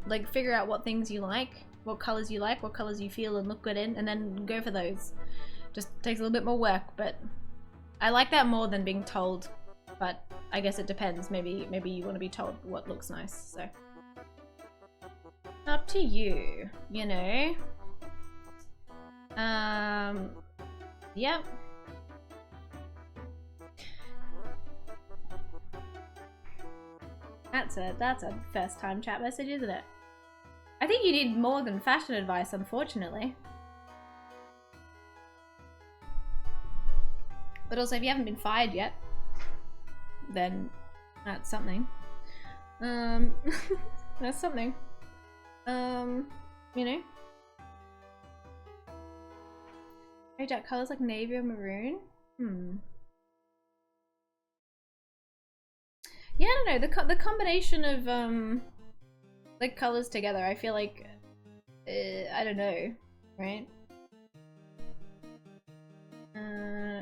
A: Like figure out what things you like, what colors you like, what colors you feel and look good in, and then go for those. Just takes a little bit more work, but I like that more than being told. But I guess it depends. Maybe you want to be told what looks nice, so. Up to you, you know? Yep. That's a first time chat message, isn't it? I think you need more than fashion advice, unfortunately. But also, if you haven't been fired yet, then that's something. That's something. You know? Very dark colors like navy or maroon. Yeah, I don't know. The combination of like colors together, I feel like I don't know, right?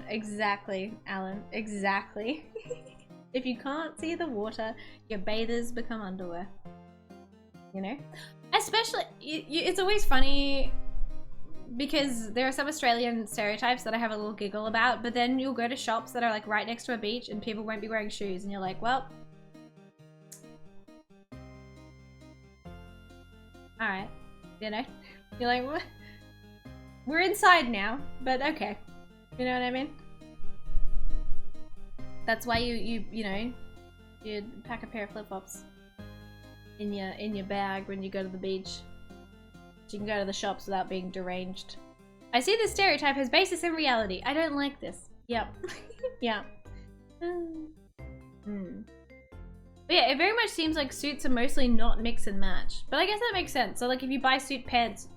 A: Exactly, Alan. Exactly. If you can't see the water, your bathers become underwear. You know, especially it's always funny because there are some Australian stereotypes that I have a little giggle about, but then you'll go to shops that are like right next to a beach and people won't be wearing shoes, and you're like, well. Alright, you know? You're like, what? We're inside now, but okay. You know what I mean? That's why you know, you pack a pair of flip-flops in your bag when you go to the beach. So you can go to the shops without being deranged. I see this stereotype has basis in reality. I don't like this. Yep. Yeah. But yeah, it very much seems like suits are mostly not mix and match. But I guess that makes sense. So like if you buy suit pants,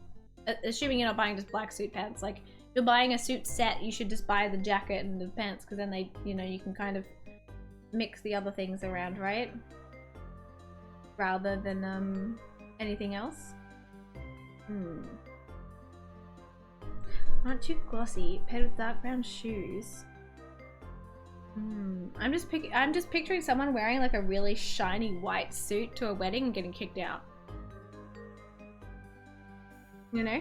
A: assuming you're not buying just black suit pants, like if you're buying a suit set, you should just buy the jacket and the pants, because then they, you know, you can kind of mix the other things around, right? Rather than anything else. Not too glossy, paired with dark brown shoes. I'm just picturing someone wearing like a really shiny white suit to a wedding and getting kicked out. You know?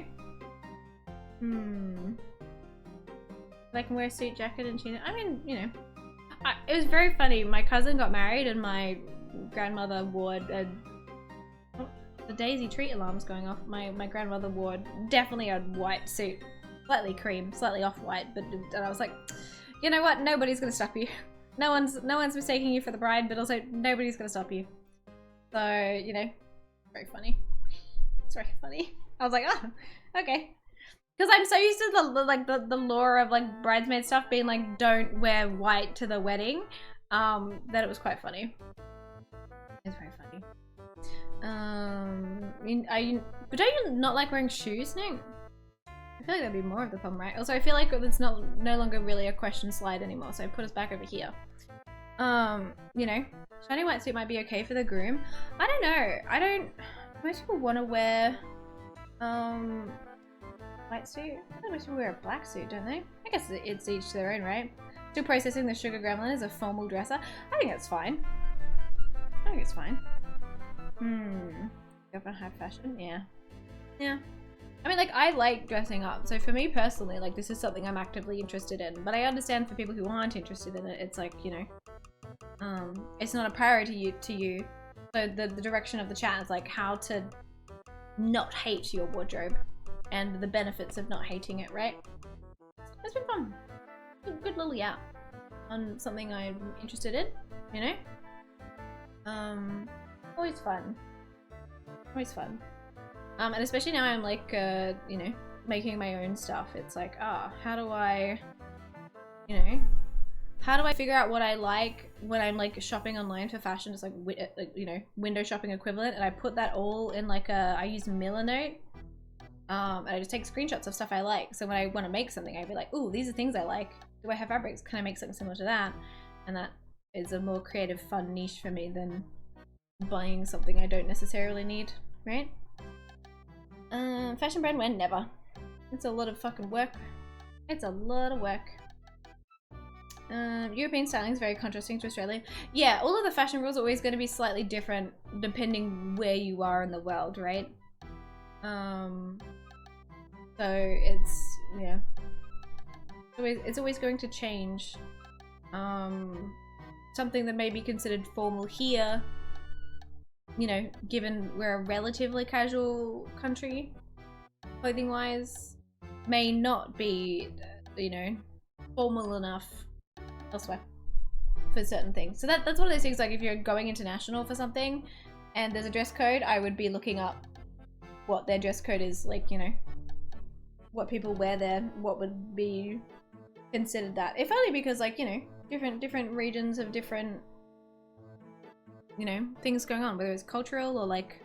A: I can wear a suit jacket and chino. I mean, you know. It was very funny. My cousin got married and my grandmother wore the daisy treat alarm's going off. My grandmother wore definitely a white suit. Slightly cream, slightly off-white, but and I was like, you know what? Nobody's gonna stop you. No one's mistaking you for the bride, but also nobody's gonna stop you. So, you know, very funny. It's very funny. I was like, oh, okay. Because I'm so used to the lore of like bridesmaid stuff being like, don't wear white to the wedding, that it was quite funny. It's very funny. But don't you not like wearing shoes, Nick? I feel like that'd be more of the problem, right? Also, I feel like it's no longer really a question slide anymore, so I put us back over here. You know, shiny white suit might be okay for the groom. I don't know. Most people want to wear, white suit. I think most people wear a black suit, don't they? I guess it's each to their own, right? Still processing the sugar gremlin as a formal dresser. I think that's fine. I think it's fine. Go for high fashion? Yeah. Yeah. I mean, like, I like dressing up. So for me personally, like, this is something I'm actively interested in. But I understand for people who aren't interested in it, it's like, you know, it's not a priority to you. So the direction of the chat is like how to not hate your wardrobe and the benefits of not hating it, right? It's been fun. Good little yap on something I'm interested in, you know? Always fun. Always fun. And especially now I'm like, you know, making my own stuff. It's like, how do I, you know, how do I figure out what I like when I'm like shopping online for fashion? It's like, you know, window shopping equivalent. And I put that all in like I use Milanote. And I just take screenshots of stuff I like. So when I want to make something, I'd be like, ooh, these are things I like. Do I have fabrics? Can I make something similar to that? And that is a more creative, fun niche for me than buying something I don't necessarily need, right? Fashion brand wear? Never. It's a lot of fucking work. It's a lot of work. European styling is very contrasting to Australia. Yeah, all of the fashion rules are always going to be slightly different depending where you are in the world, right? So it's, yeah. It's always going to change. Something that may be considered formal here, you know, given we're a relatively casual country, clothing-wise, may not be, you know, formal enough elsewhere for certain things. So that's one of those things, like if you're going international for something and there's a dress code, I would be looking up what their dress code is, like, you know, what people wear there, what would be considered that. If only because, like, you know, different regions have different, you know, things going on, whether it's cultural or like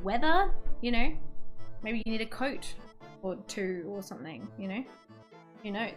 A: weather, you know, maybe you need a coat or two or something, you know, who knows.